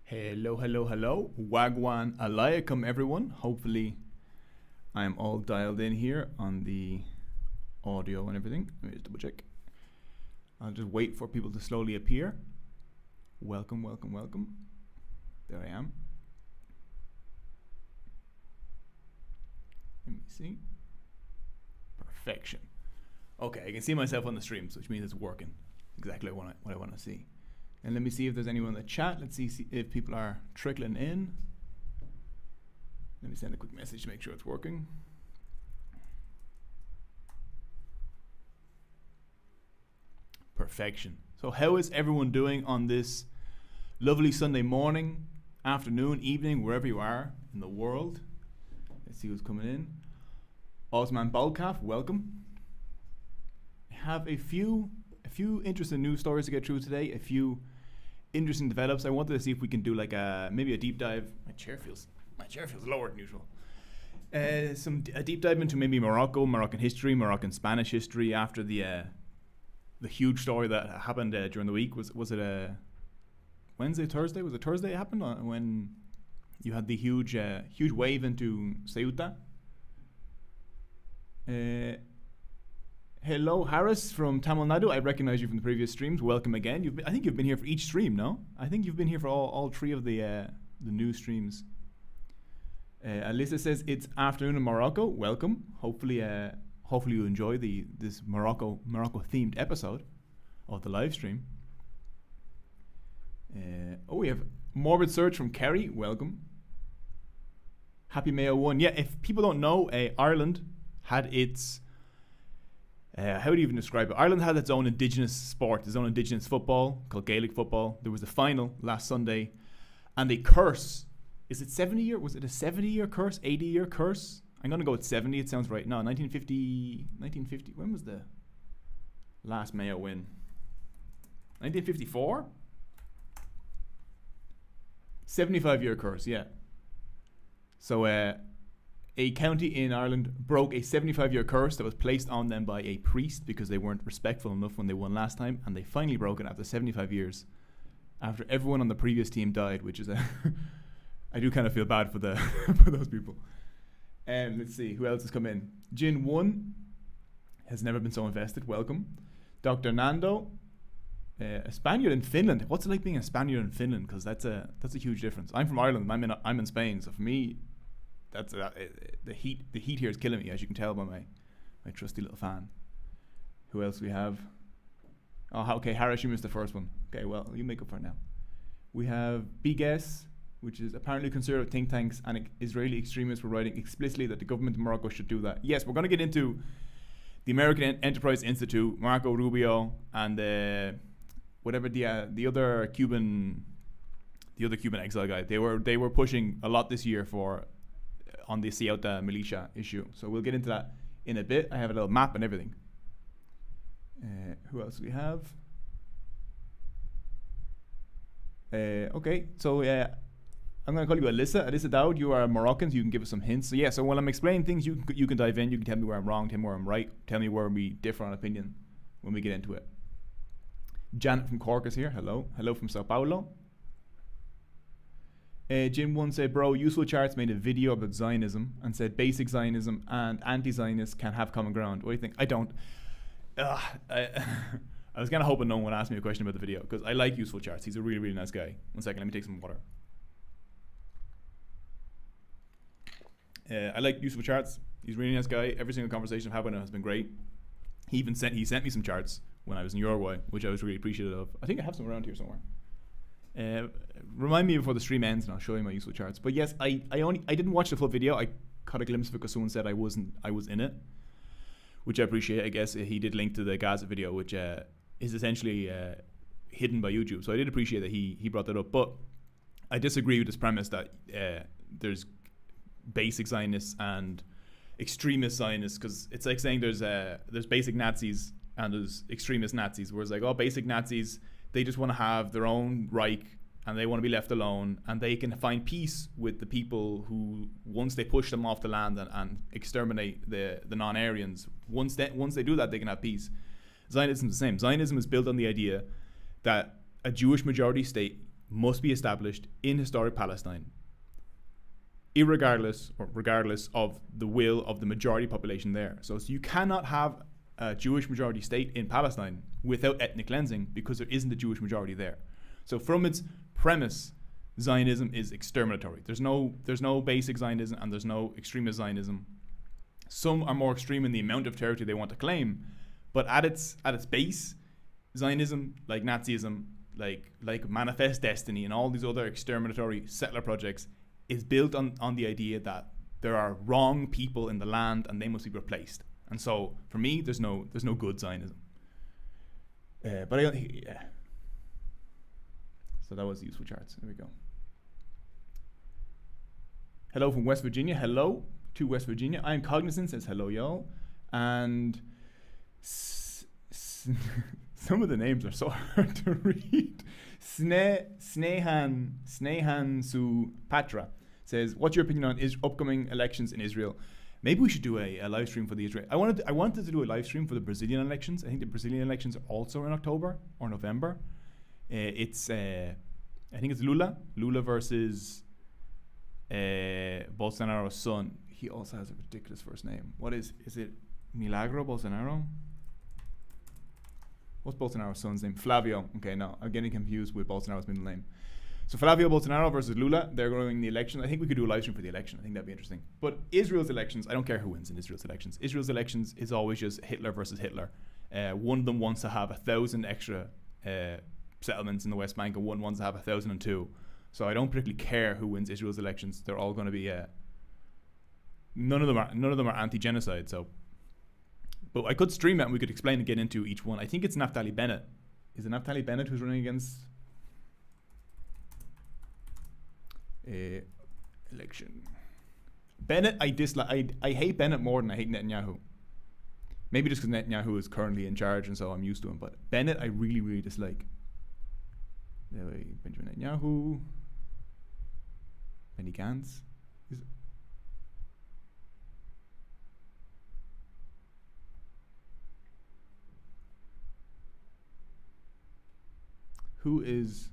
Hello, hello, hello. Wagwan alaykum, everyone. Hopefully, I'm all dialed in here on the audio and everything. Let me just double check. I'll just wait for people to slowly appear. Welcome, welcome, welcome. There I am. Let me see. Perfection. Okay, I can see myself on the stream, which means it's working. Exactly what I want to see. And let me see if there's anyone in the chat. Let's see if people are trickling in. Let me send a quick message to make sure it's working. Perfection. So how is everyone doing on this lovely Sunday morning, afternoon, evening, wherever you are in the world? Let's see who's coming in. Osman Balkaf, welcome. I have a few interesting news stories to get through today, a few interesting develops. I wanted to see if we can do like maybe a deep dive. My chair feels lower than usual. A deep dive into maybe Morocco, Moroccan history, Moroccan Spanish history after the huge story that happened during the week. Was it a Wednesday, Thursday? Was it Thursday it happened when you had the huge wave into Ceuta? Hello, Harris from Tamil Nadu. I recognize you from the previous streams. Welcome again. I think you've been here for each stream, no? I think you've been here for all three of the new streams. Alyssa says it's afternoon in Morocco. Welcome. Hopefully you enjoy this Morocco themed episode of the live stream. We have Morbid Search from Kerry. Welcome. Happy Mayo 1. Yeah, if people don't know, Ireland had its how do you even describe it? Ireland had its own indigenous sport, its own indigenous football called Gaelic football. There was a final last Sunday, and a curse. Is it 70 year? Was it a 70-year curse? 80-year curse? I'm gonna go with 70. It sounds right. No, 1950. When was the last Mayo win? 1954. 75-year curse. Yeah. So a county in Ireland broke a 75-year curse that was placed on them by a priest because they weren't respectful enough when they won last time, and they finally broke it after 75 years, after everyone on the previous team died, which is I do kind of feel bad for for those people. Let's see, who else has come in? Jin 1 has never been so invested. Welcome. Dr. Nando, a Spaniard in Finland. What's it like being a Spaniard in Finland? Because that's a huge difference. I'm from Ireland. I'm in Spain, so for me, that's the heat here is killing me, as you can tell by my trusty little fan. Who else we have? Oh, okay, Harris, you missed the first one. Okay, well, you make up for it now. We have BGS, which is apparently conservative think tanks, and Israeli extremists were writing explicitly that the government of Morocco should do that. Yes, we're going to get into the American Enterprise Institute, Marco Rubio, and whatever the other Cuban exile guy. They were pushing a lot this year on the Ceuta militia issue. So we'll get into that in a bit. I have a little map and everything. Who else do we have? Okay, so I'm going to call you Alyssa. Alyssa Dowd, you are Moroccan, so you can give us some hints. So yeah, so while I'm explaining things, you can dive in. You can tell me where I'm wrong, tell me where I'm right, tell me where we differ on opinion when we get into it. Janet from Cork is here. Hello. Hello from Sao Paulo. Jim 1 said, bro, Useful Charts made a video about Zionism and said basic Zionism and anti-Zionists can have common ground. What do you think? I don't. I was kind of hoping no one would ask me a question about the video because I like Useful Charts. He's a really, really nice guy. One second, let me take some water. I like Useful Charts. He's a really nice guy. Every single conversation I've had with him has been great. He sent me some charts when I was in Uruguay, which I was really appreciative of. I think I have some around here somewhere. Remind me before the stream ends and I'll show you my Useful Charts. But yes, I didn't watch the full video. I caught a glimpse of it because someone said I was in it, which I appreciate. I guess he did link to the Gaza video, which is essentially hidden by YouTube. So I did appreciate that he brought that up. But I disagree with this premise that there's basic Zionists and extremist Zionists, because it's like saying there's basic Nazis and there's extremist Nazis. Whereas like, basic Nazis, they just want to have their own Reich and they want to be left alone, and they can find peace with the people who, once they push them off the land and exterminate the non-Aryans, once they do that, they can have peace. Zionism is the same. Zionism is built on the idea that a Jewish majority state must be established in historic Palestine, regardless of the will of the majority population there. So you cannot have a Jewish majority state in Palestine without ethnic cleansing because there isn't a Jewish majority there. So from its premise, Zionism is exterminatory. There's no basic Zionism and there's no extremist Zionism. Some are more extreme in the amount of territory they want to claim, but at its base, Zionism, like Nazism, like Manifest Destiny and all these other exterminatory settler projects, is built on the idea that there are wrong people in the land and they must be replaced. And so for me, there's no good Zionism. But yeah. So that was the useful charts. There we go. Hello from West Virginia. Hello to West Virginia. I'm Cognizant says hello, y'all. And some of the names are so hard to read. Snehan Supatra says, what's your opinion on upcoming elections in Israel? Maybe we should do a live stream for the Israel. I wanted to do a live stream for the Brazilian elections. I think the Brazilian elections are also in October or November. I think it's Lula versus Bolsonaro's son. He also has a ridiculous first name. What is it? Milagro Bolsonaro? What's Bolsonaro's son's name? Flavio. Okay, no, I'm getting confused with Bolsonaro's middle name. So Flavio Bolsonaro versus Lula, they're going the election. I think we could do a live stream for the election. I think that'd be interesting. But Israel's elections, I don't care who wins in Israel's elections. Israel's elections is always just Hitler versus Hitler. One of them wants to have 1,000 extra settlements in the West Bank, and one wants to have 1,002. So I don't particularly care who wins Israel's elections. They're all going to be none of them are anti-genocide. So, but I could stream it and we could explain and get into each one. I think it's Naftali Bennett. Is it Naftali Bennett who's running against? Election. Bennett, I dislike. I hate Bennett more than I hate Netanyahu. Maybe just because Netanyahu is currently in charge and so I'm used to him. But Bennett, I really, really dislike. Benjamin Netanyahu. Benny Gantz. Who is...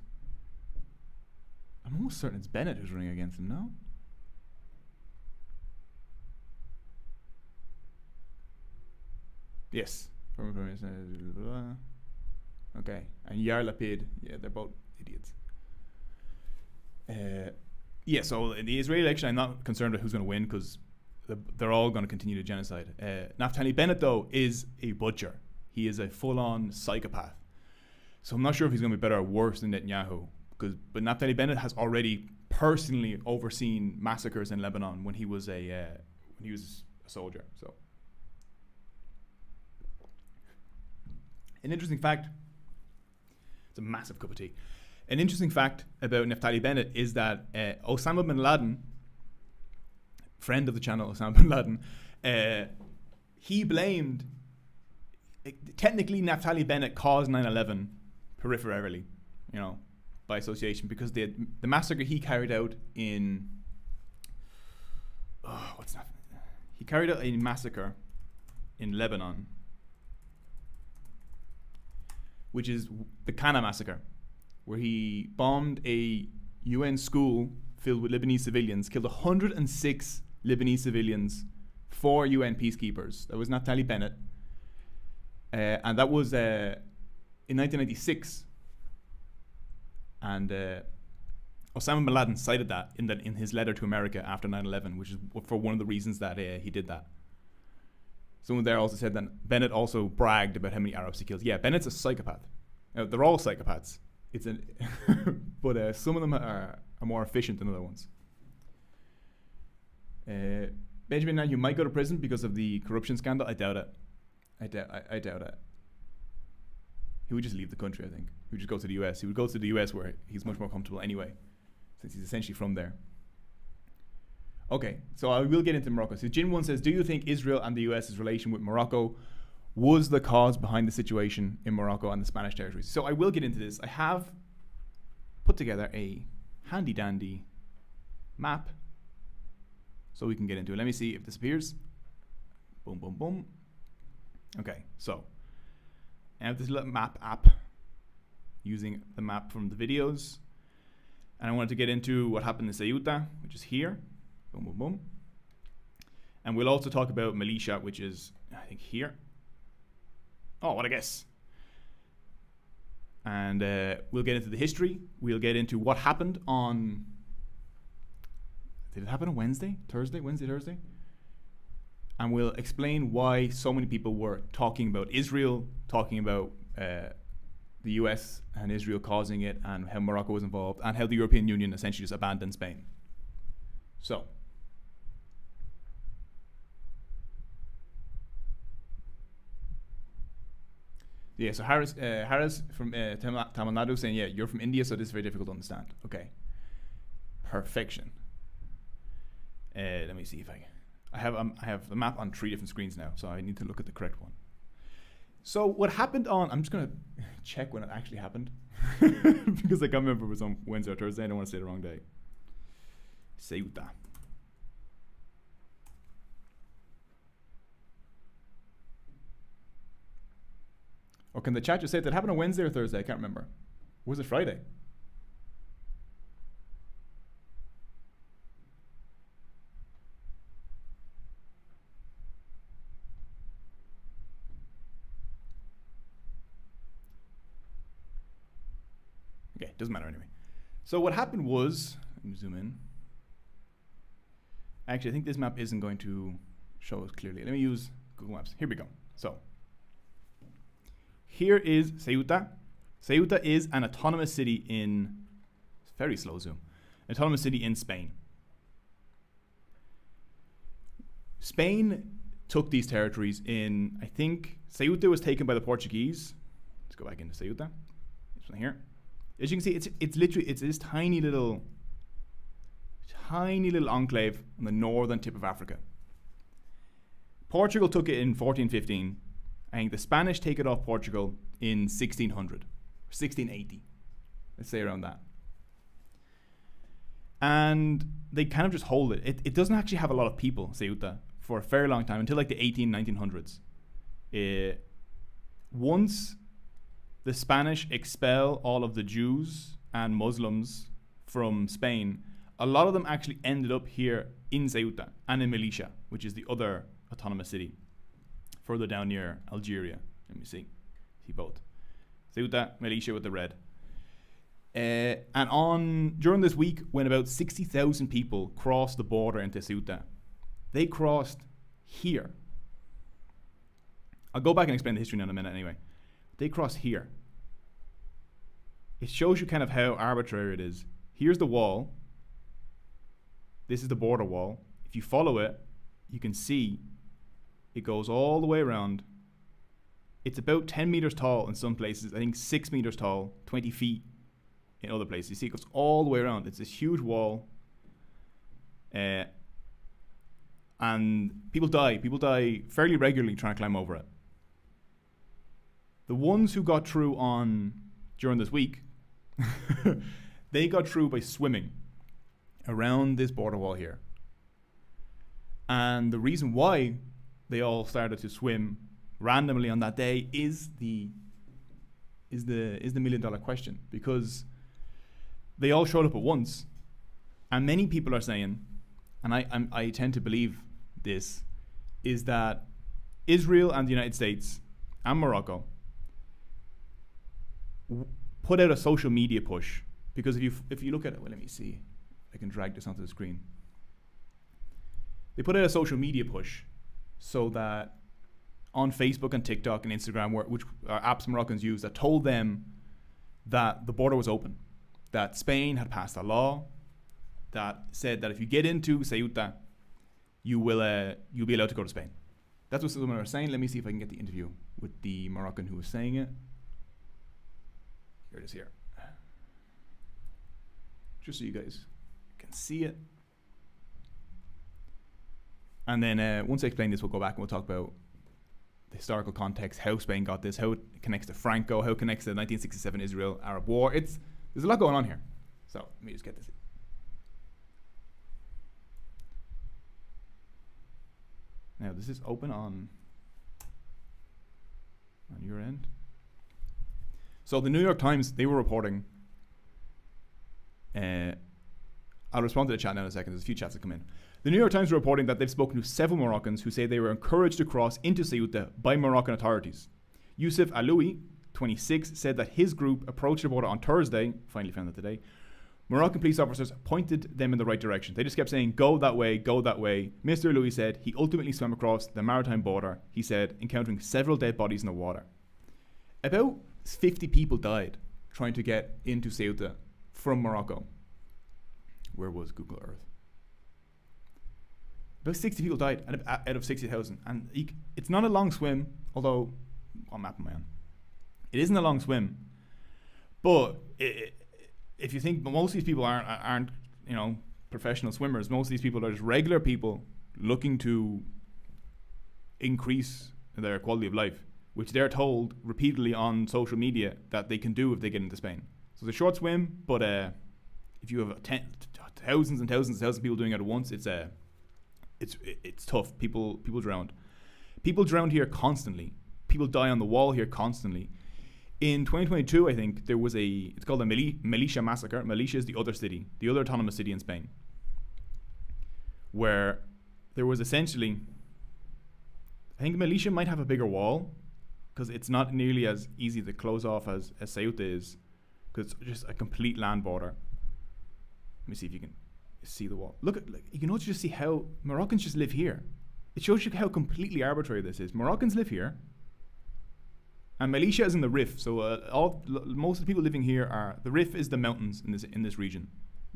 I'm almost certain it's Bennett who's running against him, no? Yes. Okay. And Yair Lapid. Yeah, they're both idiots. Yeah, so in the Israeli election, I'm not concerned with who's going to win because they're all going to continue to genocide. Naftali Bennett, though, is a butcher. He is a full-on psychopath. So I'm not sure if he's going to be better or worse than Netanyahu. But Naftali Bennett has already personally overseen massacres in Lebanon when he was a soldier. So, an interesting fact. It's a massive cup of tea. An interesting fact about Naftali Bennett is that Osama bin Laden, friend of the channel Osama bin Laden, he blamed. Technically, Naftali Bennett caused 9/11 peripherally, by association, because the massacre he carried out in he carried out a massacre in Lebanon, which is the Cana massacre, where he bombed a UN school filled with Lebanese civilians, killed 106 Lebanese civilians, 4 UN peacekeepers. That was Naftali Bennett, and that was in 1996. And Osama bin Laden cited that in his letter to America after 9/11, which is for one of the reasons that he did that. Someone there also said that Bennett also bragged about how many Arabs he killed. Yeah, Bennett's a psychopath. They're all psychopaths. But some of them are more efficient than other ones. Benjamin Netanyahu might go to prison because of the corruption scandal. I doubt it. I doubt it. He would just leave the country, I think. He would just go to the US. He would go to the US where he's much more comfortable anyway, since he's essentially from there. Okay, so I will get into Morocco. So Jin1 says, do you think Israel and the US's relation with Morocco was the cause behind the situation in Morocco and the Spanish territories? So I will get into this. I have put together a handy-dandy map so we can get into it. Let me see if this appears. Boom, boom, boom. Okay, so I have this little map app using the map from the videos. And I wanted to get into what happened in Ceuta, which is here. Boom, boom, boom. And we'll also talk about Melilla, which is, I think, here. Oh, what a guess. And we'll get into the history. We'll get into what happened on... Did it happen on Wednesday? Thursday? Wednesday, Thursday? And we'll explain why so many people were talking about Israel, talking about the US and Israel causing it, and how Morocco was involved, and how the European Union essentially just abandoned Spain. So... Yeah, so Harris from Tamil Nadu saying, yeah, you're from India, so this is very difficult to understand. Okay. Perfection. Let me see if I have the map on 3 different screens now, so I need to look at the correct one. So what happened on... I'm just going to check when it actually happened. Because I can't remember if it was on Wednesday or Thursday. I don't want to say the wrong day. Ceuta. Or can the chat just say that happened on Wednesday or Thursday? I can't remember. Or was it Friday? Okay, doesn't matter anyway. So what happened was, let me zoom in. Actually, I think this map isn't going to show us clearly. Let me use Google Maps. Here we go. So here is Ceuta. Ceuta is an autonomous city in, very slow zoom, autonomous city in Spain. Spain took these territories in, I think, Ceuta was taken by the Portuguese. Let's go back into Ceuta. This one here. As you can see, it's literally, it's this tiny little enclave on the northern tip of Africa. Portugal took it in 1415. I think the Spanish take it off Portugal in 1600, 1680. Let's say around that. And they kind of just hold it. It doesn't actually have a lot of people, Ceuta, for a very long time, until like the 1900s. Once the Spanish expel all of the Jews and Muslims from Spain, a lot of them actually ended up here in Ceuta and in Melilla, which is the other autonomous city further down near Algeria. Let me see both. Ceuta, Melilla with the red. And during this week, when about 60,000 people crossed the border into Ceuta, they crossed here. I'll go back and explain the history in a minute anyway. They crossed here. It shows you kind of how arbitrary it is. Here's the wall. This is the border wall. If you follow it, you can see it goes all the way around. It's about 10 meters tall in some places. I think 6 meters tall, 20 feet in other places. You see it goes all the way around. It's this huge wall. And people die. People die fairly regularly trying to climb over it. The ones who got through during this week, they got through by swimming around this border wall here. And the reason why they all started to swim randomly on that day is the $1 million question, because they all showed up at once, and many people are saying, and I tend to believe this, is that Israel and the United States and Morocco put out a social media push, because if you look at it, well, let me see, I can drag this onto the screen. They put out a social media push so that on Facebook and TikTok and Instagram, which are apps Moroccans use, that told them that the border was open, that Spain had passed a law that said that if you get into Ceuta, you'll be allowed to go to Spain. That's what someone was saying. Let me see if I can get the interview with the Moroccan who was saying it. Here it is here. Just so you guys can see it. And then once I explain this, we'll go back and we'll talk about the historical context, how Spain got this, how it connects to Franco, how it connects to the 1967 Israel-Arab War. There's a lot going on here. So let me just get this. Now, this is open on your end. So the New York Times, they were reporting I'll respond to the chat now in a second. There's a few chats that come in. The New York Times are reporting that they've spoken to several Moroccans who say they were encouraged to cross into Ceuta by Moroccan authorities. Yusuf Aloui, 26, said that his group approached the border on Thursday, finally found that today. Moroccan police officers pointed them in the right direction. They just kept saying, go that way, go that way. Mr. Aloui said he ultimately swam across the maritime border, he said, encountering several dead bodies in the water. About 50 people died trying to get into Ceuta from Morocco. Where was Google Earth? About 60 people died out of 60,000. And it's not a long swim, although I'll map my own. It isn't a long swim. But if you think most of these people aren't professional swimmers, most of these people are just regular people looking to increase their quality of life, which they're told repeatedly on social media that they can do if they get into Spain. So it's a short swim, but if you have thousands and thousands and thousands of people doing it at once, it's tough. People drowned. People drowned here constantly. People die on the wall here constantly. In 2022, I think there was it's called a Melilla massacre. Melilla is the other autonomous city in Spain, where there was essentially, I think Melilla might have a bigger wall because it's not nearly as easy to close off as Ceuta is, because it's just a complete land border. Let me see if you can see the wall. Look, you can also just see how Moroccans just live here. It shows you how completely arbitrary this is. Moroccans live here, and Melilla is in the Rif. So most of the people living here the Rif is the mountains in this region,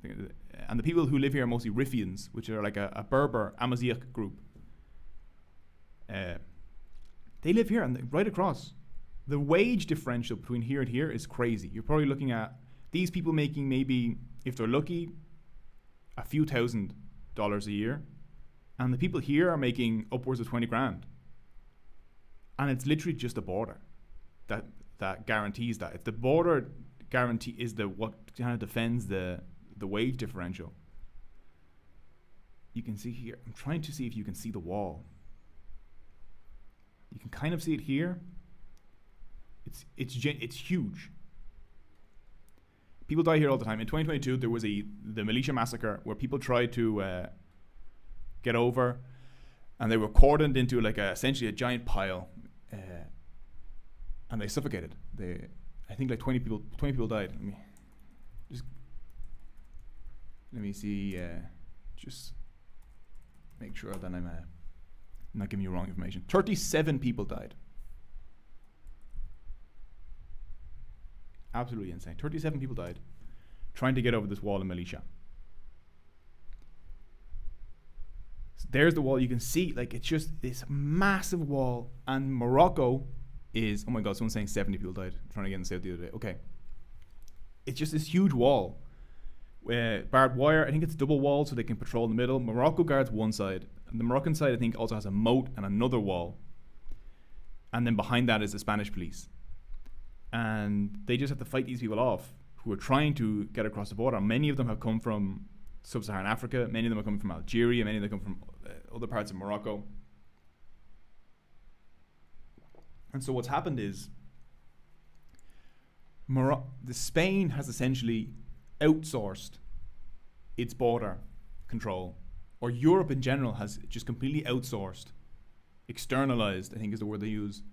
and the people who live here are mostly Rifians, which are like a Berber Amazigh group. They live here and right across. The wage differential between here and here is crazy. You're probably looking at these people making maybe, if they're lucky, a few $1,000s a year, and the people here are making upwards of 20 grand. And it's literally just a border that guarantees that. If the border guarantee is what kind of defends the wage differential. You can see here. I'm trying to see if you can see the wall. You can kind of see it here. It's huge. People die here all the time. In 2022, there was the Melilla massacre where people tried to get over, and they were cordoned into essentially a giant pile, and they suffocated. I think 20 people died. Let me see. Just make sure that I'm not giving you wrong information. 37 people died. Absolutely insane. 37 people died trying to get over this wall in Melilla. So there's the wall. You can see, it's just this massive wall. And Morocco is, oh my God, someone's saying 70 people died trying to get in South the other day. Okay. It's just this huge wall. Barbed wire, I think it's double wall so they can patrol in the middle. Morocco guards one side. And the Moroccan side, I think, also has a moat and another wall. And then behind that is the Spanish police. And they just have to fight these people off who are trying to get across the border. Many of them have come from sub-Saharan Africa. Many of them are coming from Algeria. Many of them come from other parts of Morocco. And so what's happened is Spain has essentially outsourced its border control, or Europe in general has just completely outsourced, externalized, I think is the word they use,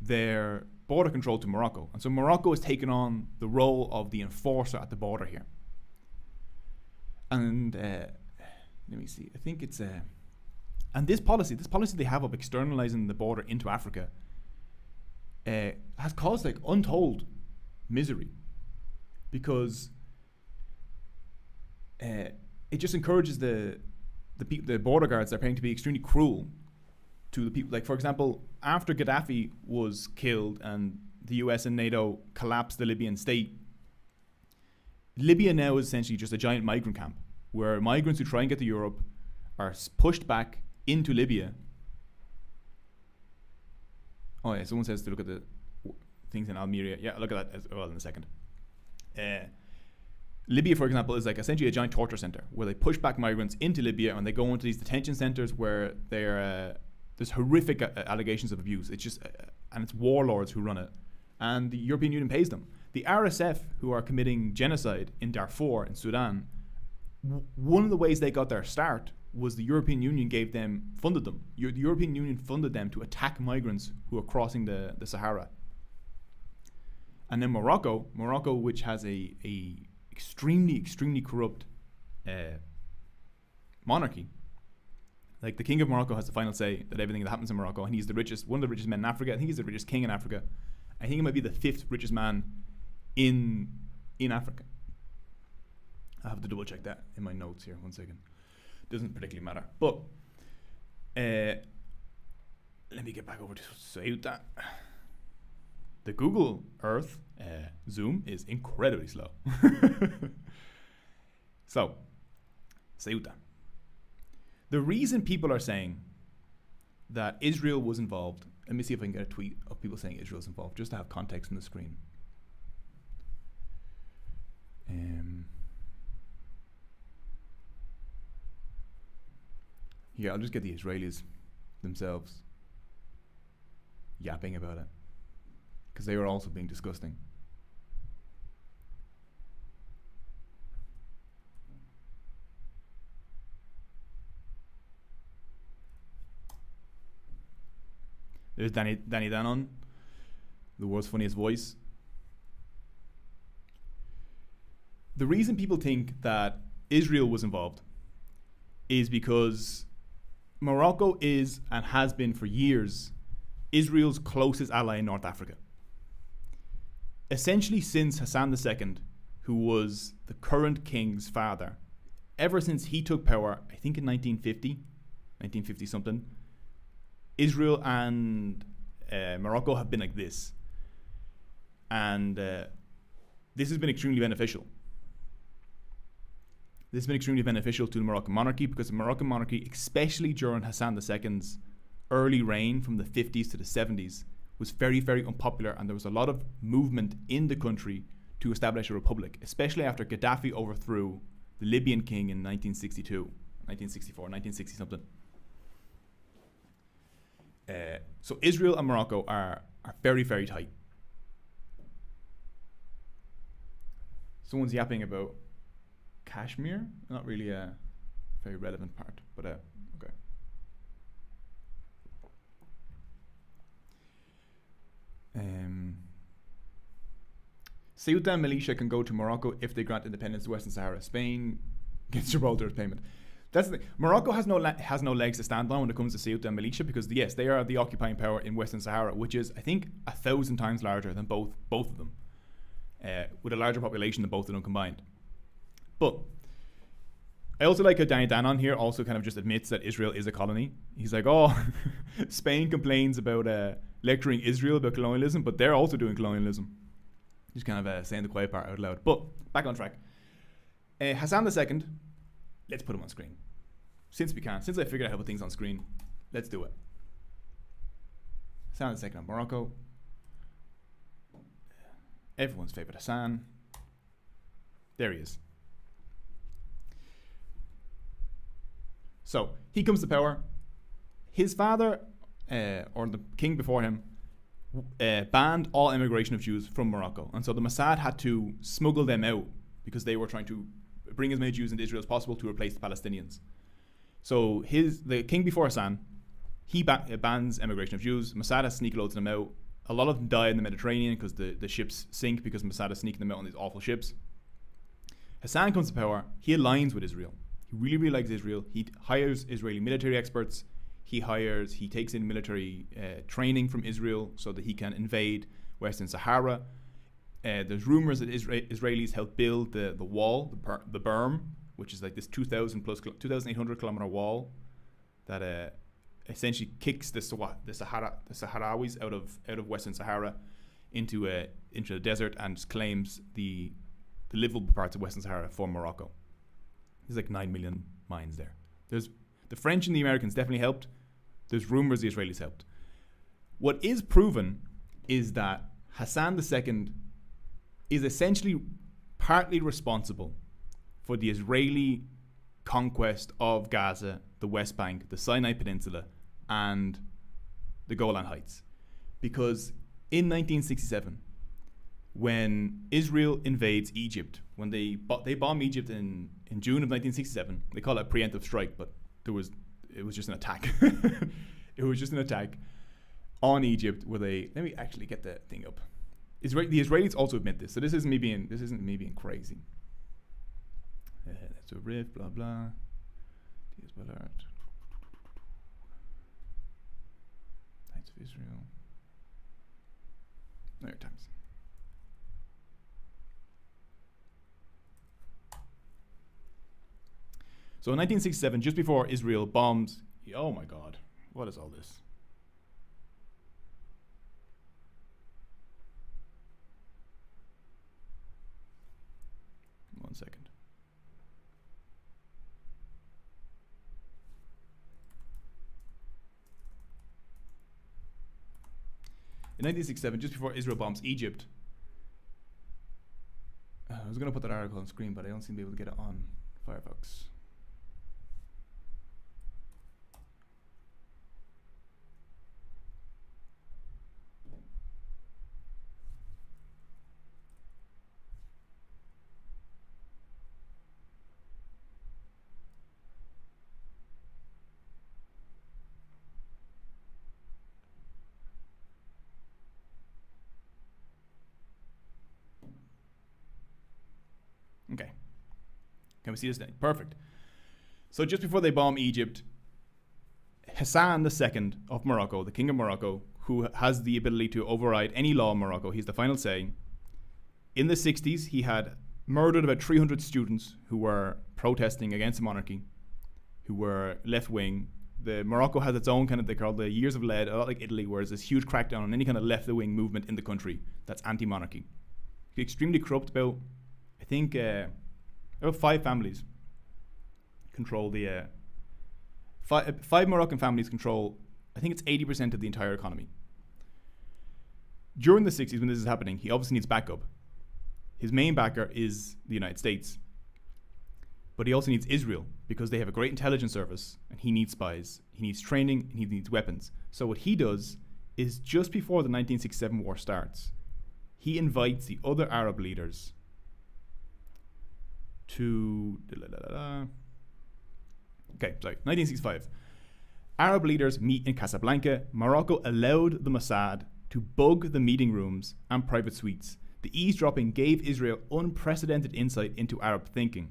their border control to Morocco. And so Morocco has taken on the role of the enforcer at the border here. And let me see, I think it's and this policy they have of externalizing the border into Africa has caused untold misery, because it just encourages the border guards they're paying to be extremely cruel to the people. For example, after Gaddafi was killed and the US and NATO collapsed the Libyan state, Libya now is essentially just a giant migrant camp where migrants who try and get to Europe are pushed back into Libya. Oh yeah, someone says to look at the things in Almeria. Yeah, look at that as well in a second. Libya, for example, is essentially a giant torture center where they push back migrants into Libya, and they go into these detention centers where there's horrific allegations of abuse. It's just and it's warlords who run it, and the European Union pays them. The RSF, who are committing genocide in Darfur in Sudan, one of the ways they got their start was the European Union funded them. The European Union funded them to attack migrants who are crossing the Sahara. And then Morocco, which has a extremely corrupt monarchy. Like, the king of Morocco has the final say that everything that happens in Morocco, and he's one of the richest men in Africa. I think he's the richest king in Africa. I think he might be the 5th richest man in Africa. I have to double check that in my notes here. 1 second. Doesn't particularly matter. But let me get back over to Ceuta. The Google Earth zoom is incredibly slow. So, Ceuta. The reason people are saying that Israel was involved, let me see if I can get a tweet of people saying Israel's involved, just to have context on the screen. Yeah, I'll just get the Israelis themselves yapping about it, because they were also being disgusting. There's Danny Danon, the world's funniest voice. The reason people think that Israel was involved is because Morocco is, and has been for years, Israel's closest ally in North Africa. Essentially since Hassan II, who was the current king's father, ever since he took power, I think in 1950 something, Israel and Morocco have been like this. And this has been extremely beneficial. This has been extremely beneficial to the Moroccan monarchy, because the Moroccan monarchy, especially during Hassan II's early reign from the 50s to the 70s, was very, very unpopular, and there was a lot of movement in the country to establish a republic, especially after Gaddafi overthrew the Libyan king in 1962, 1964, 1960 something. So Israel and Morocco are very, very tight. Someone's yapping about Kashmir. Not really a very relevant part, but okay. Ceuta and Melilla can go to Morocco if they grant independence to Western Sahara. Spain gets Gibraltar's payment. That's the thing. Morocco has no legs to stand on when it comes to Ceuta and Melilla, because yes, they are the occupying power in Western Sahara, which is, I think, 1,000 times larger than both of them, with a larger population than both of them combined. But I also like how Danny Danon here also kind of just admits that Israel is a colony. He's like, oh, Spain complains about lecturing Israel about colonialism, but they're also doing colonialism. Just kind of saying the quiet part out loud. But back on track. Hassan II, let's put him on screen. Since we can. Since I figured out how to put things on screen, let's do it. Hassan II of Morocco. Everyone's favorite Hassan. There he is. So, he comes to power. His father, or the king before him, banned all immigration of Jews from Morocco. And so the Mossad had to smuggle them out, because they were trying to bring as many Jews into Israel as possible to replace the Palestinians. So the king before Hassan, he bans immigration of Jews. Mossad has sneak loads them out. A lot of them die in the Mediterranean because the ships sink because Mossad is sneaking them out on these awful ships. Hassan comes to power. He aligns with Israel. He really, really likes Israel. He hires Israeli military experts. He takes in military training from Israel so that he can invade Western Sahara. There's rumors that Israelis helped build the wall, the berm, which is like this 2,800 kilometer wall that essentially kicks the Sahrawis out of Western Sahara into the desert and claims the livable parts of Western Sahara for Morocco. There's like 9 million mines there. There's the French and the Americans definitely helped. There's rumors the Israelis helped. What is proven is that Hassan II is essentially partly responsible for the Israeli conquest of Gaza, the West Bank, the Sinai Peninsula, and the Golan Heights. Because in 1967, when Israel invades Egypt, when they bomb Egypt in June of 1967. They call it a preemptive strike, but it was just an attack. It was just an attack on Egypt where let me actually get the thing up. The Israelis also admit this, so this isn't me being crazy. That's a riff, blah blah. Knights of Israel. New York Times. So in 1967, just before Israel bombs, oh my God, what is all this? One second. In 1967, just before Israel bombs Egypt, I was going to put that article on screen, but I don't seem to be able to get it on Firefox. Okay. Can we see this now? Perfect. So just before they bomb Egypt, Hassan II of Morocco, the king of Morocco, who has the ability to override any law in Morocco, he's the final say. In the 60s, he had murdered about 300 students who were protesting against the monarchy, who were left-wing. Morocco has its own kind of, they call the Years of Lead, a lot like Italy, where there's this huge crackdown on any kind of left-wing movement in the country that's anti-monarchy. Extremely corrupt. About, I think, about 5 families control the... Five Moroccan families control, I think it's 80% of the entire economy. During the 60s, when this is happening, he obviously needs backup. His main backer is the United States. But he also needs Israel, because they have a great intelligence service, and he needs spies. He needs training, and he needs weapons. So what he does is, just before the 1967 war starts, he invites the other Arab leaders to... Okay, sorry, 1965. Arab leaders meet in Casablanca. Morocco allowed the Mossad to bug the meeting rooms and private suites. The eavesdropping gave Israel unprecedented insight into Arab thinking,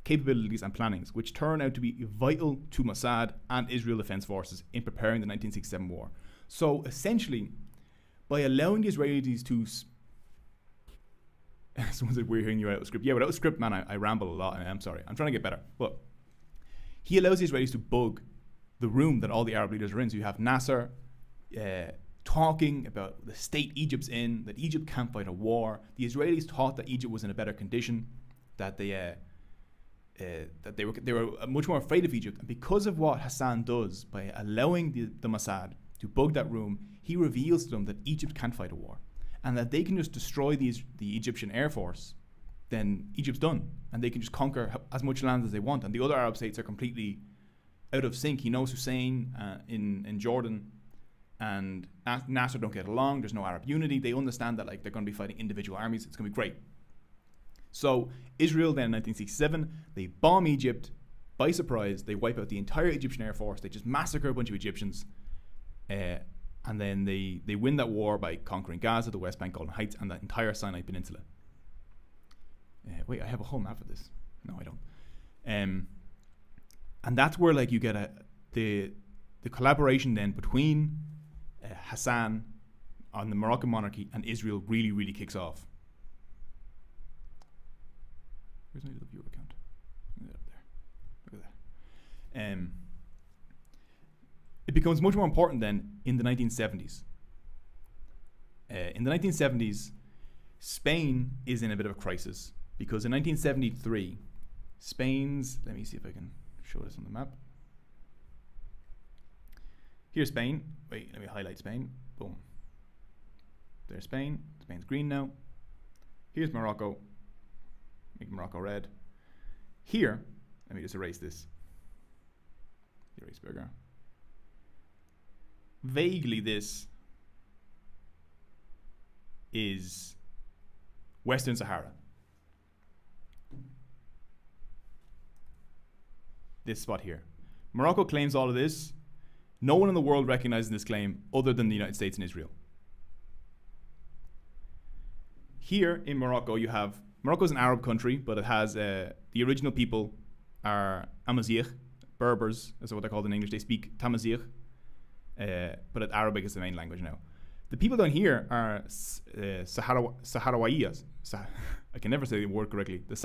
capabilities and plannings, which turned out to be vital to Mossad and Israel Defense Forces in preparing the 1967 war. So essentially, by allowing the Israelis to... Someone said, we're hearing you out of script. Yeah, without a script, man, I ramble a lot, and I'm sorry. I'm trying to get better. But he allows the Israelis to bug the room that all the Arab leaders are in. So you have Nasser talking about the state Egypt's in, that Egypt can't fight a war. The Israelis thought that Egypt was in a better condition, that they were much more afraid of Egypt. And because of what Hassan does, by allowing the Mossad to bug that room, he reveals to them that Egypt can't fight a war, and that they can just destroy the Egyptian Air Force, then Egypt's done, and they can just conquer as much land as they want. And the other Arab states are completely out of sync. He knows Hussein in Jordan and Nasser don't get along. There's no Arab unity. They understand that they're going to be fighting individual armies. It's going to be great. So Israel then in 1967, they bomb Egypt by surprise. They wipe out the entire Egyptian Air Force. They just massacre a bunch of Egyptians. And then they win that war by conquering Gaza, the West Bank, Golden Heights, and the entire Sinai Peninsula. Wait, I have a whole map of this. No, I don't. And that's where you get the collaboration then between Hassan on the Moroccan monarchy and Israel really, really kicks off. Where's my little viewer account? Look at that up there. Look at that. It becomes much more important then in the 1970s. In the 1970s, Spain is in a bit of a crisis, because in 1973, Spain's... Let me see if I can show this on the map. Here's Spain. Wait, let me highlight Spain. Boom. There's Spain. Spain's green now. Here's Morocco. Make Morocco red. Here, let me just erase this. Erase burger. Vaguely this is Western Sahara. This spot here. Morocco claims all of this. No one in the world recognizes this claim other than the United States and Israel. Here in Morocco, you have Morocco is an Arab country, but it has the original people are Amazigh, Berbers, is what they're called in English. They speak Tamazight, but Arabic is the main language now. The people down here are Sahrawiyas. I can never say the word correctly. The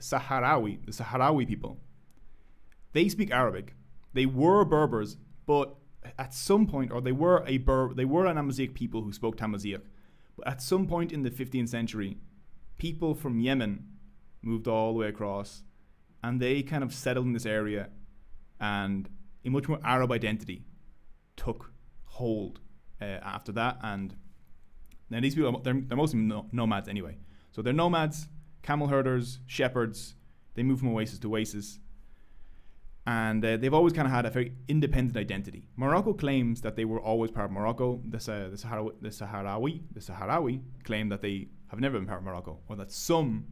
Sahrawi people. They speak Arabic. They were Berbers, but at some point, or they were an Amazigh people who spoke Tamazight. But at some point in the 15th century, people from Yemen moved all the way across, and they kind of settled in this area, and a much more Arab identity took hold after that. And now these people, they're mostly nomads anyway. So they're nomads, camel herders, shepherds. They move from oasis to oasis. And they've always kind of had a very independent identity. Morocco claims that they were always part of Morocco. The Sahrawi claim that they have never been part of Morocco, or that some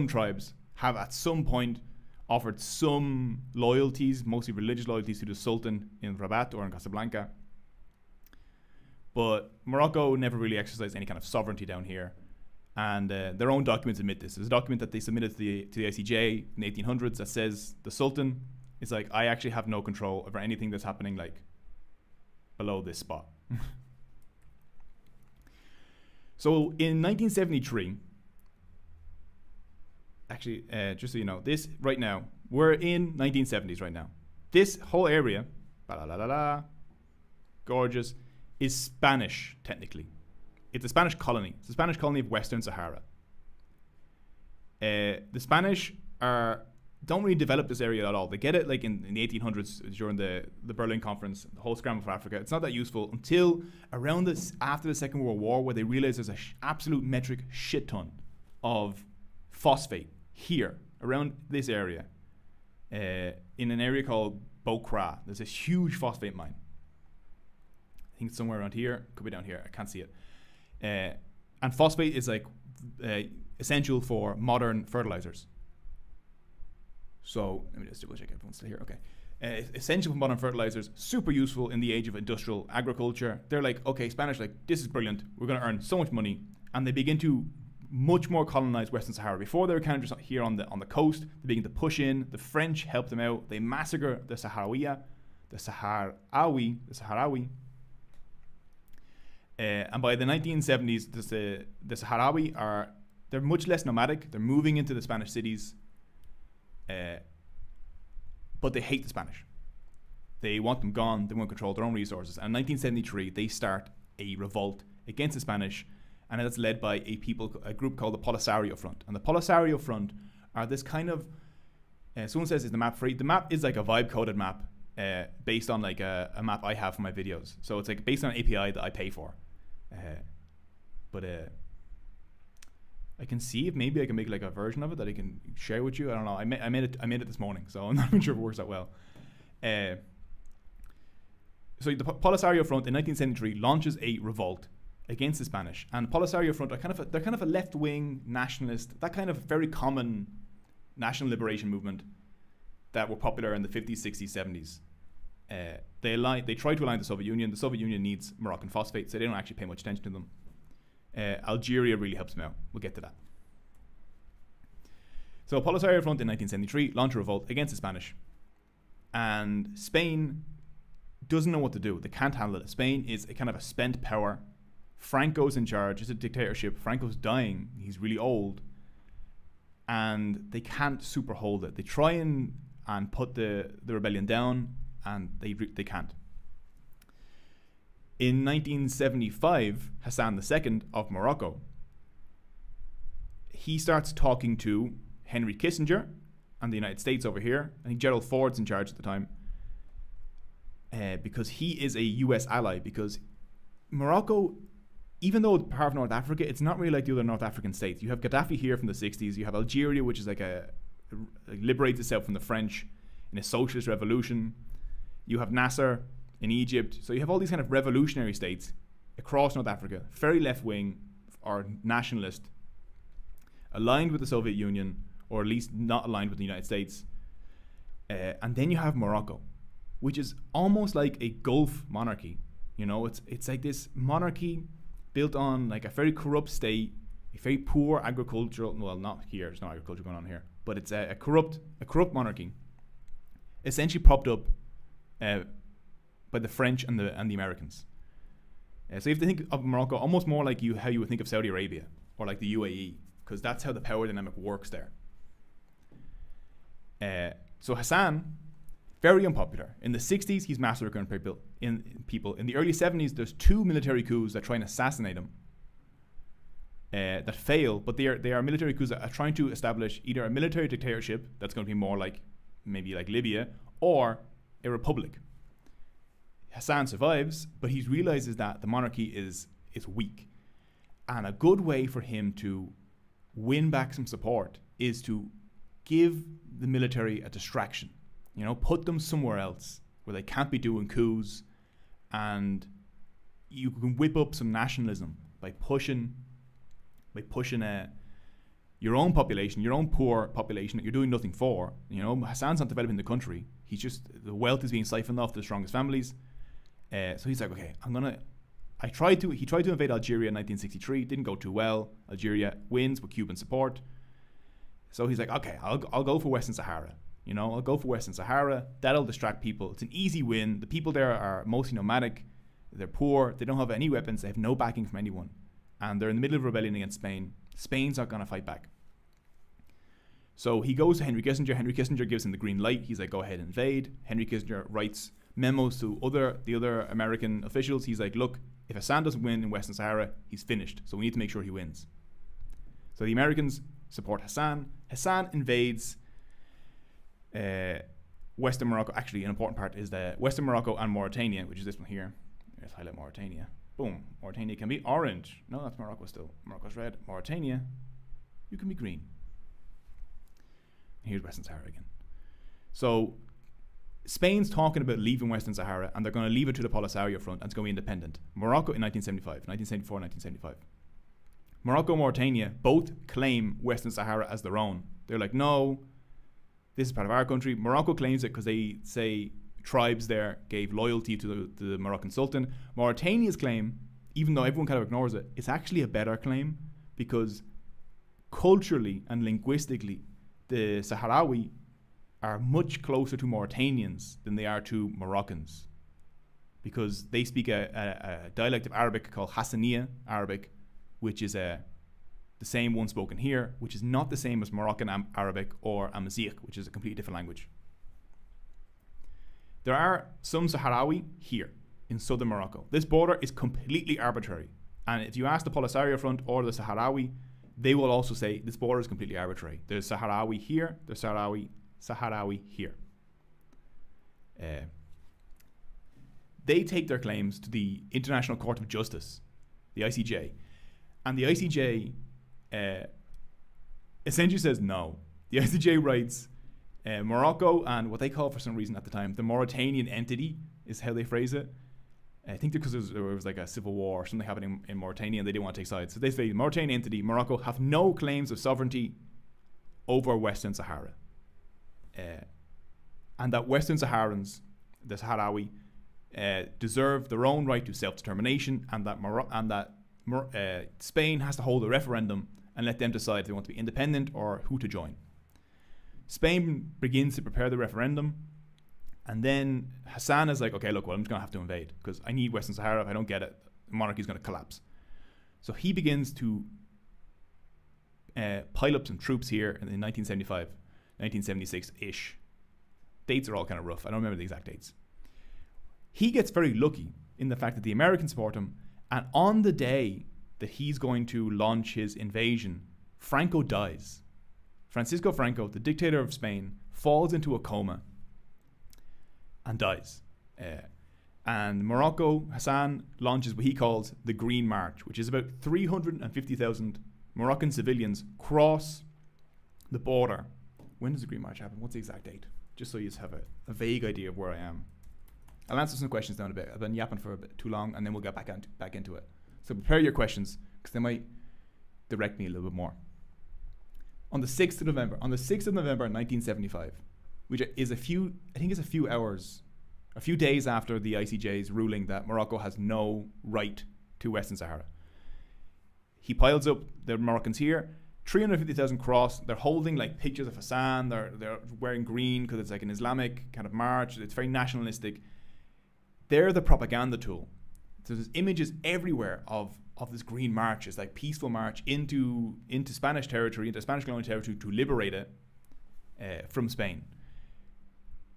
tribes have at some point offered some loyalties, mostly religious loyalties, to the Sultan in Rabat or in Casablanca. But Morocco never really exercised any kind of sovereignty down here. And their own documents admit this. There's a document that they submitted to the ICJ in the 1800s that says the Sultan is like, I actually have no control over anything that's happening like below this spot. So in 1973, actually, just so you know, this right now, we're in 1970s right now. This whole area, gorgeous, is Spanish technically. It's a Spanish colony. It's a Spanish colony of Western Sahara. The Spanish don't really develop this area at all. They get it like in the 1800s during the Berlin Conference, the whole scramble for Africa. It's not that useful until around after the Second World War, where they realize there's an absolute metric shit ton of phosphate here around this area, in an area called Bokra. There's this huge phosphate mine. I think it's somewhere around here. Could be down here. I can't see it. And phosphate is like essential for modern fertilizers. So let me just double check everyone's still here. Okay. Essential for modern fertilizers, super useful in the age of industrial agriculture. They're like, okay, Spanish, like, this is brilliant. We're going to earn so much money. And they begin to much more colonize Western Sahara. Before they were kind of just here on the coast, they begin to push in. The French help them out. They massacre the Sahrawi. And by the 1970s, the Sahrawi they're much less nomadic. They're moving into the Spanish cities. But they hate the Spanish. They want them gone. They want to control their own resources. And in 1973, they start a revolt against the Spanish, and it's led by a group called the Polisario Front. And the Polisario Front are this kind of, someone says, is the map free? The map is like a vibe-coded map based on like a map I have for my videos. So it's like based on an API that I pay for. But I can see if maybe I can make like a version of it that I can share with you. I don't know. I made it this morning, so I'm not even sure if it works that well. So the Polisario Front in 1973 launches a revolt against the Spanish, and the Polisario Front are they're kind of a left-wing nationalist, that kind of very common national liberation movement that were popular in the 50s, 60s, 70s. They try to align the Soviet Union. The Soviet Union needs Moroccan phosphate, so they don't actually pay much attention to them. Algeria really helps them out. We'll get to that. So Polisario Front in 1973 launched a revolt against the Spanish, and Spain doesn't know what to do. They can't handle it. Spain is a kind of a spent power. Franco's in charge. It's a dictatorship. Franco's dying. He's really old, and they can't super hold it. They try and put the rebellion down, and they can't. In 1975, Hassan II of Morocco, he starts talking to Henry Kissinger and the United States over here. I think Gerald Ford's in charge at the time, because he is a US ally, because Morocco, even though it's part of North Africa, it's not really like the other North African states. You have Gaddafi here from the 60s. You have Algeria, which is like liberates itself from the French in a socialist revolution. You have Nasser in Egypt. So you have all these kind of revolutionary states across North Africa, very left-wing, or nationalist, aligned with the Soviet Union, or at least not aligned with the United States. And then you have Morocco, which is almost like a Gulf monarchy. You know, it's like this monarchy built on like a very corrupt state, a very poor agricultural. Well, not here. There's no agriculture going on here, but it's a corrupt monarchy, essentially propped up by the French and the Americans. So you have to think of Morocco almost more like how you would think of Saudi Arabia or like the UAE, because that's how the power dynamic works there. So Hassan, very unpopular. In the 60s, he's massacring people. In the early 70s, there's 2 military coups that try and assassinate him that fail, but they are military coups that are trying to establish either a military dictatorship that's going to be more like maybe like Libya, or a republic. Hassan survives, but he realizes that the monarchy is weak. And a good way for him to win back some support is to give the military a distraction. You know, put them somewhere else where they can't be doing coups, and you can whip up some nationalism by pushing your own population, your own poor population that you're doing nothing for. You know, Hassan's not developing the country. The wealth is being siphoned off the strongest families. So he's like, okay, he tried to invade Algeria in 1963, didn't go too well. Algeria wins with Cuban support. So he's like, okay, I'll go for Western Sahara. You know, I'll go for Western Sahara. That'll distract people. It's an easy win. The people there are mostly nomadic. They're poor. They don't have any weapons. They have no backing from anyone. And they're in the middle of rebellion against Spain. Spain's not going to fight back. So he goes to Henry Kissinger. Henry Kissinger gives him the green light. He's like, go ahead and invade. Henry Kissinger writes memos to the other American officials. He's like, look, if Hassan doesn't win in Western Sahara, he's finished. So we need to make sure he wins. So the Americans support Hassan. Hassan invades Western Morocco. Actually, an important part is the Western Morocco and Mauritania, which is this one here. Let's highlight Mauritania. Boom. Mauritania can be orange. No, that's Morocco still. Morocco's red. Mauritania, you can be green. Here's Western Sahara again. So Spain's talking about leaving Western Sahara, and they're going to leave it to the Polisario Front, and it's going to be independent. Morocco in 1974, 1975. Morocco and Mauritania both claim Western Sahara as their own. They're like, no, this is part of our country. Morocco claims it because they say tribes there gave loyalty to the Moroccan Sultan. Mauritania's claim, even though everyone kind of ignores it, it's actually a better claim, because culturally and linguistically, the Sahrawi are much closer to Mauritanians than they are to Moroccans, because they speak a dialect of Arabic called Hassaniya Arabic, which is the same one spoken here, which is not the same as Moroccan Arabic or Amazigh, which is a completely different language. There are some Sahrawi here in southern Morocco. This border is completely arbitrary. And if you ask the Polisario Front or the Sahrawi, they will also say this border is completely arbitrary. There's Sahrawi here, there's Sahrawi here. They take their claims to the International Court of Justice, the ICJ. And the ICJ essentially says no. The ICJ writes, Morocco and what they call for some reason at the time, the Mauritanian entity is how they phrase it. I think because there was like a civil war or something happening in Mauritania and they didn't want to take sides. So they say Mauritanian entity, Morocco, have no claims of sovereignty over Western Sahara. And that Western Saharans, the Sahrawi, deserve their own right to self-determination, and that Spain has to hold a referendum and let them decide if they want to be independent or who to join. Spain begins to prepare the referendum, and then Hassan is like, okay, look, well, I'm just going to have to invade because I need Western Sahara. If I don't get it, the monarchy is going to collapse. So he begins to pile up some troops here in 1975, 1976-ish. Dates are all kind of rough. I don't remember the exact dates. He gets very lucky in the fact that the Americans support him, and on the day that he's going to launch his invasion, Franco dies. Francisco Franco, the dictator of Spain, falls into a coma and dies. And Morocco, Hassan launches what he calls the Green March, which is about 350,000 Moroccan civilians cross the border. When does the Green March happen? What's the exact date? Just so you have a vague idea of where I am. I'll answer some questions down a bit. I've been yapping for a bit too long, and then we'll get back into it. So prepare your questions, because they might directing a little bit more. On the 6th of November 1975, which is a few days after the ICJ's ruling that Morocco has no right to Western Sahara. He piles up the Moroccans here, 350,000 cross. They're holding like pictures of Hassan. They're wearing green because it's like an Islamic kind of march. It's very nationalistic. They're the propaganda tool. So there's images everywhere of this green march. It's like peaceful march into Spanish territory, into Spanish colonial territory to liberate it from Spain.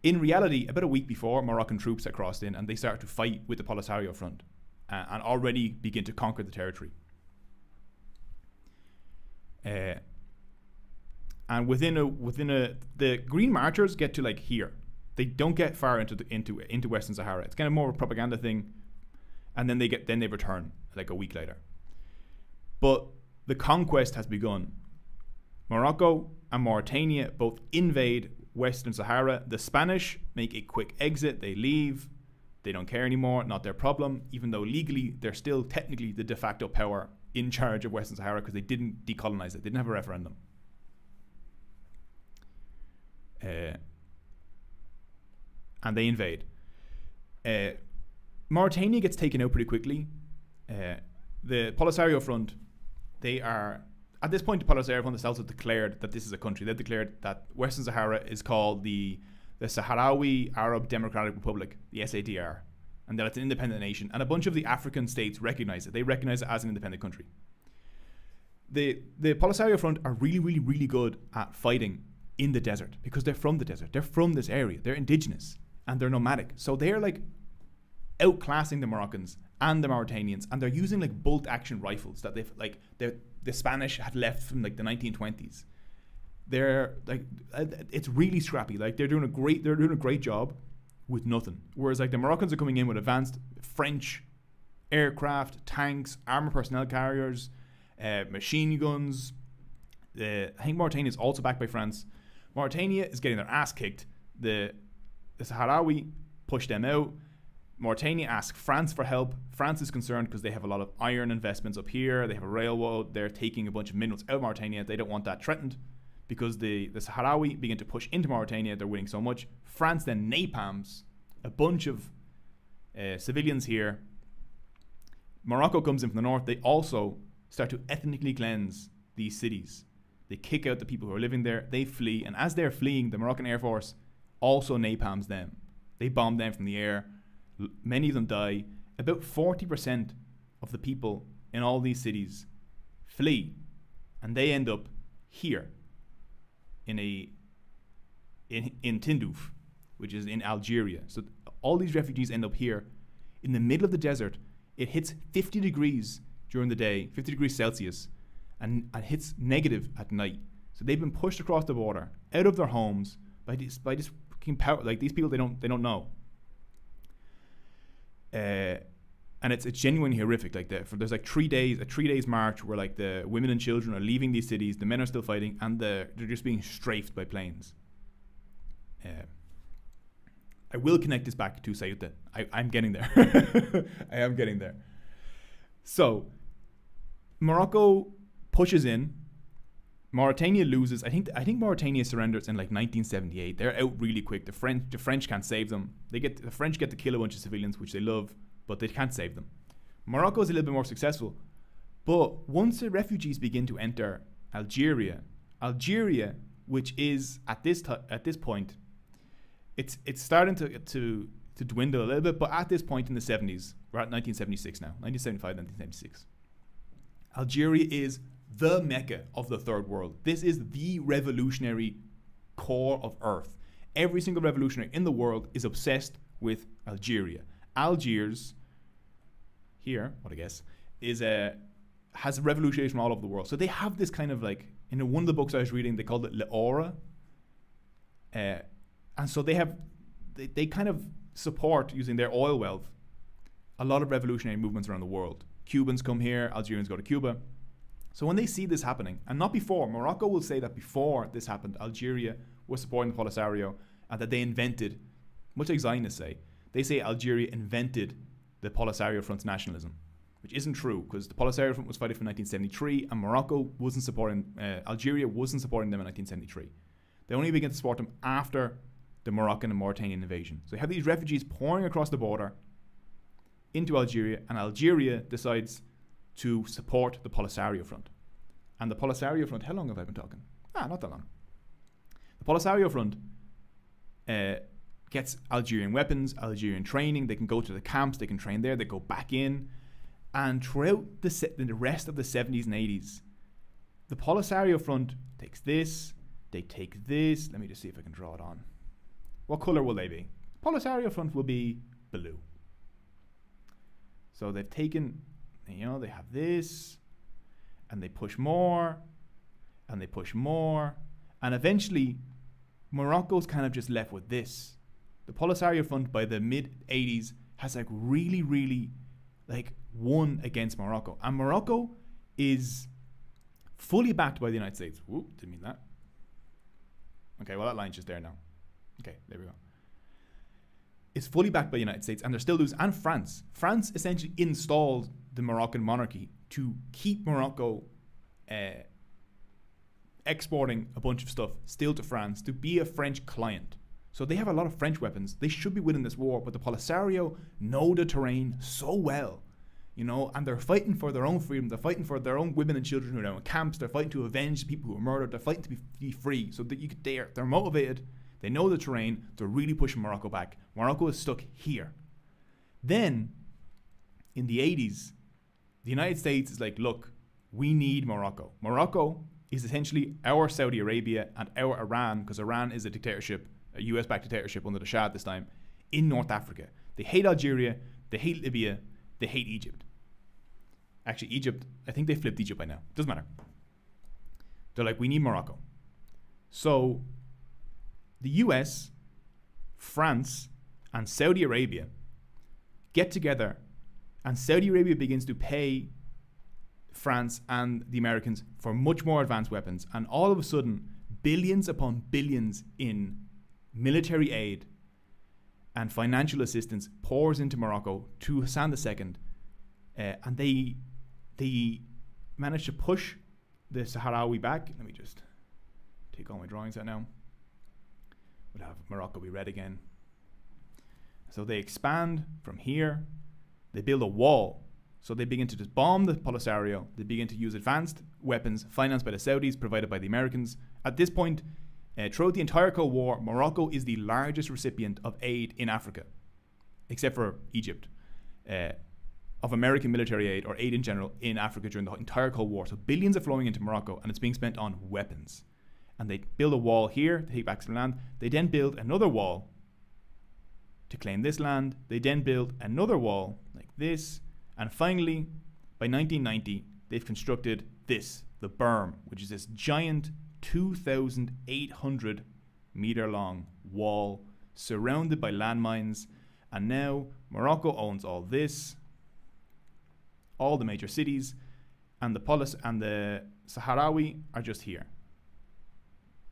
In reality, about a week before, Moroccan troops had crossed in and they started to fight with the Polisario Front and already begin to conquer the territory. And the Green Marchers get to like here. They don't get far into Western Sahara. It's kind of more of a propaganda thing, and then they return like a week later. But the conquest has begun. Morocco and Mauritania both invade Western Sahara. The Spanish make a quick exit. They leave. They don't care anymore. Not their problem. Even though legally they're still technically the de facto power in charge of Western Sahara because they didn't decolonize it. They didn't have a referendum. And they invade. Mauritania gets taken out pretty quickly. The Polisario Front, they are... At this point, the Polisario Front themselves have declared that this is a country. They've declared that Western Sahara is called the Sahrawi Arab Democratic Republic, the SADR, and that it's an independent nation. And a bunch of the African states recognize it. They recognize it as an independent country. The Polisario Front are really, really, really good at fighting in the desert because they're from the desert. They're from this area. They're indigenous and they're nomadic. So they're like outclassing the Moroccans and the Mauritanians, and they're using like bolt action rifles that the Spanish had left from like the 1920s. They're like, it's really scrappy. Like they're doing a great job with nothing. Whereas like the Moroccans are coming in with advanced French aircraft, tanks, armored personnel carriers, machine guns. I think Mauritania is also backed by France. Mauritania is getting their ass kicked. The Sahrawi push them out. Mauritania asks France for help. France is concerned because they have a lot of iron investments up here. They have a railroad. They're taking a bunch of minerals out of Mauritania. They don't want that threatened because the Sahrawi begin to push into Mauritania. They're winning so much. France then napalms a bunch of civilians here. Morocco comes in from the north. They also start to ethnically cleanse these cities. They kick out the people who are living there. They flee. And as they're fleeing, the Moroccan Air Force also napalms them. They bomb them from the air. Many of them die. About 40% of the people in all these cities flee. And they end up here in Tindouf, which is in Algeria. So all these refugees end up here in the middle of the desert. It hits 50 degrees during the day, 50 degrees Celsius, and hits negative at night. So they've been pushed across the border, out of their homes by this fucking power. Like these people, they don't know. And it's genuinely horrific. Like there's like 3 days, a 3 days march where like the women and children are leaving these cities, the men are still fighting, and they're just being strafed by planes. I will connect this back to Ceuta. I'm getting there. I am getting there. So Morocco pushes in. Mauritania loses. I think Mauritania surrenders in like 1978. They're out really quick. The French can't save them. The French get to kill a bunch of civilians, which they love, but they can't save them. Morocco is a little bit more successful, but once the refugees begin to enter Algeria, which is at this point, it's starting to dwindle a little bit. But at this point in the 70s, we're at 1976 now, 1975, 1976. Algeria is the Mecca of the third world. This is the revolutionary core of Earth. Every single revolutionary in the world is obsessed with Algeria. Algiers, here, what I guess, has revolutionaries from all over the world. So they have this kind of like, in one of the books I was reading, they called it L'Aura. And so they kind of support, using their oil wealth, a lot of revolutionary movements around the world. Cubans come here, Algerians go to Cuba. So when they see this happening, and not before, Morocco will say that before this happened, Algeria was supporting the Polisario, and that they invented, much like Zionists say, they say Algeria invented the Polisario Front's nationalism. which isn't true because the Polisario Front was fighting from 1973 and Morocco wasn't supporting, Algeria wasn't supporting them in 1973. They only began to support them after the Moroccan and Mauritanian invasion. So you have these refugees pouring across the border into Algeria, and Algeria decides to support the Polisario Front. And the Polisario Front, how long have I been talking? Not that long. The Polisario Front gets Algerian weapons, Algerian training. They can go to the camps, they can train there, they go back in. And throughout the rest of the 70s and 80s, the Polisario Front takes this, they take this. Let me just see if I can draw it on. What colour will they be? Polisario Front will be blue. So they've taken, they have this, and they push more, and they push more, and eventually Morocco's kind of just left with this. The Polisario Front by the mid-80s has really won against Morocco. And Morocco is fully backed by the United States. Whoop, didn't mean that. Okay, well that line's just there now. Okay, there we go. Is fully backed by the United States, and they're still losing. And France. France essentially installed the Moroccan monarchy to keep Morocco exporting a bunch of stuff still to France, to be a French client. So they have a lot of French weapons. They should be winning this war, but the Polisario know the terrain so well, and they're fighting for their own freedom. They're fighting for their own women and children who are now in camps. They're fighting to avenge people who were murdered. They're fighting to be free. So that they're motivated. They know the terrain. They're really pushing Morocco back. Morocco is stuck here. Then, in the 80s, the United States is like, look, we need Morocco. Morocco is essentially our Saudi Arabia and our Iran, because Iran is a dictatorship, a US-backed dictatorship under the Shah at this time, in North Africa. They hate Algeria, they hate Libya, they hate Egypt. Actually, Egypt, I think they flipped Egypt by now. Doesn't matter. They're like, we need Morocco. So, the US, France, and Saudi Arabia get together, and Saudi Arabia begins to pay France and the Americans for much more advanced weapons, and all of a sudden, billions upon billions in military aid and financial assistance pours into Morocco to Hassan II, and they manage to push the Sahrawi back. Let me just take all my drawings out now. We'll have Morocco be red again. So they expand from here. They build a wall. So they begin to just bomb the Polisario. They begin to use advanced weapons financed by the Saudis, provided by the Americans. At this point, throughout the entire Cold War, Morocco is the largest recipient of aid in Africa, except for Egypt, of American military aid or aid in general in Africa during the entire Cold War. So billions are flowing into Morocco, and it's being spent on weapons. And they build a wall here to take back some land. They then build another wall to claim this land. They then build another wall like this. And finally, by 1990, they've constructed this, the berm, which is this giant 2,800 meter long wall surrounded by landmines. And now Morocco owns all this, all the major cities, and the Sahrawi are just here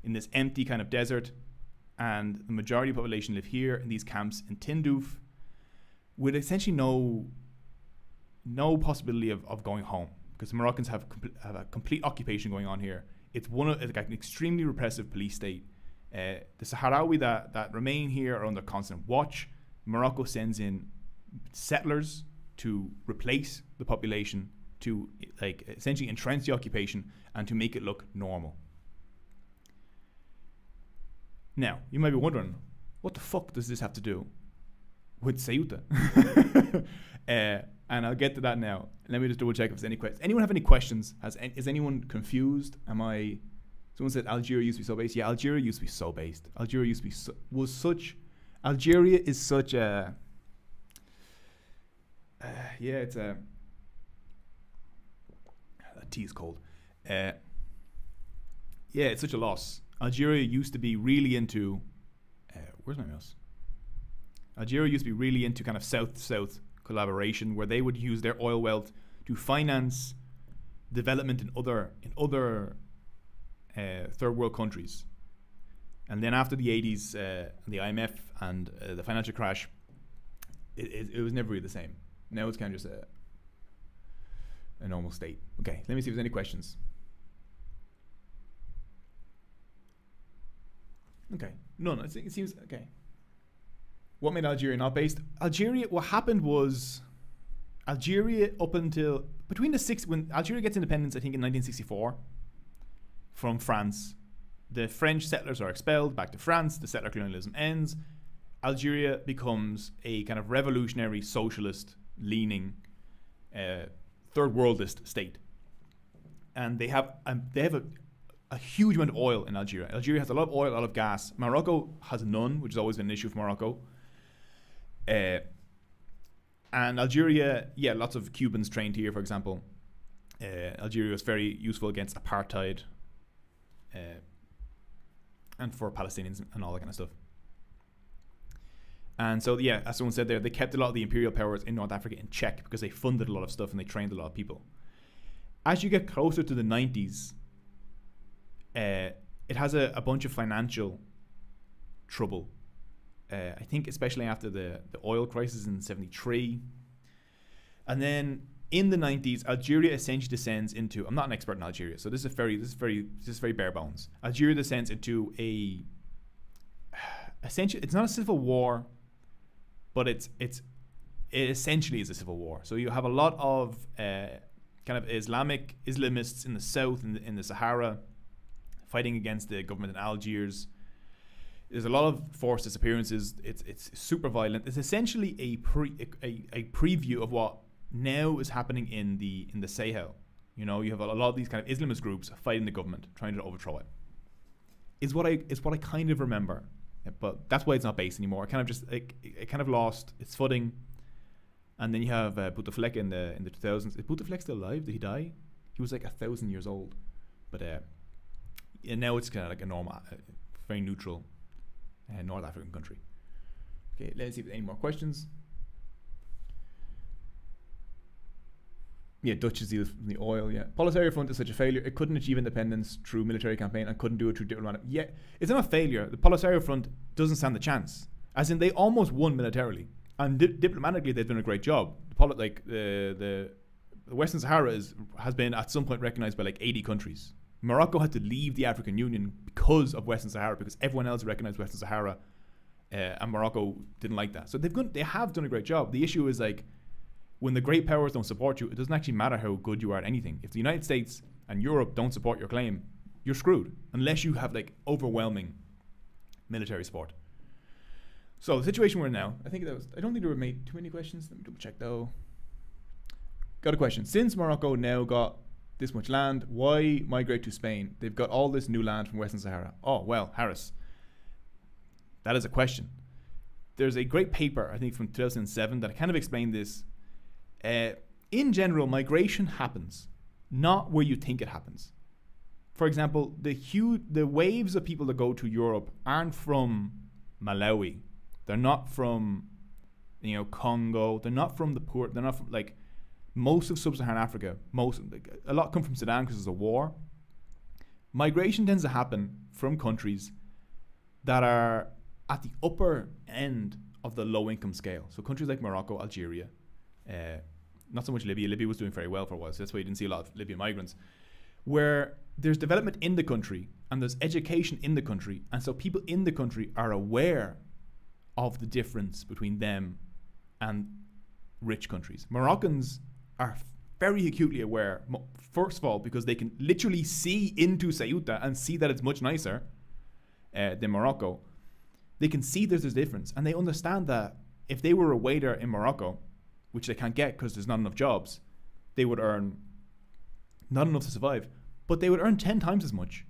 in this empty kind of desert, and the majority of the population live here in these camps in Tindouf with essentially no possibility of going home, because the Moroccans have a complete occupation going on here. It's an extremely repressive police state. The Sahrawi that remain here are under constant watch. Morocco sends in settlers to replace the population, to essentially entrench the occupation and to make it look normal. Now, you might be wondering, what the fuck does this have to do with Ceuta? And I'll get to that now. Let me just double check if there's any questions. Anyone have any questions? Is anyone confused? Someone said Algeria used to be so based. Yeah, Algeria used to be so based. Algeria is such a... it's a... That tea is cold. It's such a loss. Algeria used to be really into... where's my mouse? Algeria used to be really into kind of south-south collaboration, where they would use their oil wealth to finance development in other third world countries. And then after the 80s, the IMF and the financial crash, it was never really the same. Now it's kind of just a normal state. Okay, let me see if there's any questions. Okay, none. It seems okay. What made Algeria not based? Algeria. What happened was Algeria up until between the six when Algeria gets independence, I think in 1964 from France. The French settlers are expelled back to France. The settler colonialism ends. Algeria becomes a kind of revolutionary, socialist-leaning, third worldist state, and they have a huge amount of oil in Algeria. Algeria has a lot of oil, a lot of gas. Morocco has none, which has always been an issue for Morocco. And Algeria, lots of Cubans trained here, for example. Algeria was very useful against apartheid and for Palestinians and all that kind of stuff. And so, as someone said there, they kept a lot of the imperial powers in North Africa in check because they funded a lot of stuff and they trained a lot of people. As you get closer to the 90s, it has a bunch of financial trouble. I think especially after the oil crisis in 73. And then in the 90s, Algeria essentially descends into, I'm not an expert in Algeria, so this is very bare bones. Algeria descends into essentially, it's not a civil war, but it essentially is a civil war. So you have a lot of kind of Islamists in the south, in the Sahara, fighting against the government in Algiers. There's a lot of forced disappearances. It's super violent. It's essentially a preview of what now is happening in the Sahel. You know, you have a lot of these kind of Islamist groups fighting the government, trying to overthrow it. Is what I kind of remember. But that's why it's not based anymore. It kind of lost its footing. And then you have Bouteflika in the 2000s. Is Bouteflika still alive? Did he die? He was like 1,000 years old. But and now it's kind of like a normal, very neutral North African country. Okay, let's see if there's any more questions. Yeah, Dutch is the oil, yeah. Polisario Front is such a failure. It couldn't achieve independence through military campaign and couldn't do it through diplomatic. Yeah, it's not a failure. The Polisario Front doesn't stand a chance. As in, they almost won militarily. And diplomatically, they've done a great job. The Western Sahara has been at some point recognized by like 80 countries. Morocco had to leave the African Union because of Western Sahara, because everyone else recognized Western Sahara, and Morocco didn't like that. So they have done a great job. The issue is like, when the great powers don't support you, it doesn't actually matter how good you are at anything. If the United States and Europe don't support your claim, you're screwed, unless you have like overwhelming military support. So the situation we're in now, I don't think there were made too many questions. Let me double check though. Got a question. Since Morocco now got this much land, why migrate to Spain? They've got all this new land from Western Sahara. Oh, well, Harris, that is a question. There's a great paper, I think from 2007, that kind of explained this. In general, migration happens not where you think it happens. For example, the waves of people that go to Europe aren't from Malawi. They're not from, Congo. They're not from the poor. They're not from like most of sub-Saharan Africa. A lot come from Sudan because there's a war. Migration tends to happen from countries that are at the upper end of the low-income scale. So countries like Morocco, Algeria. Not so much Libya. Libya was doing very well for a while, so that's why you didn't see a lot of Libyan migrants. Where there's development in the country and there's education in the country, and so people in the country are aware of the difference between them and rich countries. Moroccans are very acutely aware, first of all, because they can literally see into Ceuta and see that it's much nicer than Morocco. They can see there's this difference, and they understand that if they were a waiter in Morocco, which they can't get because there's not enough jobs, they would earn not enough to survive, but they would earn 10 times as much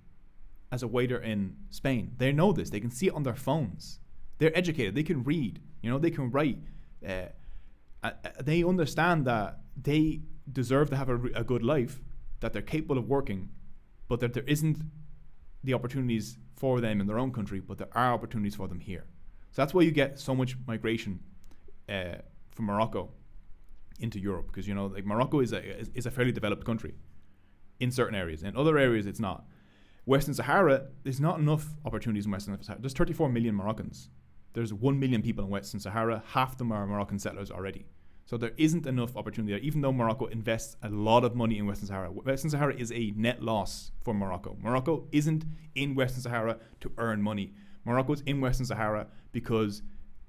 as a waiter in Spain. They know this. They can see it on their phones. They're educated. They can read. They can write. They understand that they deserve to have a good life, that they're capable of working, but that there isn't the opportunities for them in their own country, but there are opportunities for them here. So that's why you get so much migration from Morocco into Europe, because Morocco is a fairly developed country in certain areas. In other areas, it's not. Western Sahara, there's not enough opportunities in Western Sahara. There's 34 million Moroccans. There's 1 million people in Western Sahara. Half of them are Moroccan settlers already. So there isn't enough opportunity there, even though Morocco invests a lot of money in Western Sahara. Western Sahara is a net loss for Morocco. Morocco isn't in Western Sahara to earn money. Morocco is in Western Sahara because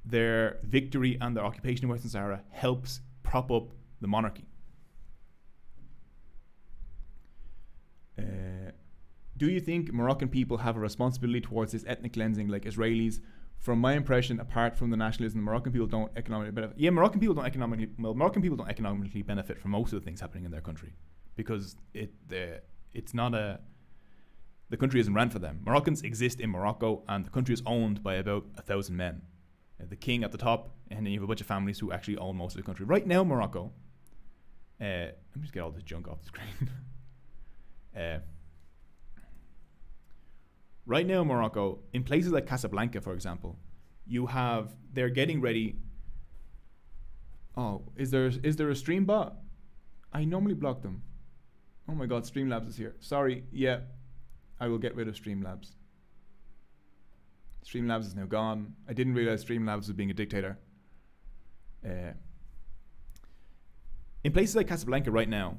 their victory and their occupation in Western Sahara helps prop up the monarchy. Do you think Moroccan people have a responsibility towards this ethnic cleansing like Israelis? From my impression, apart from the nationalism, Moroccan people don't economically benefit. Yeah, Moroccan people don't economically benefit from most of the things happening in their country because it's not the country isn't ran for them. Moroccans exist in Morocco, and the country is owned by about 1,000 men. The king at the top, and then you have a bunch of families who actually own most of the country. Right now, Morocco. Let me just get all this junk off the screen. Right now, Morocco, in places like Casablanca, for example, they're getting ready. Oh, is there a stream bot? I normally block them. Oh my God, Streamlabs is here. Sorry, yeah, I will get rid of Streamlabs. Streamlabs is now gone. I didn't realize Streamlabs was being a dictator. In places like Casablanca right now,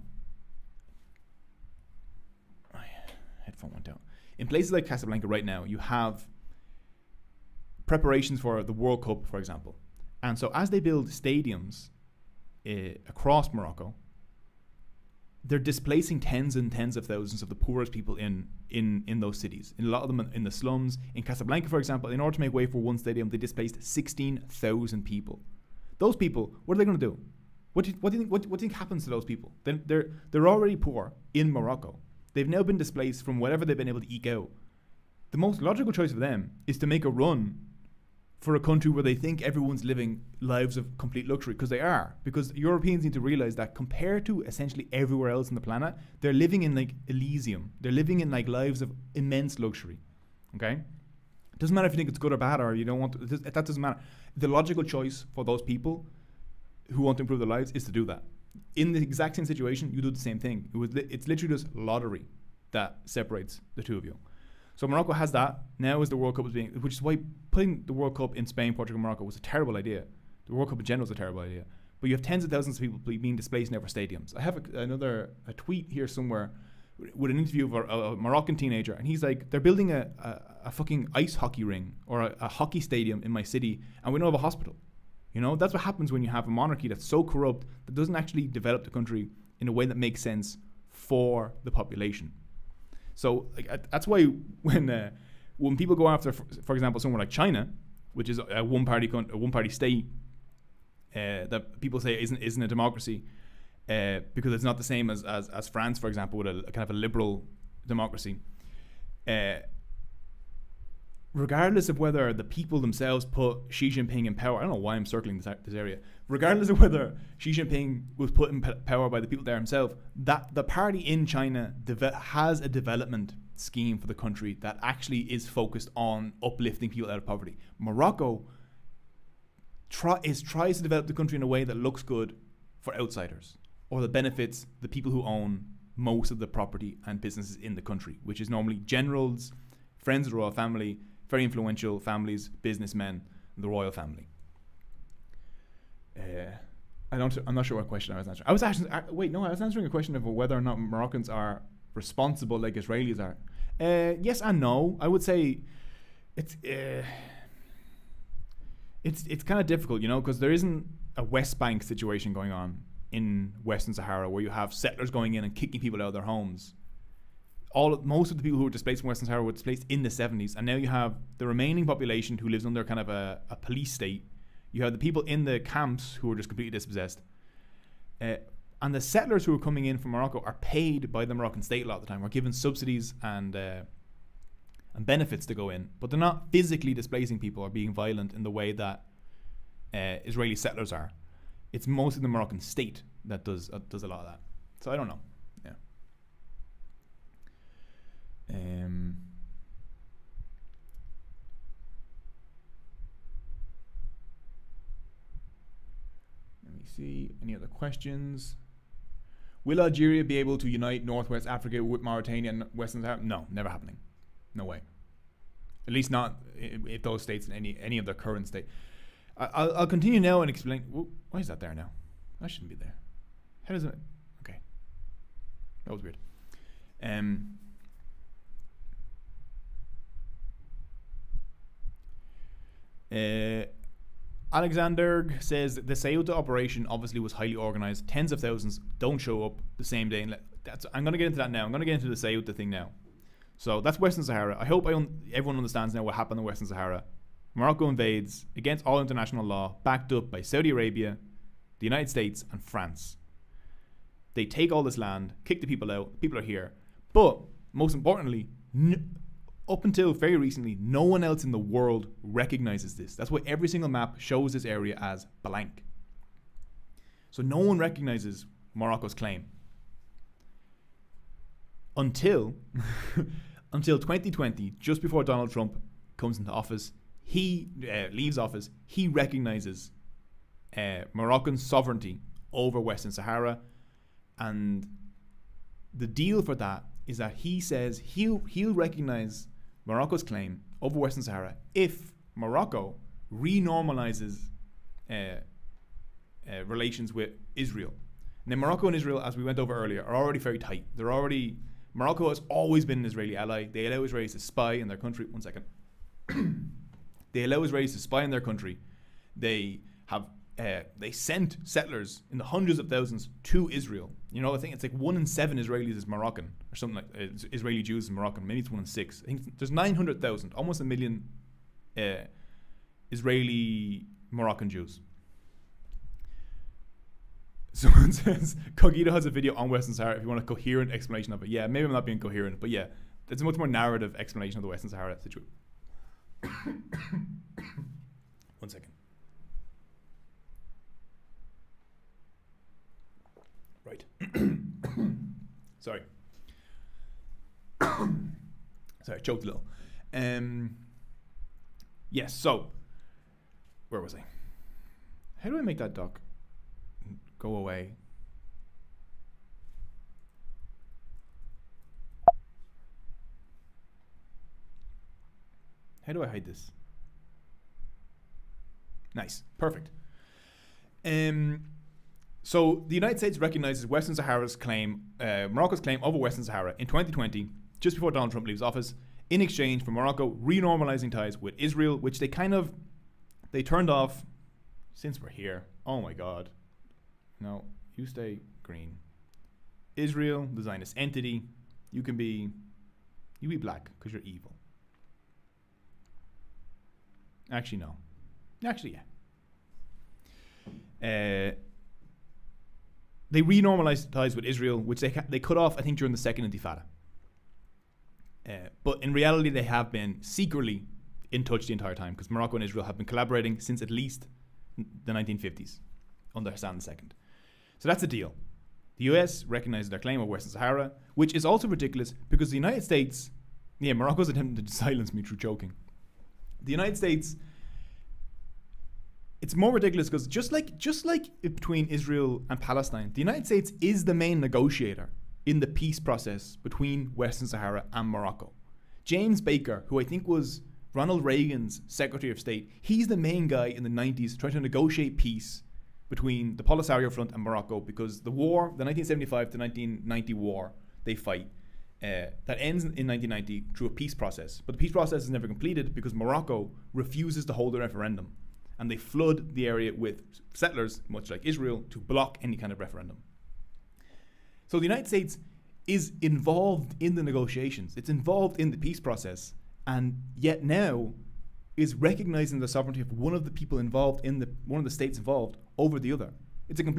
headphone went down. In places like Casablanca right now, you have preparations for the World Cup, for example. And so as they build stadiums across Morocco, they're displacing tens and tens of thousands of the poorest people in those cities. In a lot of them in the slums. In Casablanca, for example, in order to make way for one stadium, they displaced 16,000 people. Those people, what are they going to do? What do you think happens to those people? They're already poor in Morocco. They've now been displaced from whatever they've been able to eke out. The most logical choice for them is to make a run for a country where they think everyone's living lives of complete luxury, because they are. Because Europeans need to realize that compared to essentially everywhere else on the planet, they're living in like Elysium. They're living in like lives of immense luxury. Okay? It doesn't matter if you think it's good or bad or you don't want to, that doesn't matter. The logical choice for those people who want to improve their lives is to do that. In the exact same situation, you do the same thing. It's literally just lottery that separates the two of you. So Morocco has that. Now as the World Cup is being, which is why putting the World Cup in Spain, Portugal, Morocco was a terrible idea. The World Cup in general is a terrible idea. But you have tens of thousands of people being displaced now for stadiums. I have a tweet here somewhere with an interview of a Moroccan teenager, and he's like, they're building a fucking ice hockey ring or a hockey stadium in my city, and we don't have a hospital. You know, that's what happens when you have a monarchy that's so corrupt that doesn't actually develop the country in a way that makes sense for the population. So that's why when people go after, for example, somewhere like China, which is a one-party state that people say isn't a democracy because it's not the same as France, for example, with a kind of a liberal democracy. Regardless of whether the people themselves put Xi Jinping in power, I don't know why I'm circling this area. Regardless of whether Xi Jinping was put in power by the people there himself, that the party in China has a development scheme for the country that actually is focused on uplifting people out of poverty. Morocco tries to develop the country in a way that looks good for outsiders, or that benefits the people who own most of the property and businesses in the country, which is normally generals, friends of the royal family, very influential families, businessmen, the royal family. I'm not sure what question I was answering. I was answering a question of whether or not Moroccans are responsible like Israelis are. Yes and no. I would say it's kind of difficult, you know, because there isn't a West Bank situation going on in Western Sahara where you have settlers going in and kicking people out of their homes. Most of the people who were displaced from Western Sahara were displaced in the 70s, and now you have the remaining population who lives under kind of a police state. You have the people in the camps who are just completely dispossessed. And the settlers who are coming in from Morocco are paid by the Moroccan state a lot of the time, are given subsidies and benefits to go in, but they're not physically displacing people or being violent in the way that Israeli settlers are. It's mostly the Moroccan state that does a lot of that. So I don't know. Let me see. Any other questions? Will Algeria be able to unite Northwest Africa with Mauritania and Western Sahara? No, never happening. No way. At least not if those states in any of their current state. I'll continue now and explain. Why is that there now? That shouldn't be there. How does it? Okay, that was weird. Alexander says that the Ceuta operation obviously was highly organized. Tens of thousands don't show up the same day. And I'm going to get into that now. I'm going to get into the Ceuta thing now. So that's Western Sahara. I hope everyone understands now what happened in Western Sahara. Morocco invades against all international law, backed up by Saudi Arabia, the United States, and France. They take all this land, kick the people out. People are here. But most importantly, up until very recently, no one else in the world recognizes this. That's why every single map shows this area as blank. So no one recognizes Morocco's claim. Until 2020, just before Donald Trump comes into office, he leaves office, he recognizes Moroccan sovereignty over Western Sahara. And the deal for that is that he says he'll recognize Morocco's claim over Western Sahara if Morocco renormalizes relations with Israel. Now, Morocco and Israel, as we went over earlier, are already very tight. Morocco has always been an Israeli ally. They allow Israelis to spy in their country. One second. They allow Israelis to spy in their country. They sent settlers in the hundreds of thousands to Israel. I think it's like 1 in 7 Israelis is Moroccan, or something like Israeli Jews is Moroccan. Maybe it's 1 in 6. I think there's 900,000, almost 1 million Israeli Moroccan Jews. Someone says Cogito has a video on Western Sahara if you want a coherent explanation of it. Yeah, maybe I'm not being coherent, but yeah, it's a much more narrative explanation of the Western Sahara situation. 1 second. Right. Sorry. Sorry, choked a little. Yes, so where was I? How do I make that duck go away? How do I hide this? Nice. Perfect. So the United States recognizes Western Sahara's claim, Morocco's claim over Western Sahara in 2020, just before Donald Trump leaves office, in exchange for Morocco renormalizing ties with Israel, which they turned off since we're here. Oh my God. No, you stay green. Israel, the Zionist entity, you be black because you're evil. Actually, no. Actually, yeah. They renormalized ties with Israel, which they cut off, I think, during the Second Intifada. But in reality, they have been secretly in touch the entire time because Morocco and Israel have been collaborating since at least the 1950s under Hassan II. So that's the deal. The US recognizes their claim of Western Sahara, which is also ridiculous because the United States, Morocco's attempting to silence me through joking. The United States, it's more ridiculous because just like between Israel and Palestine, the United States is the main negotiator in the peace process between Western Sahara and Morocco. James Baker, who I think was Ronald Reagan's Secretary of State, he's the main guy in the 90s trying to negotiate peace between the Polisario Front and Morocco because the war, the 1975 to 1990 war they fight, that ends in 1990 through a peace process. But the peace process is never completed because Morocco refuses to hold a referendum. And they flood the area with settlers, much like Israel, to block any kind of referendum. So the United States is involved in the negotiations. It's involved in the peace process. And yet now is recognizing the sovereignty of one of the people involved one of the states involved over the other. I don't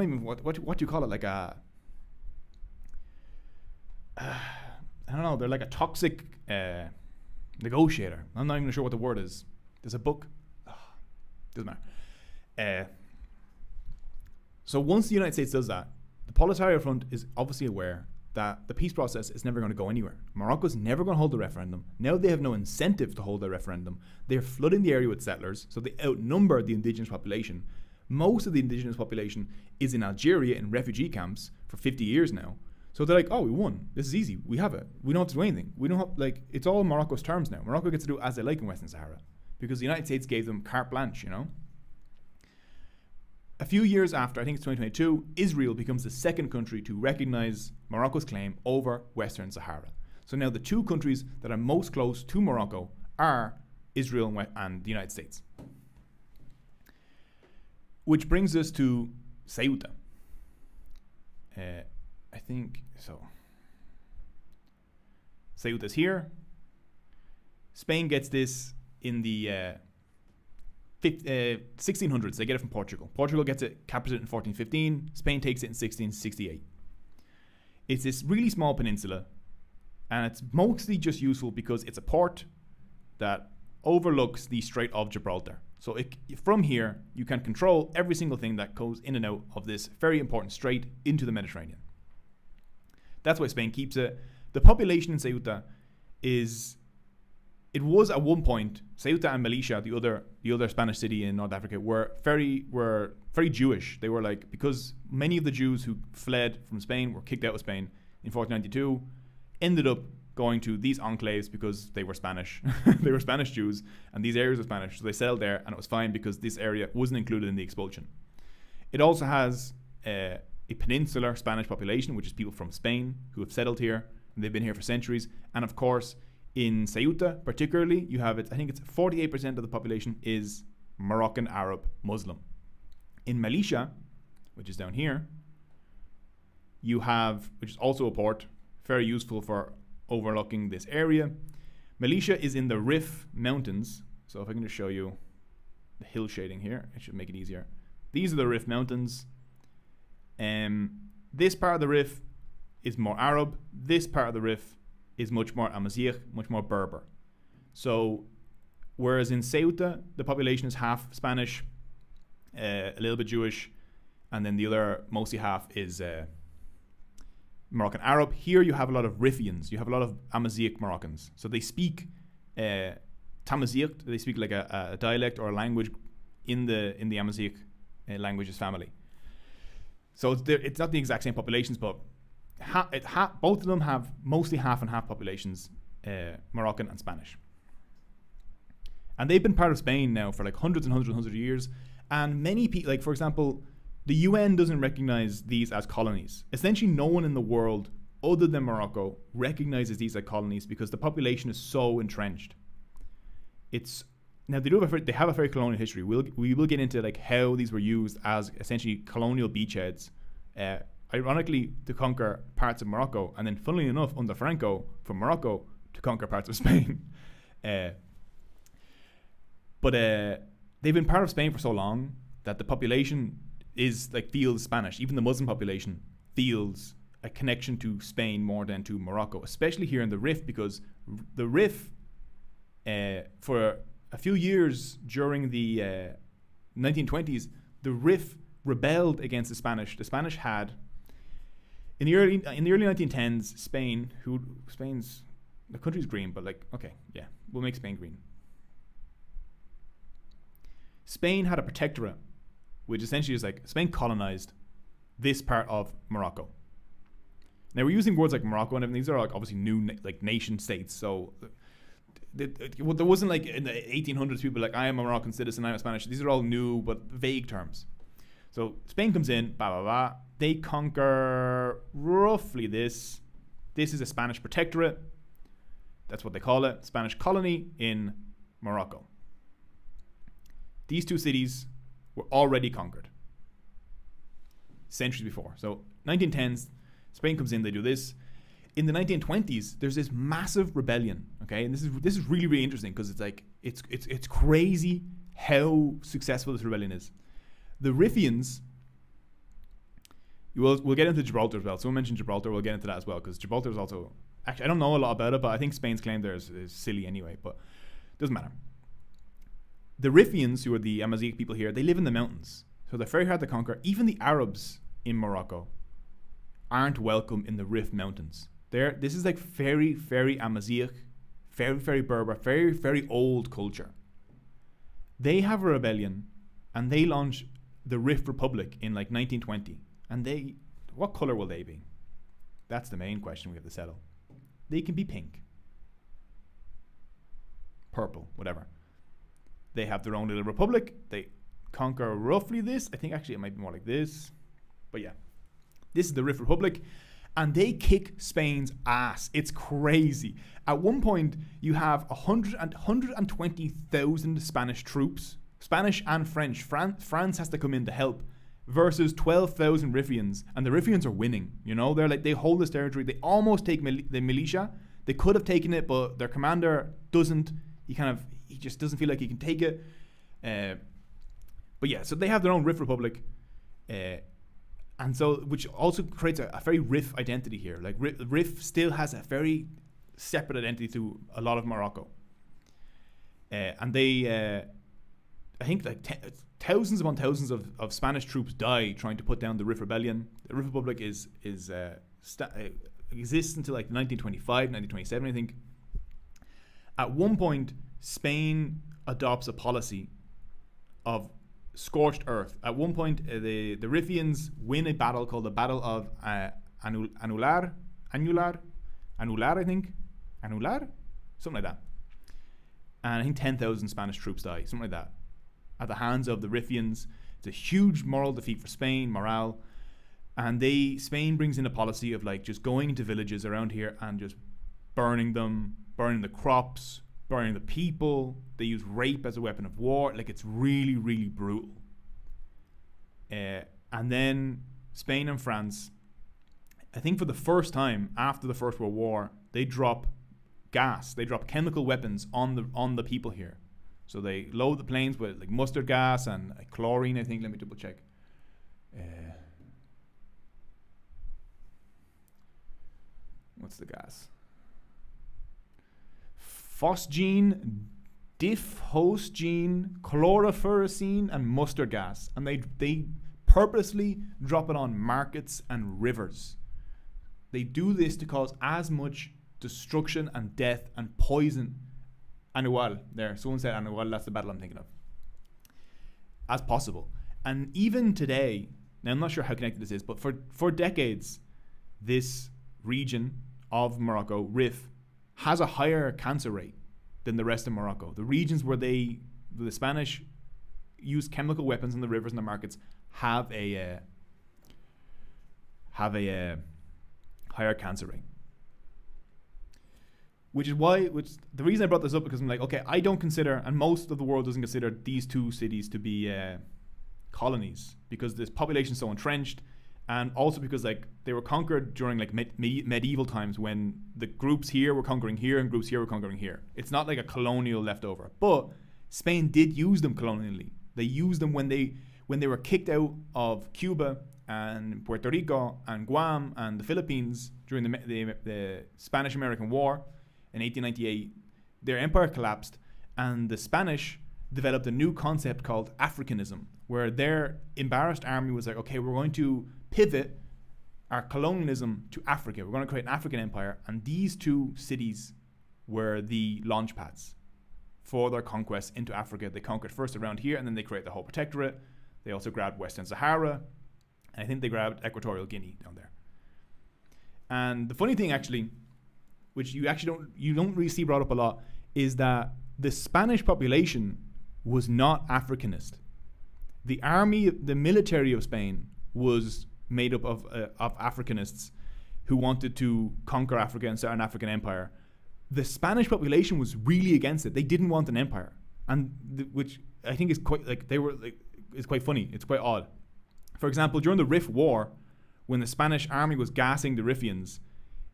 even, what do you call it? Like I don't know, they're like a toxic negotiator. I'm not even sure what the word is. There's a book. Doesn't matter. So once the United States does that, the Polisario Front is obviously aware that the peace process is never going to go anywhere. Morocco's never going to hold the referendum. Now they have no incentive to hold the referendum. They're flooding the area with settlers, so they outnumber the indigenous population. Most of the indigenous population is in Algeria in refugee camps for 50 years now. So they're like, oh, we won. This is easy. We have it. We don't have to do anything. We don't have, it's all Morocco's terms now. Morocco gets to do as they like in Western Sahara because the United States gave them carte blanche, A few years after, I think it's 2022, Israel becomes the second country to recognize Morocco's claim over Western Sahara. So now the two countries that are most close to Morocco are Israel and the United States. Which brings us to Ceuta. I think so. Ceuta's here. Spain gets this in the 1600s. They get it from Portugal. Portugal gets it, captures it in 1415. Spain takes it in 1668. It's this really small peninsula, and it's mostly just useful because it's a port that overlooks the Strait of Gibraltar. So from here, you can control every single thing that goes in and out of this very important strait into the Mediterranean. That's why Spain keeps it. The population in Ceuta it was at one point, Ceuta and Melilla, the other Spanish city in North Africa, were very Jewish. They were like, because many of the Jews who fled from Spain were kicked out of Spain in 1492, ended up going to these enclaves because they were Spanish. They were Spanish Jews, and these areas were Spanish, so they settled there, and it was fine because this area wasn't included in the expulsion. It also has a peninsular Spanish population, which is people from Spain who have settled here, and they've been here for centuries. And of course, in Ceuta particularly, you have I think it's 48% of the population is Moroccan Arab Muslim. In Melilla, which is down here, you have, which is also a port, very useful for overlooking this area. Melilla is in the Rif Mountains. So if I can just show you the hill shading here, it should make it easier. These are the Rif Mountains. This part of the Rif is more Arab. This part of the Rif is much more Amazigh, much more Berber. So whereas in Ceuta, the population is half Spanish, a little bit Jewish, and then the other mostly half is Moroccan Arab. Here you have a lot of Rifians. You have a lot of Amazigh Moroccans. So they speak Tamazight. They speak like a dialect or a language in the Amazigh languages family. So it's not the exact same populations, but both of them have mostly half and half populations, Moroccan and Spanish. And they've been part of Spain now for like hundreds and hundreds and hundreds of years. And many people, like for example, the UN doesn't recognize these as colonies. Essentially, no one in the world other than Morocco recognizes these as colonies because the population is so entrenched. Now they have a very colonial history. We will get into like how these were used as essentially colonial beachheads, ironically to conquer parts of Morocco, and then funnily enough under Franco from Morocco to conquer parts of Spain. But they've been part of Spain for so long that the population feels Spanish. Even the Muslim population feels a connection to Spain more than to Morocco, especially here in the Rif, because the Rif, for a few years during the 1920s, the Rif rebelled against the Spanish. The Spanish had in the early 1910s, the country's green, but we'll make Spain green. Spain had a protectorate, which essentially is like Spain colonized this part of Morocco. Now we're using words like Morocco and everything. These are like obviously new nation states. So there wasn't like in the 1800s people like I am a Moroccan citizen, I'm a Spanish. These are all new but vague terms. So Spain comes in, they conquer roughly this. This is a Spanish protectorate. That's what they call it, Spanish colony in Morocco. These two cities were already conquered centuries before. So 1910s, Spain comes in, they do this. In the 1920s, there's this massive rebellion. Okay, and this is really, really interesting because it's like it's crazy how successful this rebellion is. The Rifians, we'll get into Gibraltar as well. Someone mentioned Gibraltar, we'll get into that as well because Gibraltar is also, actually I don't know a lot about it, but I think Spain's claim there is silly anyway, but it doesn't matter. The Rifians, who are the Amazigh people here, they live in the mountains, so they're very hard to conquer. Even the Arabs in Morocco aren't welcome in the Rif Mountains. This is like very, very Amazigh, very, very Berber, very, very old culture. They have a rebellion, and they launch the Rif Republic in like 1920. And what color will they be? That's the main question we have to settle. They can be pink, purple, whatever. They have their own little republic. They conquer roughly this. I think actually it might be more like this. But yeah, this is the Rif Republic. And they kick Spain's ass. It's crazy. At one point, you have 120,000 Spanish troops, Spanish and French. France has to come in to help, versus 12,000 Riffians. And the Riffians are winning. You know, they hold this territory. They almost take the militia. They could have taken it, but their commander doesn't. He just doesn't feel like he can take it. But yeah, so they have their own Rif Republic. And so, which also creates a very Rif identity here. Like Rif still has a very separate identity to a lot of Morocco. And they, I think like thousands upon thousands of Spanish troops die trying to put down the Rif rebellion. The Rif Republic exists until like 1925, 1927, I think. At one point, Spain adopts a policy of scorched earth. At one point, the Riffians win a battle called the Battle of Anular, I think. Anular? Something like that. And I think 10,000 Spanish troops die, something like that, at the hands of the Riffians. It's a huge moral defeat for Spain, morale. And Spain brings in a policy of like just going into villages around here and just burning them, burning the crops, burning the people. They use rape as a weapon of war. Like, it's really, really brutal. And then Spain and France, I think for the first time after the First World War, they drop gas. They drop chemical weapons on the people here. So they load the planes with like mustard gas and chlorine, I think. Let me double check. What's the gas? Phosgene, difhosgene, chlorofuracine, and mustard gas. And they purposely drop it on markets and rivers. They do this to cause as much destruction and death and poison. Anual, there. Someone said Anual, that's the battle I'm thinking of. As possible. And even today, now I'm not sure how connected this is, but for decades, this region of Morocco, Rif, has a higher cancer rate than the rest of Morocco. The regions where the Spanish use chemical weapons in the rivers and the markets have a higher cancer rate. Which the reason I brought this up, because I'm like, okay, I don't consider, and most of the world doesn't consider these two cities to be colonies, because this population is so entrenched, and also because like they were conquered during like medieval times, when the groups here were conquering here and groups here were conquering here. It's not like a colonial leftover, but Spain did use them colonially. They used them when they were kicked out of Cuba and Puerto Rico and Guam and the Philippines during the Spanish-American War in 1898. Their empire collapsed, and the Spanish developed a new concept called Africanism, where their embarrassed army was like, okay, we're going to pivot our colonialism to Africa. We're going to create an African empire, and these two cities were the launch pads for their conquest into Africa. They conquered first around here, and then they created the whole protectorate. They also grabbed Western Sahara, and I think they grabbed Equatorial Guinea down there. And the funny thing, actually, which you don't really see brought up a lot, is that the Spanish population was not Africanist. The army, the military of Spain, was made up of Africanists who wanted to conquer Africa and start an African empire. The Spanish population was really against it. They didn't want an empire, and which I think is quite like it's quite funny. It's quite odd. For example, during the Rif War, when the Spanish army was gassing the Riffians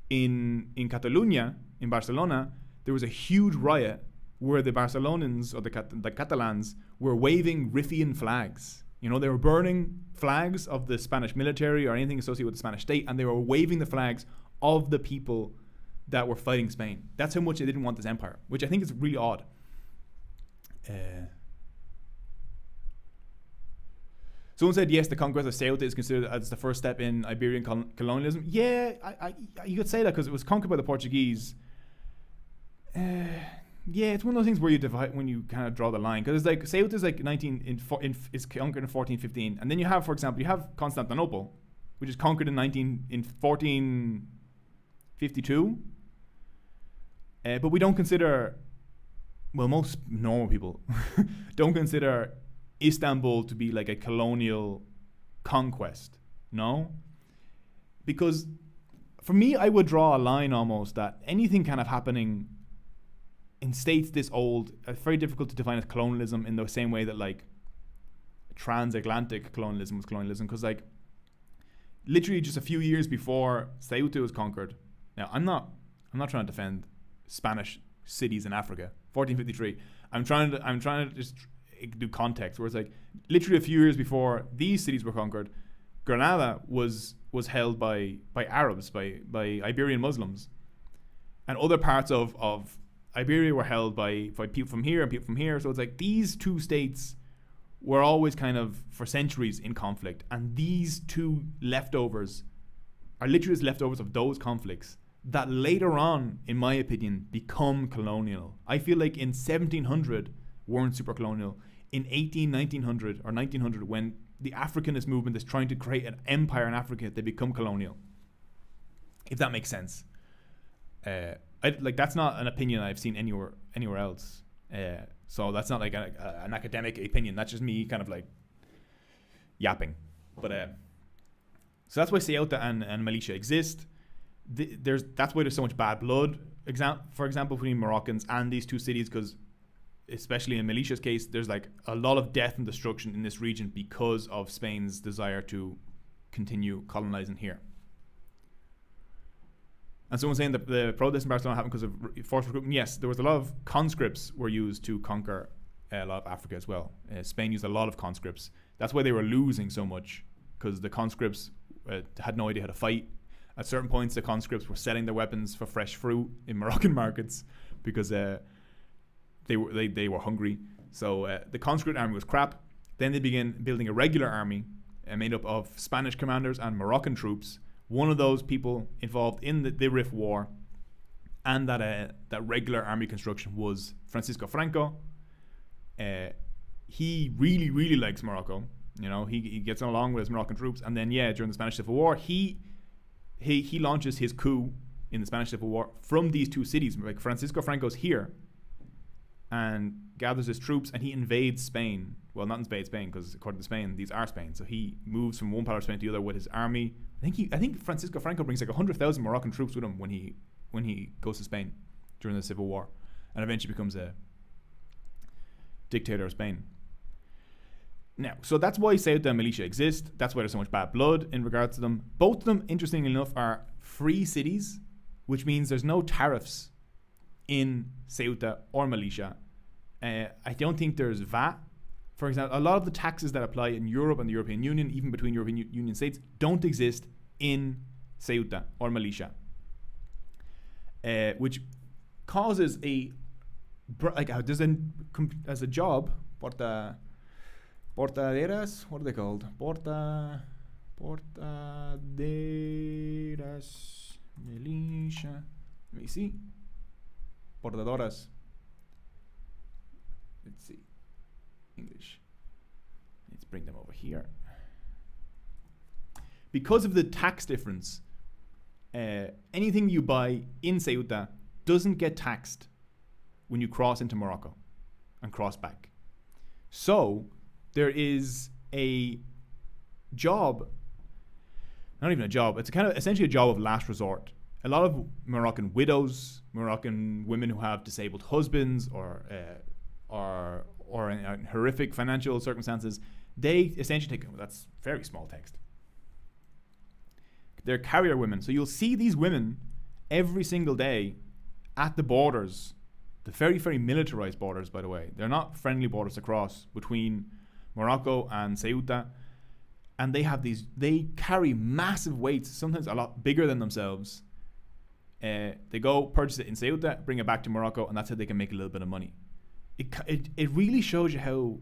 in Catalonia, in Barcelona, there was a huge riot where the Barcelonans, or the Catalans, were waving Riffian flags. You know, they were burning flags of the Spanish military or anything associated with the Spanish state, and they were waving the flags of the people that were fighting Spain. That's how much they didn't want this empire, which I think is really odd. Someone said, yes, the conquest of Ceuta is considered as the first step in Iberian colonialism. Yeah, you could say that because it was conquered by the Portuguese. Yeah, it's one of those things where you divide when you kind of draw the line, because it's like Ceuta is like is conquered in 1415, and then you have, for example, Constantinople, which is conquered in 1452. But we don't consider, well, most normal people don't consider Istanbul to be like a colonial conquest. No? Because for me, I would draw a line almost that anything kind of happening in states this old, it's very difficult to define as colonialism in the same way that like transatlantic colonialism was colonialism, because like literally just a few years before Ceuta was conquered. Now I'm not trying to defend Spanish cities in Africa. 1453. I'm trying to just do context where it's like literally a few years before these cities were conquered, Granada was held by Arabs, by Iberian Muslims, and other parts of Iberia were held by people from here and people from here. So it's like these two states were always kind of for centuries in conflict, and these two leftovers are literally just leftovers of those conflicts that later on, in my opinion, become colonial. I feel like in 1700 weren't super colonial. In 1900 or 1900, when the Africanist movement is trying to create an empire in Africa, they become colonial. If that makes sense. That's not an opinion I've seen anywhere else. So that's not like an academic opinion. That's just me kind of like yapping. But so that's why Ceuta and Melilla exist. That's why there's so much bad blood. For example, between Moroccans and these two cities, because especially in Melilla's case, there's like a lot of death and destruction in this region because of Spain's desire to continue colonizing here. And someone saying that the protests in Barcelona happened because of forced recruitment. Yes, there was a lot of conscripts were used to conquer a lot of Africa as well. Spain used a lot of conscripts. That's why they were losing so much, because the conscripts had no idea how to fight. At certain points, the conscripts were selling their weapons for fresh fruit in Moroccan markets because they were hungry. So the conscript army was crap. Then they began building a regular army made up of Spanish commanders and Moroccan troops. One of those people involved in the Rif War and that regular army construction was Francisco Franco. He really, really likes Morocco. You know, he gets along with his Moroccan troops. And then, during the Spanish Civil War, he launches his coup in the Spanish Civil War from these two cities. Like Francisco Franco's here and gathers his troops and he invades Spain. Well, not invade Spain, because according to Spain, these are Spain. So he moves from one part of Spain to the other with his army. I think Francisco Franco brings like 100,000 Moroccan troops with him when he goes to Spain during the Civil War, and eventually becomes a dictator of Spain. Now, so that's why Ceuta and Melilla exist. That's why there's so much bad blood in regards to them. Both of them, interestingly enough, are free cities, which means there's no tariffs in Ceuta or Melilla. I don't think there's VAT. For example, a lot of the taxes that apply in Europe and the European Union, even between European Union states, don't exist in Ceuta or Melilla, which causes as a job, portaderas, what are they called? Portaderas, Melilla. Let me see. Portadoras. Let's see. English. Let's bring them over here. Because of the tax difference, anything you buy in Ceuta doesn't get taxed when you cross into Morocco and cross back. So there is a job, not even a job, it's kind of essentially a job of last resort. A lot of Moroccan widows, Moroccan women who have disabled husbands or in horrific financial circumstances, they essentially take, that's very small text. They're carrier women. So you'll see these women every single day at the borders, the very, very militarized borders, by the way. They're not friendly borders to cross between Morocco and Ceuta. And they carry massive weights, sometimes a lot bigger than themselves. They go purchase it in Ceuta, bring it back to Morocco, and that's how they can make a little bit of money. It really shows you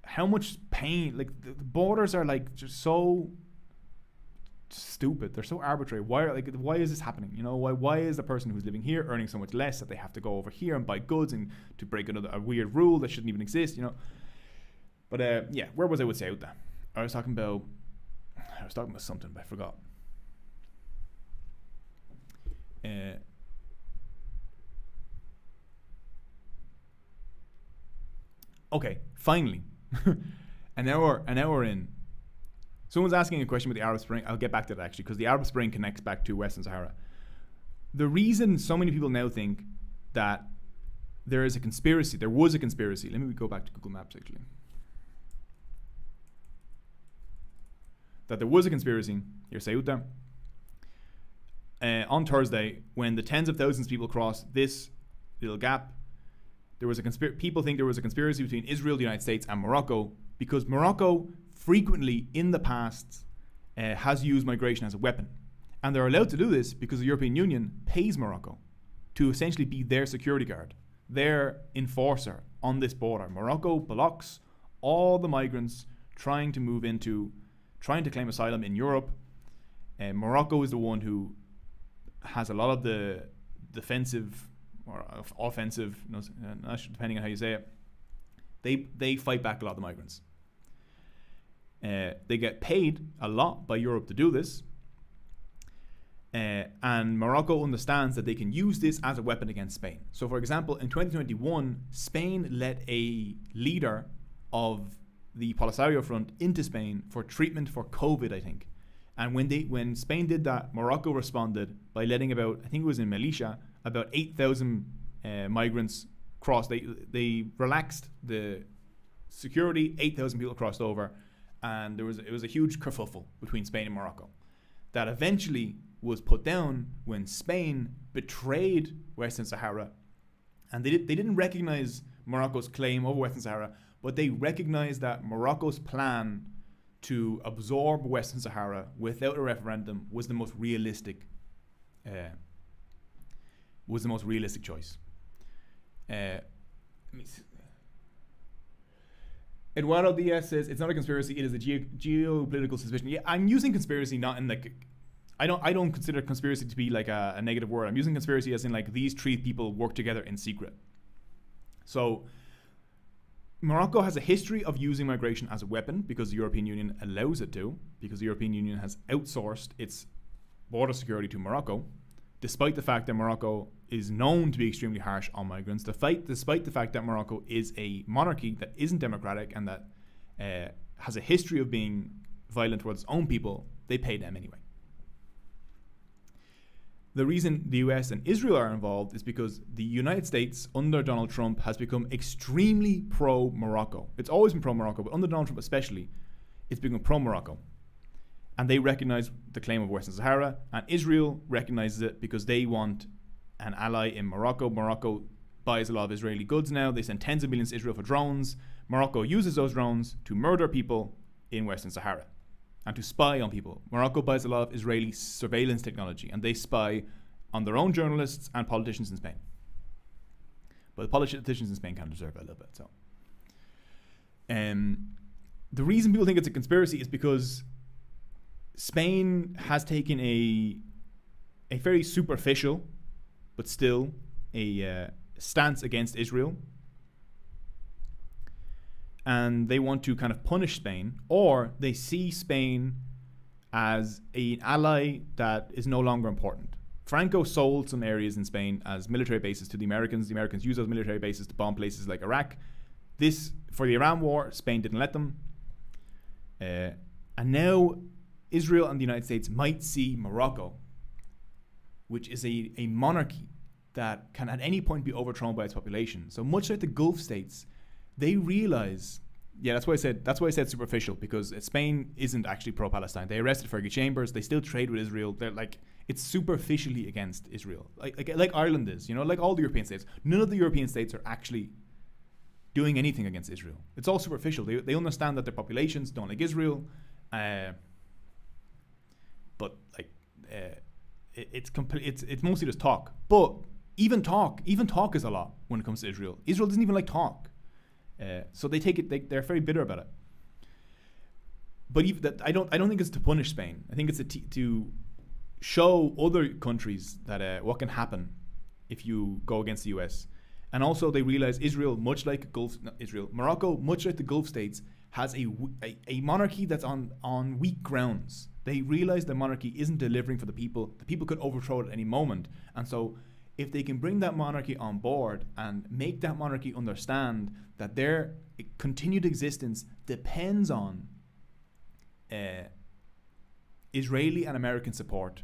how much pain, like the borders are like just so stupid. They're so arbitrary. Why is this happening? You know, why is the person who's living here earning so much less that they have to go over here and buy goods and to break a weird rule that shouldn't even exist? You know. But where was I with Ceuta? I was talking about something, but I forgot. Okay, finally, An hour in. Someone's asking a question about the Arab Spring. I'll get back to that actually, because the Arab Spring connects back to Western Sahara. The reason so many people now think that there was a conspiracy. Let me go back to Google Maps actually. That there was a conspiracy. Here, Ceuta. On Thursday, when the tens of thousands of people crossed this little gap, there was a people think there was a conspiracy between Israel, the United States, and Morocco, because Morocco frequently in the past has used migration as a weapon. And they're allowed to do this because the European Union pays Morocco to essentially be their security guard, their enforcer on this border. Morocco blocks all the migrants trying to claim asylum in Europe. Morocco is the one who has a lot of the defensive or offensive, depending on how you say it. They fight back a lot of the migrants. They get paid a lot by Europe to do this. And Morocco understands that they can use this as a weapon against Spain. So, for example, in 2021, Spain let a leader of the Polisario Front into Spain for treatment for COVID, I think. And when Spain did that, Morocco responded by letting about, I think it was in Melilla, about 8,000 migrants cross. They relaxed the security, 8,000 people crossed over, and it was a huge kerfuffle between Spain and Morocco that eventually was put down when Spain betrayed Western Sahara. And they didn't recognize Morocco's claim over Western Sahara, but they recognized that Morocco's plan to absorb Western Sahara without a referendum was the most realistic choice. Eduardo Diaz says it's not a conspiracy; it is a geopolitical suspicion. Yeah, I'm using conspiracy not in like. I don't consider conspiracy to be like a negative word. I'm using conspiracy as in like these three people work together in secret. So Morocco has a history of using migration as a weapon because the European Union allows it to, because the European Union has outsourced its border security to Morocco, despite the fact that Morocco is known to be extremely harsh on migrants, despite the fact that Morocco is a monarchy that isn't democratic and that has a history of being violent towards its own people. They pay them anyway. The reason the US and Israel are involved is because the United States, under Donald Trump, has become extremely pro-Morocco. It's always been pro-Morocco, but under Donald Trump especially, it's become pro-Morocco. And they recognize the claim of Western Sahara, and Israel recognizes it because they want an ally in Morocco. Morocco buys a lot of Israeli goods now. They send tens of millions to Israel for drones. Morocco uses those drones to murder people in Western Sahara and to spy on people. Morocco buys a lot of Israeli surveillance technology, and they spy on their own journalists and politicians in Spain. But the politicians in Spain kind of deserve it a little bit. So, the reason people think it's a conspiracy is because Spain has taken a very superficial, but still a stance against Israel. And they want to kind of punish Spain, or they see Spain as an ally that is no longer important. Franco sold some areas in Spain as military bases to the Americans. The Americans used those military bases to bomb places like Iraq. This, for the Iran war, Spain didn't let them. And now Israel and the United States might see Morocco, which is a monarchy that can at any point be overthrown by its population. So much like the Gulf states, they realize, that's why I said superficial, because Spain isn't actually pro-Palestine. They arrested Fergie Chambers. They still trade with Israel. They're like, it's superficially against Israel, like Ireland is, like all the European states. None of the European states are actually doing anything against Israel. It's all superficial. They understand that their populations don't like Israel, but it's mostly just talk. But even talk is a lot when it comes to Israel. Israel doesn't even like talk. So they take it. They're very bitter about it. But even that, I don't think it's to punish Spain. I think it's to show other countries that what can happen if you go against the US. And also they realize Morocco, much like the Gulf states, has a monarchy that's on weak grounds. They realize the monarchy isn't delivering for the people. The people could overthrow it at any moment. And so if they can bring that monarchy on board and make that monarchy understand that their continued existence depends on Israeli and American support,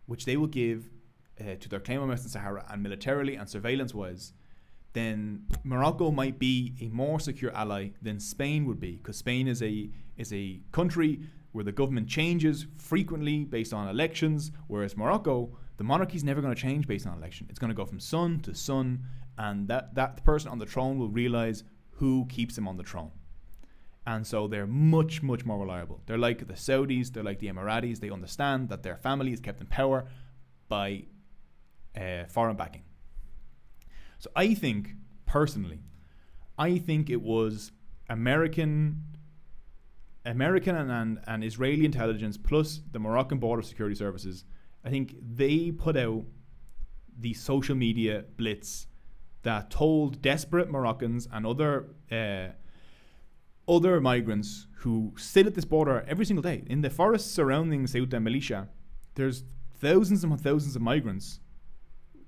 which they will give to their claim on Western Sahara and militarily and surveillance-wise, then Morocco might be a more secure ally than Spain would be, because Spain is a country where the government changes frequently based on elections, whereas Morocco, the monarchy is never going to change based on election. It's going to go from son to son, and that person on the throne will realize who keeps him on the throne. And so they're much, much more reliable. They're like the Saudis, they're like the Emiratis. They understand that their family is kept in power by foreign backing. So I think, personally, it was American and Israeli intelligence plus the Moroccan border security services. I think they put out the social media blitz that told desperate Moroccans and other migrants who sit at this border every single day. In the forests surrounding Ceuta and Melilla, there's thousands and thousands of migrants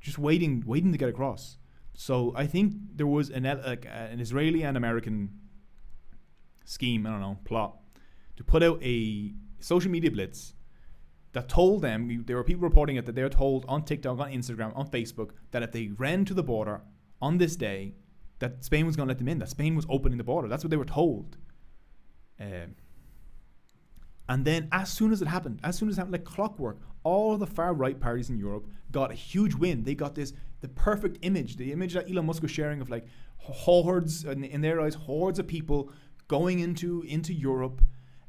just waiting to get across. So I think there was an Israeli and American scheme, plot, to put out a social media blitz that told them, there were people reporting it, that they were told on TikTok, on Instagram, on Facebook, that if they ran to the border on this day, that Spain was going to let them in, that Spain was opening the border. That's what they were told. And then as soon as it happened, like clockwork, all the far-right parties in Europe got a huge win. They got the perfect image, the image that Elon Musk was sharing of like hordes, in their eyes, hordes of people going into Europe,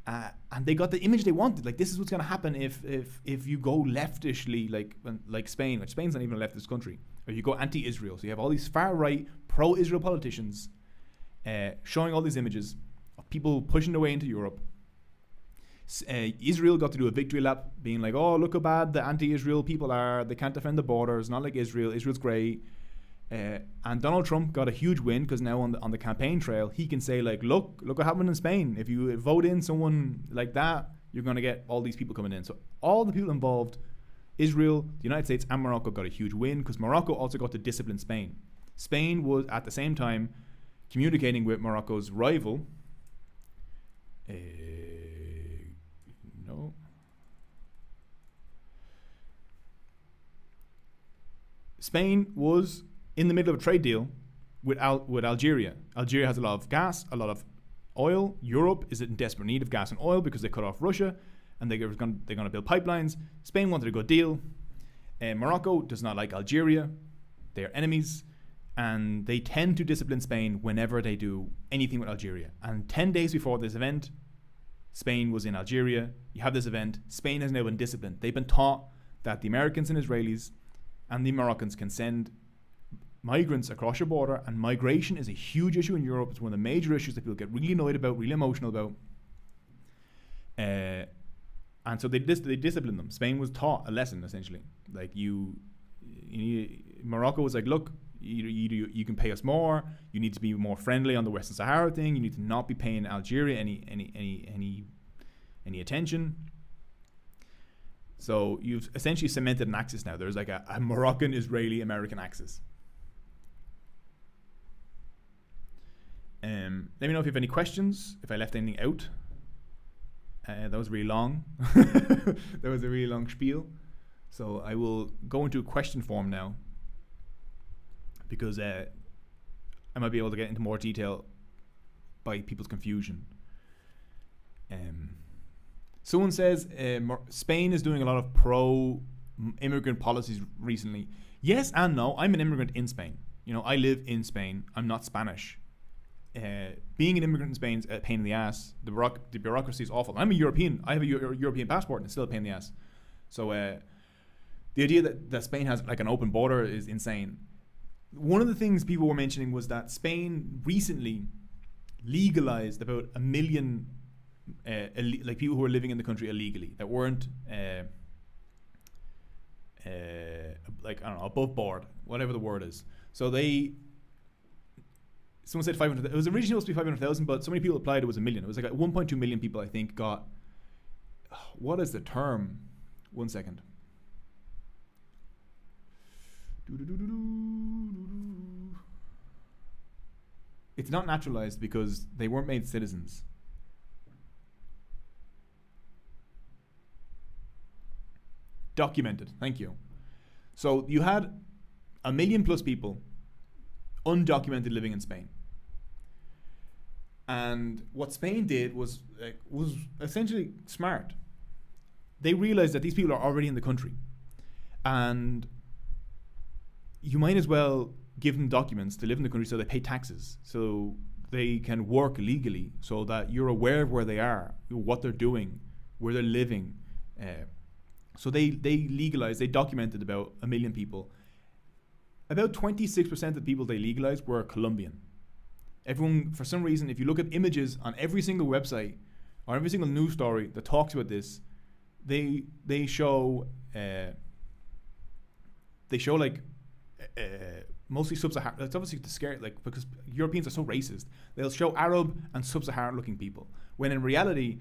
and they got the image they wanted. Like, this is what's going to happen if you go leftishly, like Spain, which Spain's not even a leftist country, or you go anti-Israel. So you have all these far-right, pro-Israel politicians showing all these images of people pushing their way into Europe. Israel got to do a victory lap, being like, oh, look how bad the anti-Israel people are. They can't defend the borders. Not like Israel. Israel's great. And Donald Trump got a huge win because now on the campaign trail, he can say, like, look what happened in Spain. If you vote in someone like that, you're going to get all these people coming in. So all the people involved, Israel, the United States, and Morocco, got a huge win because Morocco also got to discipline Spain. Spain was, at the same time, communicating with Morocco's rival, Spain was in the middle of a trade deal with Algeria. Algeria has a lot of gas, a lot of oil. Europe is in desperate need of gas and oil because they cut off Russia, and they're going to build pipelines. Spain wanted a good deal. Morocco does not like Algeria. They are enemies, and they tend to discipline Spain whenever they do anything with Algeria. And 10 days before this event, Spain was in Algeria. You have this event. Spain has now been disciplined. They've been taught that the Americans and Israelis and the Moroccans can send migrants across your border, and migration is a huge issue in Europe. It's one of the major issues that people get really annoyed about, really emotional about. And so they disciplined them. Spain was taught a lesson, essentially. Like, Morocco was like, look, you can pay us more. You need to be more friendly on the Western Sahara thing. You need to not be paying Algeria any attention. So you've essentially cemented an axis now. There's like a Moroccan, Israeli, American axis. Let me know if you have any questions, if I left anything out. That was really long. That was a really long spiel. So I will go into a question form now, because I might be able to get into more detail by people's confusion. Someone says Spain is doing a lot of pro-immigrant policies recently. Yes and no. I'm an immigrant in Spain. I live in Spain. I'm not Spanish. Being an immigrant in Spain is a pain in the ass. The bureaucracy is awful. I'm a European. I have a European passport, and it's still a pain in the ass. So the idea that Spain has like an open border is insane. One of the things people were mentioning was that Spain recently legalized about 1 million like people who were living in the country illegally that weren't above board, whatever the word is. So someone said 500. It was originally supposed to be 500,000, but so many people applied, it was 1 million. It was like 1.2 million people, I think, got. What is the term? 1 second. It's not naturalized because they weren't made citizens. Documented. Thank you. So you had 1 million plus people undocumented living in Spain. And what Spain did was essentially smart. They realized that these people are already in the country, and you might as well give them documents to live in the country so they pay taxes, so they can work legally, so that you're aware of where they are, what they're doing, where they're living. So they legalized, they documented about 1 million people. About 26% of the people they legalized were Colombian. Everyone, for some reason, if you look at images on every single website or every single news story that talks about this, they show like mostly sub-Saharan. It's obviously to scare, like, because Europeans are so racist. They'll show Arab and sub-Saharan looking people, when in reality,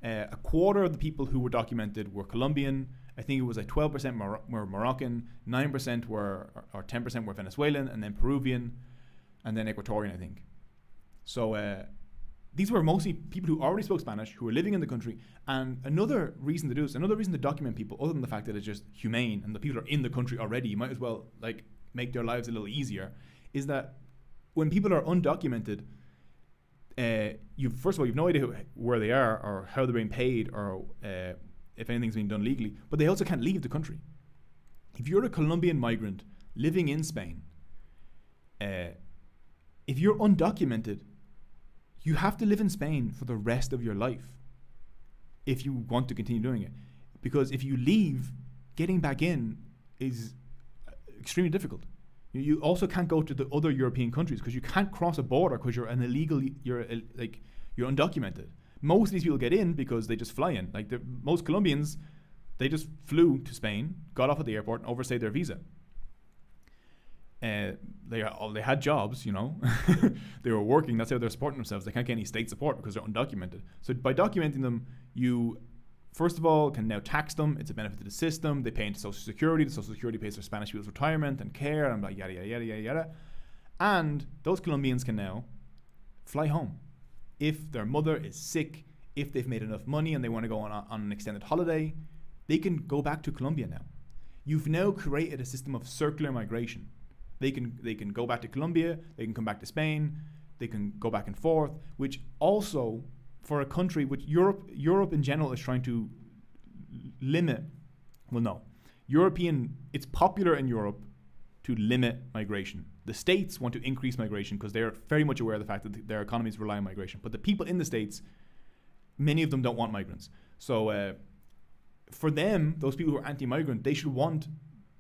a quarter of the people who were documented were Colombian. I think it was like 12% were Moroccan, 9% were, or 10% were Venezuelan, and then Peruvian, and then Ecuadorian, I think. So these were mostly people who already spoke Spanish, who were living in the country. And another reason to do this, another reason to document people, other than the fact that it's just humane and the people are in the country already, you might as well like make their lives a little easier, is that when people are undocumented, first of all, you've no idea where they are or how they're being paid or if anything's being done legally, but they also can't leave the country. If you're a Colombian migrant living in Spain, if you're undocumented, you have to live in Spain for the rest of your life if you want to continue doing it. Because if you leave, getting back in is extremely difficult. You also can't go to the other European countries because you can't cross a border because you're an illegal, you're undocumented. Most of these people get in because they just fly in. Like most Colombians, they just flew to Spain, got off at the airport, and overstayed their visa. They had jobs, you know. They were working. That's how they're supporting themselves. They can't get any state support because they're undocumented. So by documenting them, you first of all can now tax them. It's a benefit to the system. They pay into Social Security. The Social Security pays for Spanish people's retirement and care and like yada yada yada yada yada. And those Colombians can now fly home if their mother is sick. If they've made enough money and they want to go on an extended holiday, they can go back to Colombia now. You've now created a system of circular migration. They can go back to Colombia, they can come back to Spain, they can go back and forth, which also, for a country which Europe in general is trying to limit, it's popular in Europe to limit migration. The States want to increase migration because they're very much aware of the fact that their economies rely on migration. But the people in the States, many of them don't want migrants. So for them, those people who are anti-migrant, they should want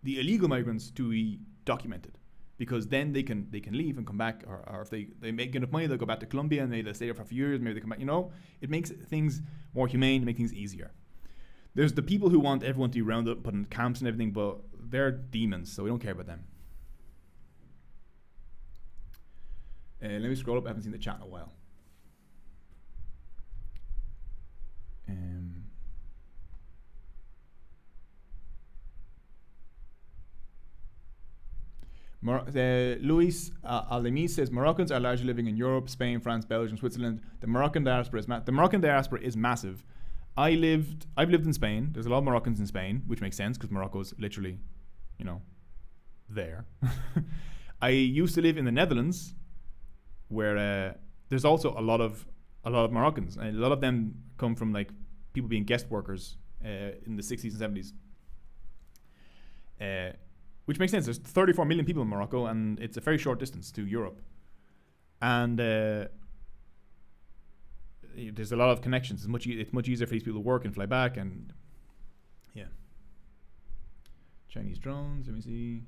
the illegal migrants to be documented, because then they can leave and come back, or if they make enough money, they'll go back to Colombia and they'll stay there for a few years, maybe they come back. You know, it makes things more humane, make things easier. There's the people who want everyone to be rounded up, put in camps and everything, but they're demons, so we don't care about them. Let me scroll up. I haven't seen the chat in a while. Luis Alemi says Moroccans are largely living in Europe, Spain, France, Belgium, Switzerland. The Moroccan diaspora is massive. I've lived in Spain. There's a lot of Moroccans in Spain, which makes sense because Morocco is literally, there. I used to live in the Netherlands, where there's also a lot of Moroccans, and a lot of them come from like people being guest workers in the 60s and 70s. Which makes sense. There's 34 million people in Morocco, and it's a very short distance to Europe. And there's a lot of connections. It's much easier for these people to work and fly back, and yeah. Chinese drones. Let me see.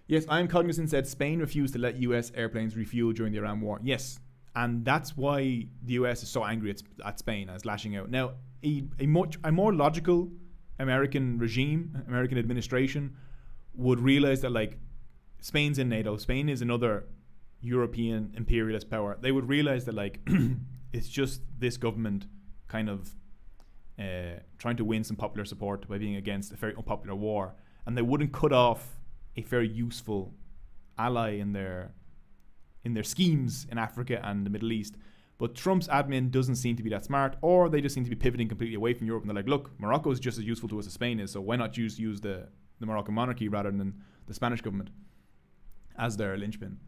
Yes, I'm cognizant. Said Spain refused to let U.S. airplanes refuel during the Iran war. Yes, and that's why the U.S. is so angry at Spain and is lashing out. Now, a more logical American regime, American administration would realize that like Spain's in NATO, Spain is another European imperialist power. They would realize that like it's just this government kind of trying to win some popular support by being against a very unpopular war, and they wouldn't cut off a very useful ally in their in their schemes in Africa and the Middle East. But Trump's admin doesn't seem to be that smart, or they just seem to be pivoting completely away from Europe. And they're like, look, Morocco is just as useful to us as Spain is, so why not use the Moroccan monarchy rather than the Spanish government as their linchpin.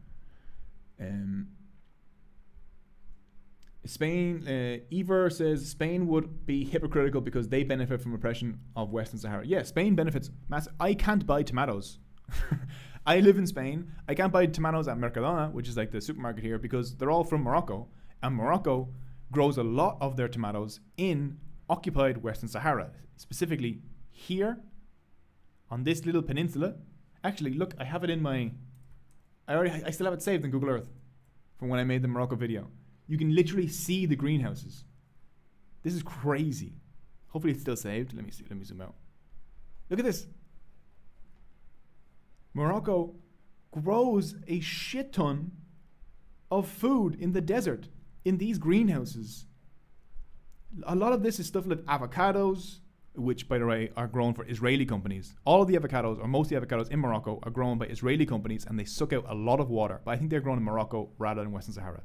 Spain, Ever says Spain would be hypocritical because they benefit from oppression of Western Sahara. Yeah, Spain benefits massive. I can't buy tomatoes. I live in Spain. I can't buy tomatoes at Mercadona, which is like the supermarket here, because they're all from Morocco. And Morocco grows a lot of their tomatoes in occupied Western Sahara. Specifically here, on this little peninsula. Actually, look, I have it in my... I still have it saved in Google Earth from when I made the Morocco video. You can literally see the greenhouses. This is crazy. Hopefully it's still saved. Let me see. Let me zoom out. Look at this. Morocco grows a shit ton of food in the desert in these greenhouses. A lot of this is stuff like avocados, which, by the way, are grown for Israeli companies. All of the avocados, or most of the avocados in Morocco, are grown by Israeli companies, and they suck out a lot of water. But I think they're grown in Morocco rather than Western Sahara.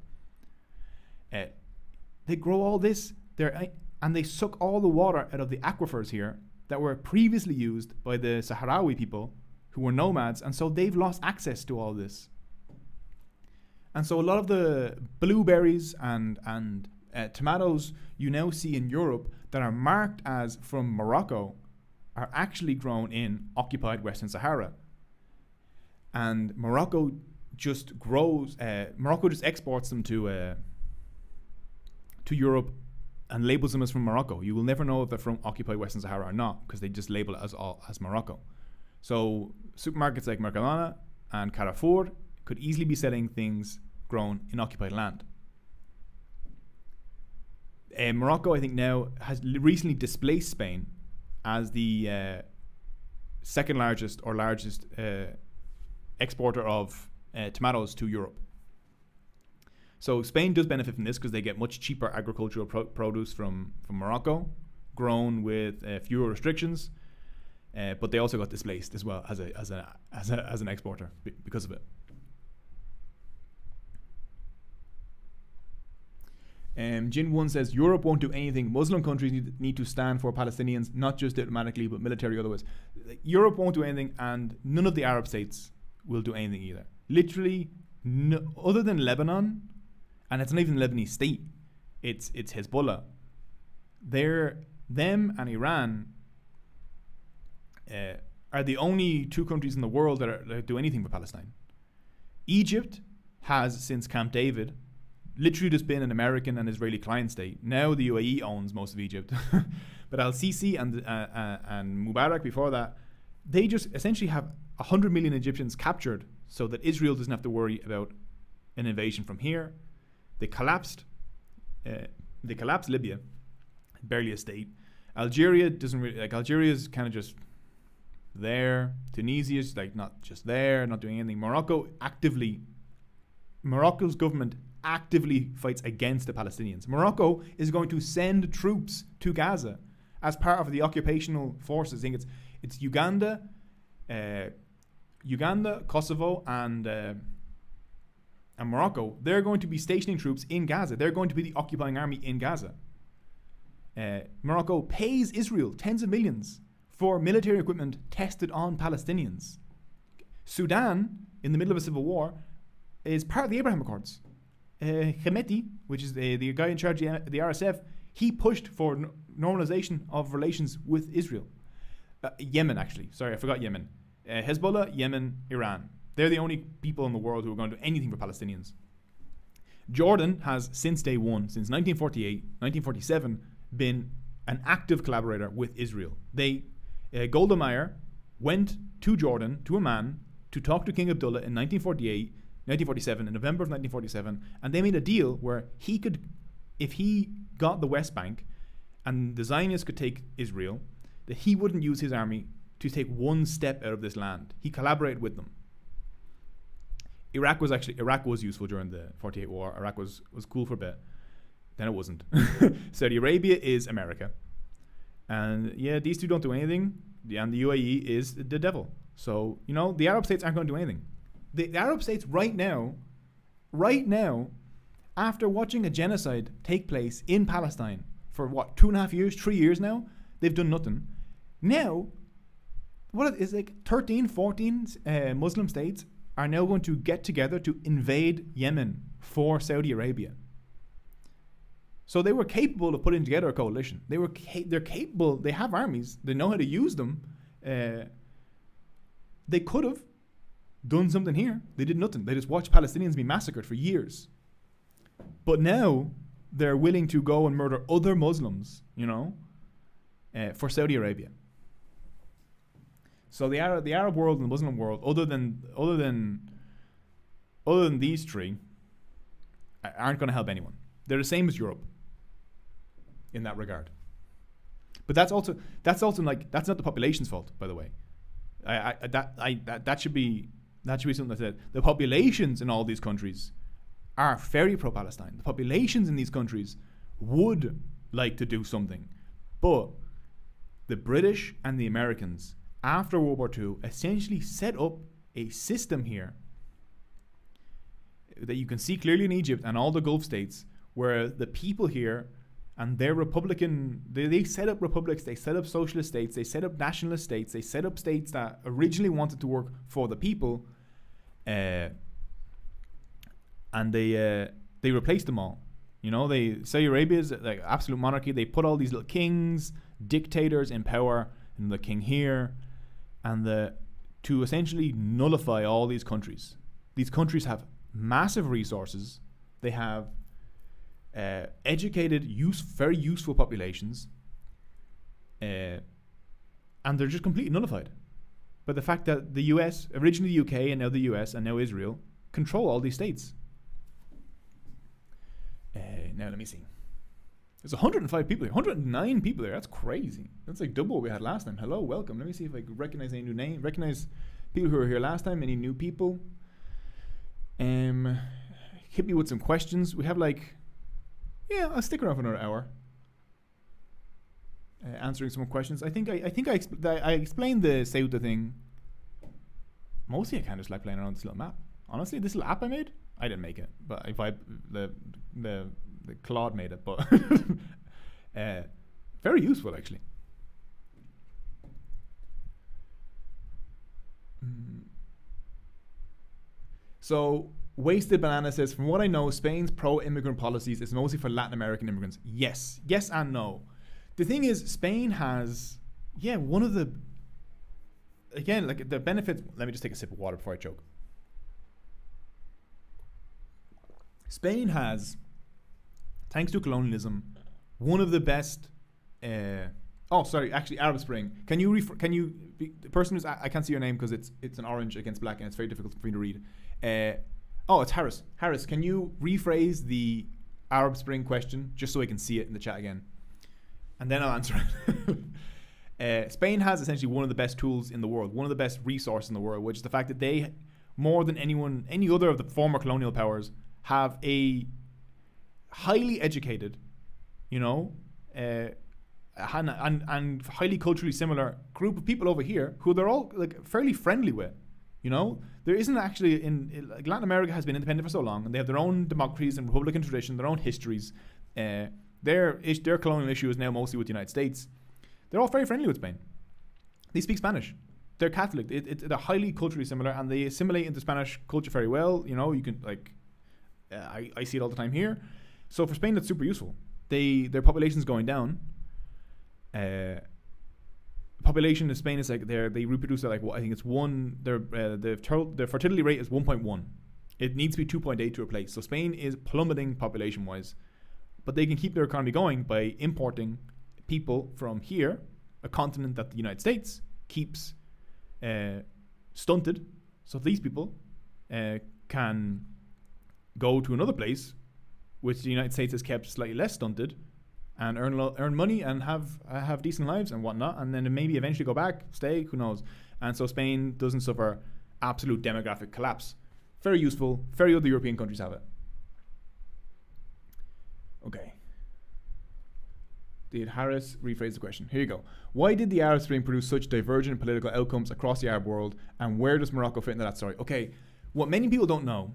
They grow all this, and they suck all the water out of the aquifers here that were previously used by the Sahrawi people who were nomads, and so they've lost access to all this. And so a lot of the blueberries and tomatoes you now see in Europe that are marked as from Morocco are actually grown in occupied Western Sahara. And Morocco just grows, Morocco just exports them to Europe and labels them as from Morocco. You will never know if they're from occupied Western Sahara or not, because they just label it as Morocco. So supermarkets like Mercadona and Carrefour could easily be selling things grown in occupied land. Morocco, I think now, has recently displaced Spain as the second largest or largest exporter of tomatoes to Europe. So Spain does benefit from this because they get much cheaper agricultural produce from Morocco, grown with fewer restrictions, but they also got displaced as well as an exporter because of it. Jin 1 says Europe won't do anything. Muslim countries need to stand for Palestinians, not just diplomatically but military otherwise. Europe won't do anything, and none of the Arab states will do anything either. Literally, other than Lebanon, and it's not even a Lebanese state. It's Hezbollah. Them and Iran are the only two countries in the world that do anything for Palestine. Egypt has, since Camp David, literally just been an American and Israeli client state. Now the UAE owns most of Egypt. But Al-Sisi and Mubarak before that, they just essentially have 100 million Egyptians captured so that Israel doesn't have to worry about an invasion from here. They collapsed Libya, barely a state. Algeria doesn't really, like, Algeria is kind of just there. Tunisia is like not just there, not doing anything. Morocco's government actively fights against the Palestinians. Morocco is going to send troops to Gaza as part of the occupational forces. I think it's Uganda, Kosovo, and Morocco. They're going to be stationing troops in Gaza. They're going to be the occupying army in Gaza. Morocco pays Israel tens of millions for military equipment tested on Palestinians. Sudan, in the middle of a civil war, is part of the Abraham Accords. Hemeti, which is the guy in charge of the RSF, he pushed for normalization of relations with Israel. Yemen, actually. Sorry, I forgot Yemen. Hezbollah, Yemen, Iran. They're the only people in the world who are going to do anything for Palestinians. Jordan has, since day one, since 1948, 1947, been an active collaborator with Israel. Golda Meir went to Jordan, to Amman, to talk to King Abdullah in 1947, in November of 1947, and they made a deal where he could, if he got the West Bank and the Zionists could take Israel, that he wouldn't use his army to take one step out of this land. He collaborated with them. Iraq was useful during the 48 war. Iraq was cool for a bit. Then it wasn't. Saudi Arabia is America. And yeah, these two don't do anything. And the UAE is the devil. So, the Arab states aren't going to do anything. The Arab states right now right now, after watching a genocide take place in Palestine for 2.5 years, 3 years now, they've done nothing. Now, what is like 13, 14 Muslim states are now going to get together to invade Yemen for Saudi Arabia. So they were capable of putting together a coalition. They're capable. They have armies. They know how to use them. They could have done something here. They did nothing. They just watched Palestinians be massacred for years. But now they're willing to go and murder other Muslims, for Saudi Arabia. So the Arab world and the Muslim world, other than these three, aren't going to help anyone. They're the same as Europe in that regard. But that's also like, that's not the population's fault, by the way. That should be something that said the populations in all these countries are very pro-Palestine. The populations in these countries would like to do something, but the British and the Americans after World War II essentially set up a system here that you can see clearly in Egypt and all the Gulf states, where the people here and their Republican, they set up republics, they set up socialist states, they set up nationalist states, they set up states that originally wanted to work for the people, and they replaced them all. Saudi Arabia is like absolute monarchy. They put all these little kings, dictators in power, and the king here, and to essentially nullify all these countries. These countries have massive resources. They have educated, very useful populations, and they're just completely nullified by the fact that the US, originally the UK, and now the US, and now Israel, control all these states. Now let me see. There's 105 people here, 109 people here. That's crazy. That's like double what we had last time. Hello, welcome. Let me see if I can recognize any new name. Recognize people who were here last time. Any new people? Hit me with some questions. We have I'll stick around for another hour. Answering some questions. I think I explained the Ceuta thing. Mostly I kind of just like playing around this little map. Honestly, this little app I made, I didn't make it, but the Claude made it. But very useful actually. So Wasted Banana says, from what I know, Spain's pro-immigrant policies is mostly for Latin American immigrants. Yes and no. The thing is, Spain has, one of the, again, like the benefits. Let me just take a sip of water before I choke. Spain has, thanks to colonialism, one of the best. Arab Spring. The person who's, I can't see your name because it's an orange against black and it's very difficult for me to read. It's Harris. Harris, can you rephrase the Arab Spring question just so I can see it in the chat again? And then I'll answer it. Spain has essentially one of the best tools in the world, one of the best resources in the world, which is the fact that they, more than any other of the former colonial powers, have a highly educated, and highly culturally similar group of people over here who they're all like fairly friendly with. There isn't actually Latin America has been independent for so long, and they have their own democracies and republican tradition, their own histories. Their colonial issue is now mostly with the United States. They're all very friendly with Spain. They speak Spanish. They're Catholic. They're highly culturally similar, and they assimilate into Spanish culture very well. You can I see it all the time here. So for Spain, that's super useful. Their population's going down. Population in Spain is they reproduce at I think it's one. Their fertility rate is 1.1. It needs to be 2.8 to replace. So Spain is plummeting population wise, but they can keep their economy going by importing people from here, a continent that the United States keeps stunted. So these people can go to another place, which the United States has kept slightly less stunted, and earn money and have decent lives and whatnot, and then maybe eventually go back, stay, who knows. And so Spain doesn't suffer absolute demographic collapse. Very useful. Very other European countries have it. Okay. Did Harris rephrase the question? Here you go. Why did the Arab Spring produce such divergent political outcomes across the Arab world, and where does Morocco fit into that story? Okay, what many people don't know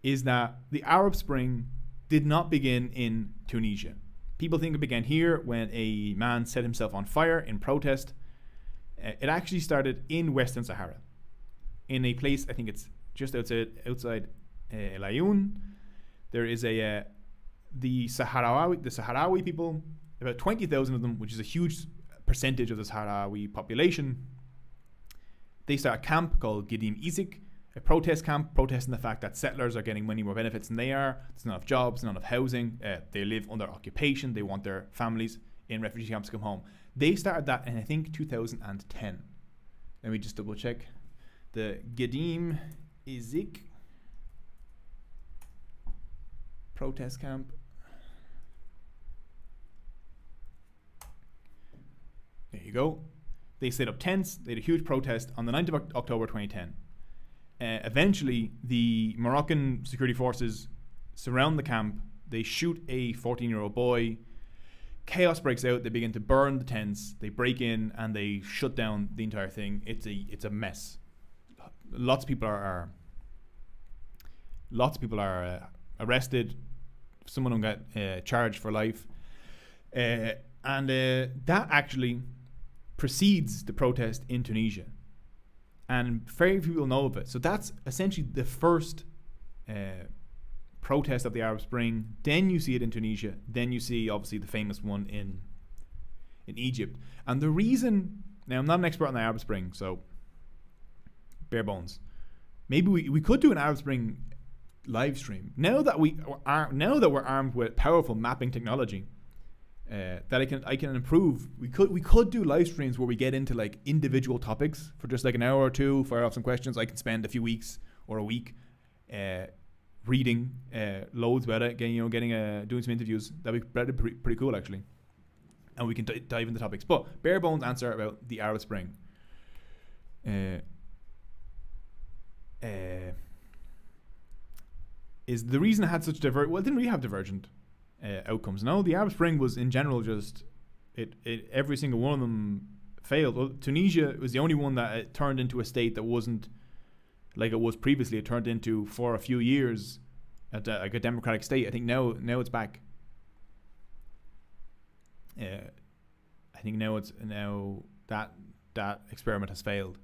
is that the Arab Spring did not begin in Tunisia. People think it began here when a man set himself on fire in protest. It actually started in Western Sahara, in a place, I think it's just outside El Ayoun. There is the Sahrawi people, about 20,000 of them, which is a huge percentage of the Sahrawi population. They start a camp called Gdim Izik, a protest camp protesting the fact that settlers are getting many more benefits than they are. There's not enough jobs, not enough housing. They live under occupation. They want their families in refugee camps to come home. They started that in, I think, 2010. Let me just double check. The Gdim Izik protest camp. There you go. They set up tents. They had a huge protest on the 9th of October 2010. Eventually, the Moroccan security forces surround the camp. They shoot a 14-year-old boy. Chaos breaks out. They begin to burn the tents. They break in and they shut down the entire thing. It's a mess. Lots of people are arrested. Some of them got charged for life. And that actually precedes the protest in Tunisia. And very few people know of it. So that's essentially the first protest of the Arab Spring. Then you see it in Tunisia. Then you see, obviously, the famous one in Egypt. And the reason... Now, I'm not an expert on the Arab Spring, so bare bones. Maybe we could do an Arab Spring live stream. Now that we're armed with powerful mapping technology, that I can improve. We could do live streams where we get into like individual topics for just like an hour or two, fire off some questions. I can spend a few weeks or a week reading loads about it, doing some interviews. That'd be pretty cool actually, and we can dive into topics. But bare bones answer about the Arab Spring. Is the reason it had such it didn't really have divergent outcomes. No, the Arab Spring was in general just every single one of them failed. Well, Tunisia was the only one that it turned into a state that wasn't like it was previously. It turned into for a few years like a democratic state. I think now it's back. I think now that experiment has failed.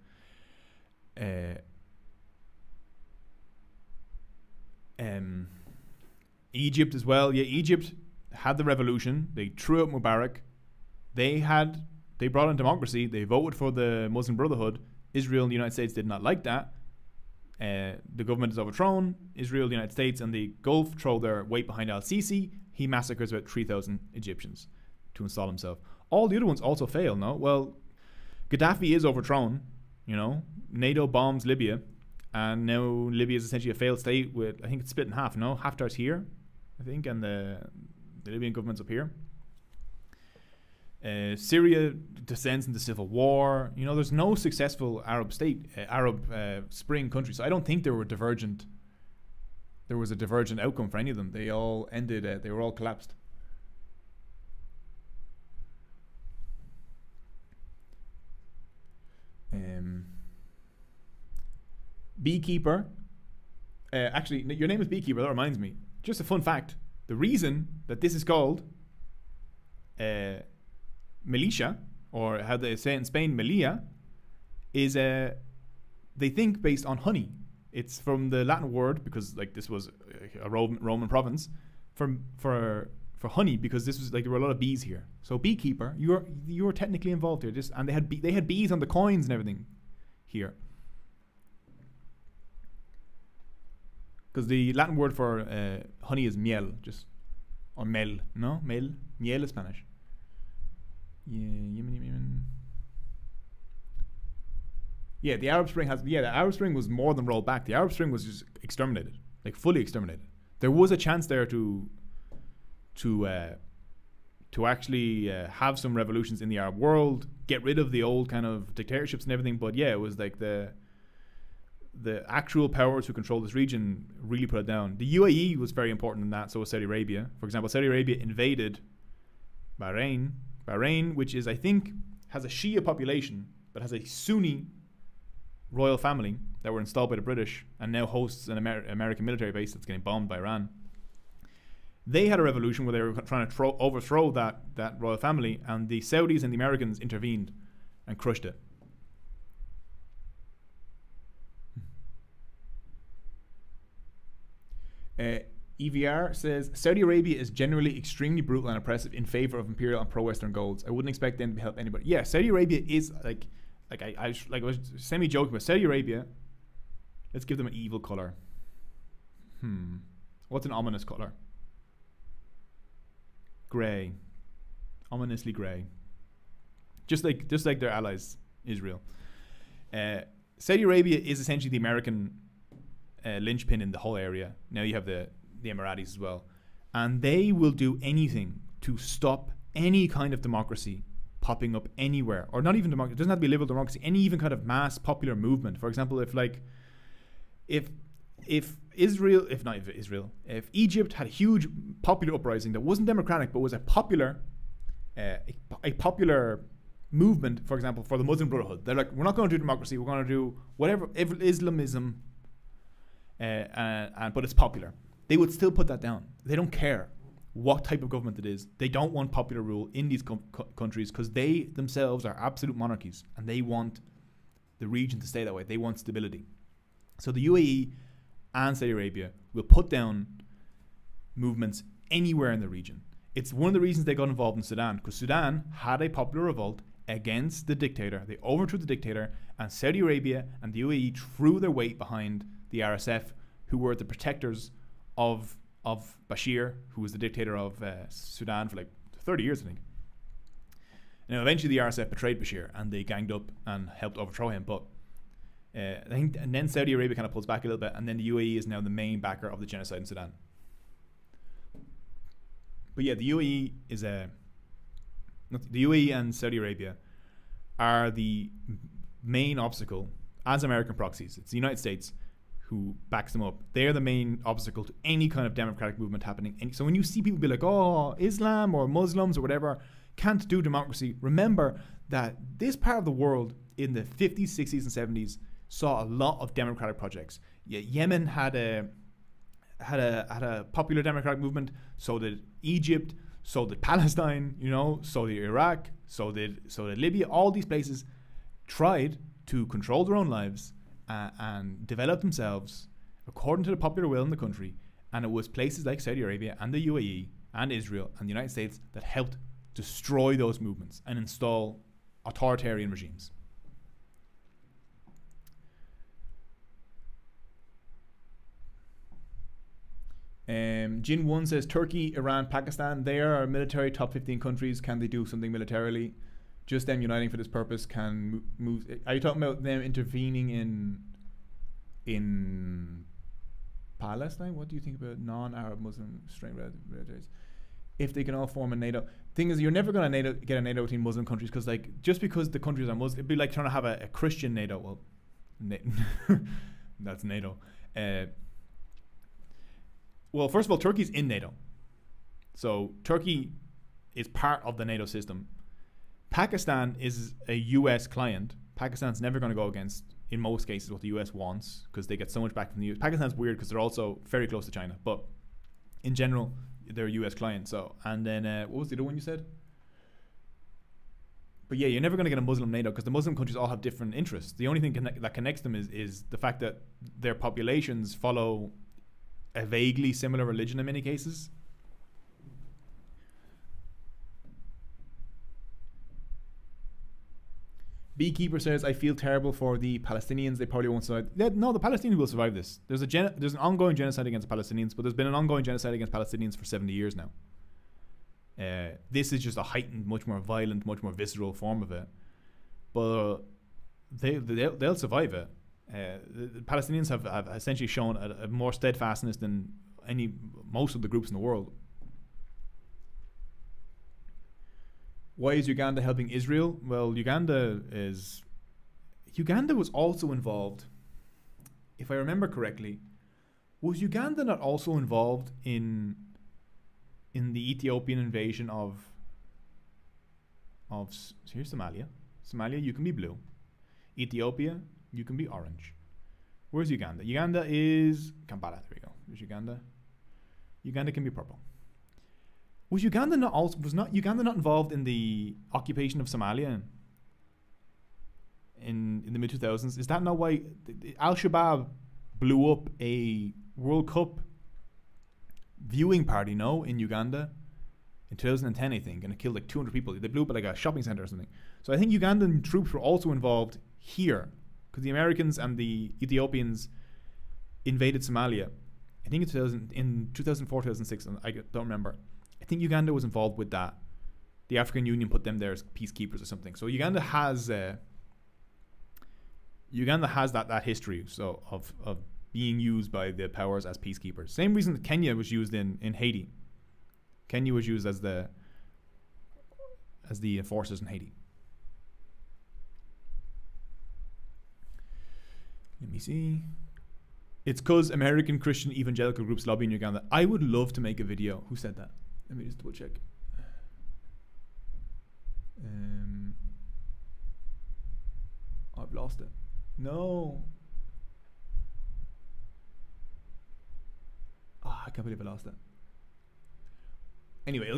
Egypt as well. Yeah, Egypt had the revolution. They threw out Mubarak. They brought in democracy. They voted for the Muslim Brotherhood. Israel and the United States did not like that. The government is overthrown. Israel, the United States, and the Gulf throw their weight behind al-Sisi. He massacres about 3,000 Egyptians to install himself. All the other ones also fail, no? Well, Gaddafi is overthrown, NATO bombs Libya, and now Libya is essentially a failed state with, I think it's split in half, no? Haftar's here, I think, and the Libyan government's up here. Syria descends into civil war. There's no successful Arab Spring country, so I don't think there was a divergent outcome for any of them. They all ended, they were all collapsed. Beekeeper. Actually, your name is Beekeeper. That reminds me. Just a fun fact. The reason that this is called militia, or how they say it in Spain, Melilla, is they think based on honey. It's from the Latin word, because like this was a Roman province, for honey, because this was like there were a lot of bees here. So beekeeper, you were technically involved here. And they had bees on the coins and everything here. Because the Latin word for honey is miel, or mel, no? Miel is Spanish. Yeah, the Arab Spring the Arab Spring was more than rolled back. The Arab Spring was just exterminated, like fully exterminated. There was a chance there to actually have some revolutions in the Arab world, get rid of the old kind of dictatorships and everything. But yeah, it was like the actual powers who control this region really put it down. The UAE was very important in that, so was Saudi Arabia. For example, Saudi Arabia invaded Bahrain, which is, I think, has a Shia population, but has a Sunni royal family that were installed by the British and now hosts an American military base that's getting bombed by Iran. They had a revolution where they were trying to overthrow that royal family, and the Saudis and the Americans intervened and crushed it. EVR says Saudi Arabia is generally extremely brutal and oppressive in favor of imperial and pro-Western goals. I wouldn't expect them to help anybody. Yeah, Saudi Arabia is I was semi-joking, but Saudi Arabia, let's give them an evil color. What's an ominous color? Grey. Ominously grey. Just like their allies, Israel. Saudi Arabia is essentially the American linchpin in the whole area. Now you have the Emiratis as well. And they will do anything to stop any kind of democracy popping up anywhere. Or not even democracy. It doesn't have to be liberal democracy. Any even kind of mass popular movement. For example, if Egypt had a huge popular uprising that wasn't democratic but was a popular movement, for example, for the Muslim Brotherhood. They're like, we're not going to do democracy, we're going to do whatever Islamism, but it's popular. They would still put that down. They don't care what type of government it is. They don't want popular rule in these countries because they themselves are absolute monarchies and they want the region to stay that way. They want stability. So the UAE and Saudi Arabia will put down movements anywhere in the region. It's one of the reasons they got involved in Sudan, because Sudan had a popular revolt against the dictator. They overthrew the dictator, and Saudi Arabia and the UAE threw their weight behind the RSF, who were the protectors of Bashir, who was the dictator of Sudan for like 30 years, I think. Now, eventually the RSF betrayed Bashir, and they ganged up and helped overthrow him, but I think, and then Saudi Arabia kind of pulls back a little bit, and then the UAE is now the main backer of the genocide in Sudan. But yeah, the UAE the UAE and Saudi Arabia are the main obstacle as American proxies. It's the United States who backs them up. They're the main obstacle to any kind of democratic movement happening. And so when you see people be like, oh, Islam or Muslims or whatever can't do democracy, remember that this part of the world in the 50s, 60s, and 70s saw a lot of democratic projects. Yemen had a popular democratic movement. So did Egypt. So did Palestine. So did Iraq. So did Libya. All these places tried to control their own lives and develop themselves according to the popular will in the country. And it was places like Saudi Arabia and the UAE and Israel and the United States that helped destroy those movements and install authoritarian regimes. Jin 1 says Turkey, Iran, Pakistan, they are our military top 15 countries. Can they do something militarily? Just them uniting for this purpose can move. Are you talking about them intervening in Palestine? What do you think about non-Arab Muslim strength militaries? If they can all form a NATO. Thing is, you're never going to get a NATO between Muslim countries because, just because the countries are Muslim, it'd be like trying to have a Christian NATO. Well, that's NATO. Well, first of all, Turkey's in NATO. So Turkey is part of the NATO system. Pakistan is a US client. Pakistan's never going to go against, in most cases, what the US wants because they get so much back from the US. Pakistan's weird because they're also very close to China. But in general, they're a US client. So, and then, what was the other one you said? But yeah, you're never going to get a Muslim NATO because the Muslim countries all have different interests. The only thing that connects them is the fact that their populations follow a vaguely similar religion in many cases. Beekeeper says, I feel terrible for the Palestinians. They probably won't survive. No, the Palestinians will survive this. There's an ongoing genocide against Palestinians, but there's been an ongoing genocide against Palestinians for 70 years now. This is just a heightened, much more violent, much more visceral form of it. But they'll survive it. The Palestinians have essentially shown a more steadfastness than most of the groups in the world. Why is Uganda helping Israel? Well, Uganda was also involved, if I remember correctly, was Uganda not also involved in the Ethiopian invasion of here's Somalia. Somalia, you can be blue. Ethiopia, you can be orange. Where's Uganda? Uganda is Kampala. There we go. There's Uganda. Uganda can be purple. Was Uganda not involved in the occupation of Somalia in the mid 2000s? Is that not why Al Shabaab blew up a World Cup viewing party? No, in Uganda in 2010, I think, and it killed like 200 people. They blew up like a shopping center or something. So I think Ugandan troops were also involved here because the Americans and the Ethiopians invaded Somalia. I think in 2004, 2006, I don't remember. I think Uganda was involved with that. The African Union put them there as peacekeepers or something. So Uganda has that history of being used by the powers as peacekeepers. Same reason that Kenya was used in Haiti. Kenya was used as the enforcers in Haiti. Let me see. It's because American Christian evangelical groups lobby in Uganda. I would love to make a video. Who said that? Let me just double check. I've lost it. No. Oh, I can't believe I lost it. Anyway,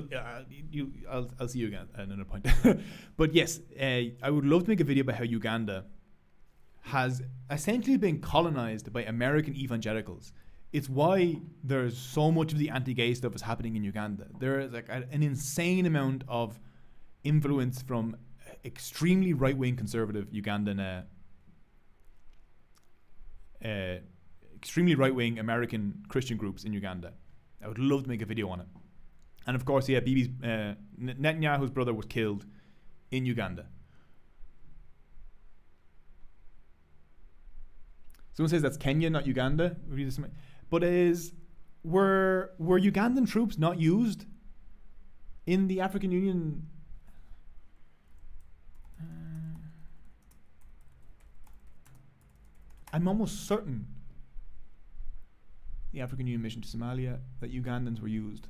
I'll see you again at another point. But yes, I would love to make a video about how Uganda has essentially been colonized by American evangelicals. It's why there's so much of the anti-gay stuff is happening in Uganda. There is like an insane amount of influence from extremely right-wing conservative Ugandan, extremely right-wing American Christian groups in Uganda. I would love to make a video on it. And of course, yeah, Bibi's Netanyahu's brother was killed in Uganda. Someone says that's Kenya, not Uganda. But were Ugandan troops not used in the African Union? I'm almost certain the African Union mission to Somalia that Ugandans were used.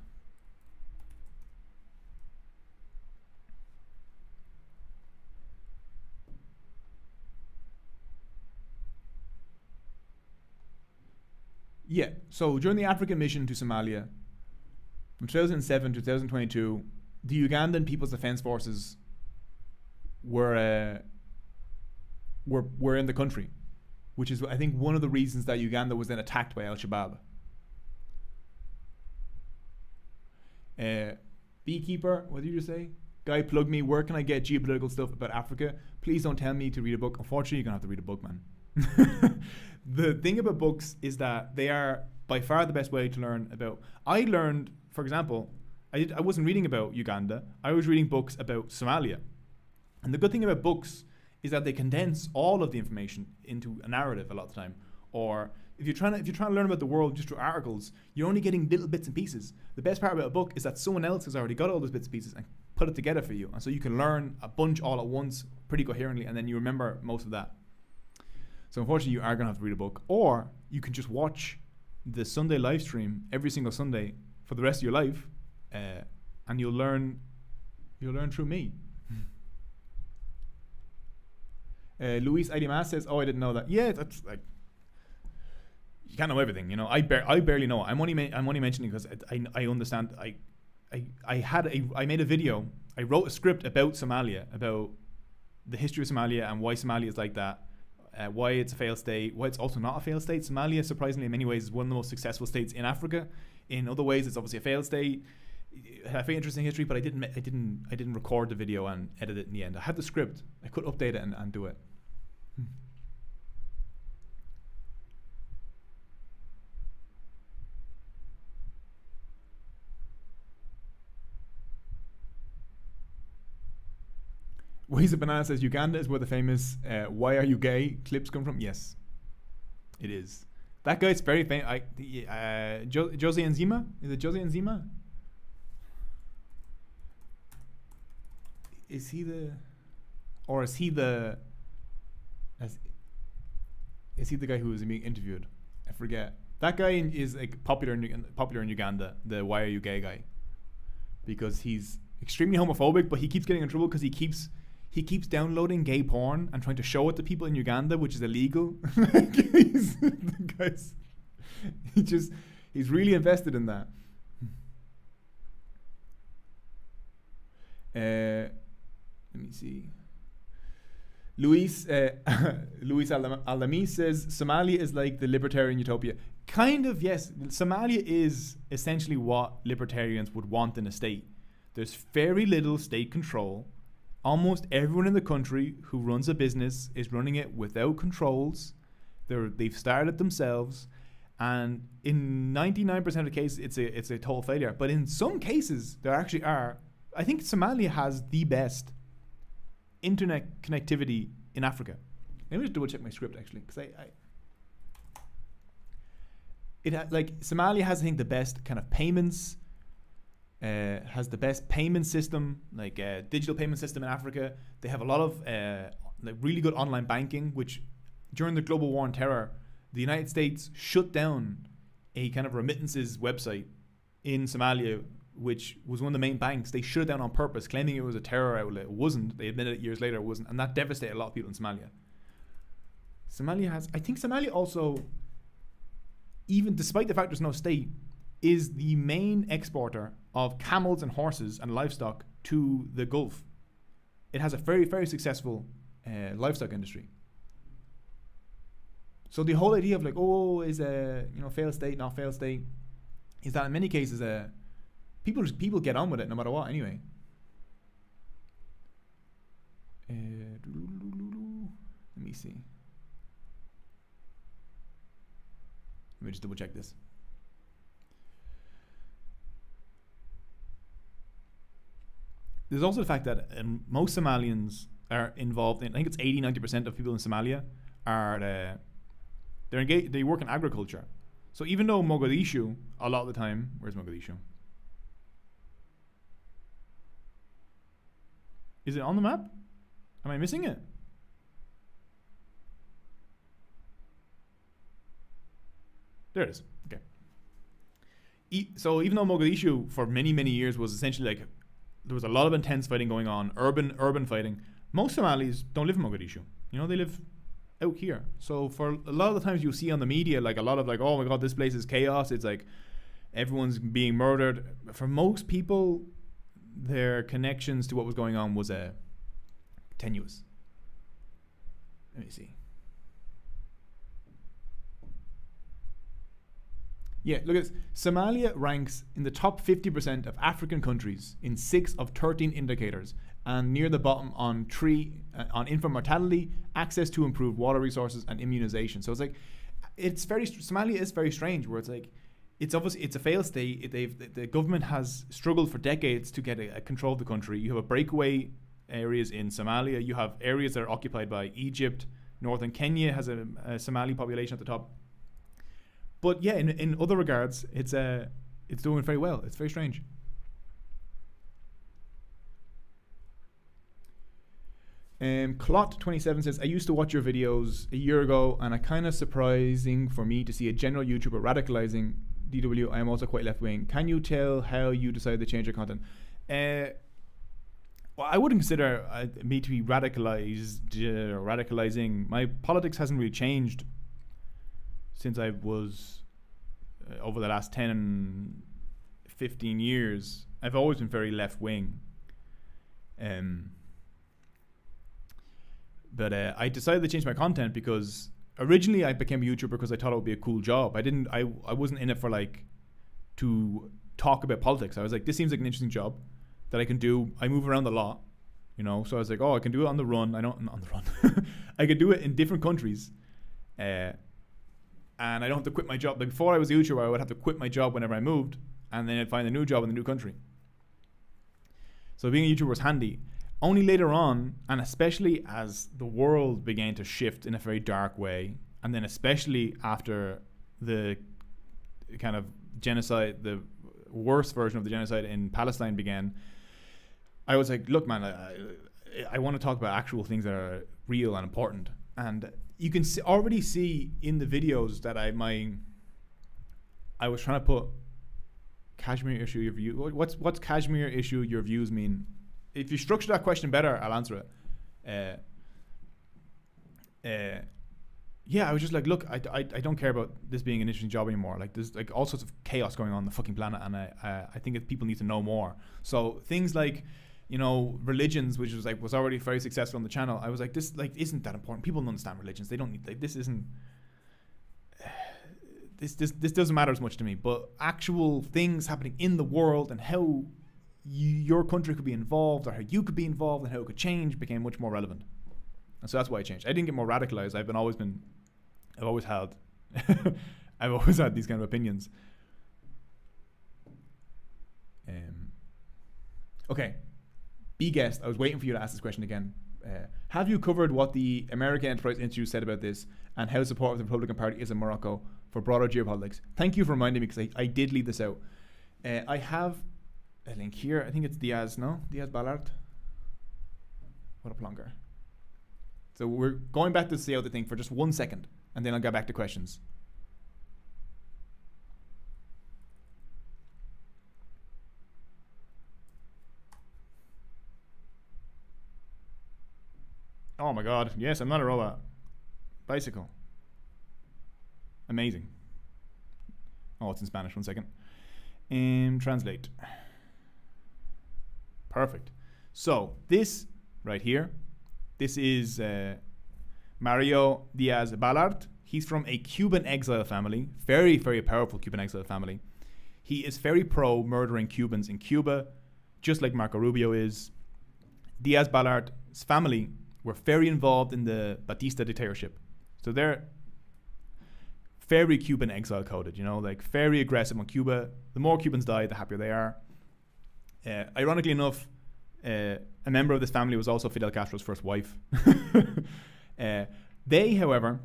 Yeah, so during the African mission to Somalia, from 2007 to 2022, the Ugandan People's Defense Forces were in the country, which is, I think, one of the reasons that Uganda was then attacked by Al-Shabaab. Beekeeper, what did you just say? Guy, plug me. Where can I get geopolitical stuff about Africa? Please don't tell me to read a book. Unfortunately, you're going to have to read a book, man. The thing about books is that they are by far the best way to learn about. I learned, for example, I wasn't reading about Uganda. I was reading books about Somalia. And the good thing about books is that they condense all of the information into a narrative a lot of the time. Or if you're trying to learn about the world just through articles, you're only getting little bits and pieces. The best part about a book is that someone else has already got all those bits and pieces and put it together for you. And so you can learn a bunch all at once pretty coherently, and then you remember most of that. So unfortunately, you are going to have to read a book. Or you can just watch the Sunday live stream every single Sunday for the rest of your life, and you'll learn through me. Luis Idimas says, "Oh, I didn't know that." Yeah, that's like, you can't know everything, you know. I barely know. I'm only mentioning because I understand. I made a video. I wrote a script about Somalia, about the history of Somalia and why Somalia is like that. Why it's a failed state, why it's also not a failed state. Somalia, surprisingly, in many ways, is one of the most successful states in Africa. In other ways, it's obviously a failed state. It had a very interesting history, but I didn't record the video and edit it in the end. I had the script. I could update it and do it. Waze Banana says Uganda is where the famous "Why Are You Gay" clips come from. Yes, it is. That guy's very famous. Jose Enzima? Is it Jose Enzima? Is he the guy who was being interviewed? I forget. That guy is like popular in Uganda. The "Why Are You Gay" guy, because he's extremely homophobic, but he keeps getting in trouble because he keeps he keeps downloading gay porn and trying to show it to people in Uganda, which is illegal. The guy's, he's really invested in that. Let me see. Luis Aldami says Somalia is like the libertarian utopia. Kind of, yes. Somalia is essentially what libertarians would want in a state. There's very little state control. Almost everyone in the country who runs a business is running it without controls. They've started themselves, and in 99% of the cases, it's a total failure. But in some cases, there actually are. I think Somalia has the best internet connectivity in Africa. Let me just double check my script actually, because Somalia has, I think, the best kind of payments. Has the best payment system, digital payment system in Africa. They have a lot of really good online banking, which during the global war on terror, the United States shut down a kind of remittances website in Somalia, which was one of the main banks. They shut it down on purpose, claiming it was a terror outlet. It wasn't. They admitted it years later it wasn't, and that devastated a lot of people in Somalia. I think Somalia also, even despite the fact there's no state, is the main exporter of camels and horses and livestock to the Gulf. It has a very, very successful livestock industry. So the whole idea of is a failed state, not failed state, is that in many cases people get on with it no matter what anyway. Let me see. Let me just double check this. There's also the fact that most Somalians are involved in, I think it's 80-90% of people in Somalia are they're engaged, they work in agriculture. So even though Mogadishu, a lot of the time, where's Mogadishu? Is it on the map? Am I missing it? There it is. Okay. So even though Mogadishu for many, many years was essentially there was a lot of intense fighting going on, urban fighting, most Somalis don't live in Mogadishu. They live out here. So for a lot of the times you'll see on the media, a lot of oh my God, this place is chaos. It's everyone's being murdered. For most people, their connections to what was going on was tenuous. Let me see. Yeah, look at this. Somalia ranks in the top 50% of African countries in 6 of 13 indicators, and near the bottom on infant mortality, access to improved water resources, and immunization. So Somalia is very strange, where it's obviously it's a failed state. The government has struggled for decades to get a control of the country. You have a breakaway areas in Somalia. You have areas that are occupied by Egypt. Northern Kenya has a Somali population at the top. But yeah, in other regards, it's doing very well. It's very strange. Clot27 says, I used to watch your videos a year ago, and it's kind of surprising for me to see a general YouTuber radicalizing DW. I am also quite left-wing. Can you tell how you decided to change your content? Well, I wouldn't consider me to be radicalized or radicalizing. My politics hasn't really changed since I was over the last 10, 15 years. I've always been very left-wing. But I decided to change my content because originally I became a YouTuber because I thought it would be a cool job. I wasn't in it for to talk about politics. I was this seems like an interesting job that I can do. I move around a lot, so I was I can do it on the run. On the run. I could do it in different countries. And I don't have to quit my job. Before I was a YouTuber, I would have to quit my job whenever I moved, and then I'd find a new job in the new country. So being a YouTuber was handy. Only later on, and especially as the world began to shift in a very dark way, and then especially after the kind of genocide, the worst version of the genocide in Palestine began, I was look, man, I want to talk about actual things that are real and important. And you can already see in the videos that I was trying to put Kashmir issue your view. What's Kashmir issue your views mean? If you structure that question better, I'll answer it. Uh, uh, yeah, I was just like, look, I don't care about this being an interesting job anymore. Like, there's like all sorts of chaos going on the fucking planet, and I think that people need to know more. So things like, you know, religions, which was already very successful on the channel. I was like, this like isn't that important. People don't understand religions. They don't need like this isn't. This doesn't matter as much to me. But actual things happening in the world and how your country could be involved, or how you could be involved, and how it could change became much more relevant. And so that's why I changed. I didn't get more radicalized. I've always had I've always had these kind of opinions. Okay. Be guest. I was waiting for you to ask this question again. Have you covered what the American Enterprise Institute said about this and how supportive the Republican Party is in Morocco for broader geopolitics? Thank you for reminding me, because I did leave this out. I have a link here. I think it's Diaz Ballard. What a plonker. So we're going back to the Ceuta thing for just 1 second, and then I'll get back to questions. Oh my god, yes, I'm not a robot. Bicycle. Amazing. Oh, it's in Spanish, 1 second. Translate. Perfect. So, this right here, this is Mario Diaz Ballard. He's from a Cuban exile family, very, very powerful Cuban exile family. He is very pro murdering Cubans in Cuba, just like Marco Rubio is. Diaz Ballard's family were very involved in the Batista dictatorship. So they're very Cuban exile coded, you know, like very aggressive on Cuba. The more Cubans die, the happier they are. Ironically enough, a member of this family was also Fidel Castro's first wife. They, however,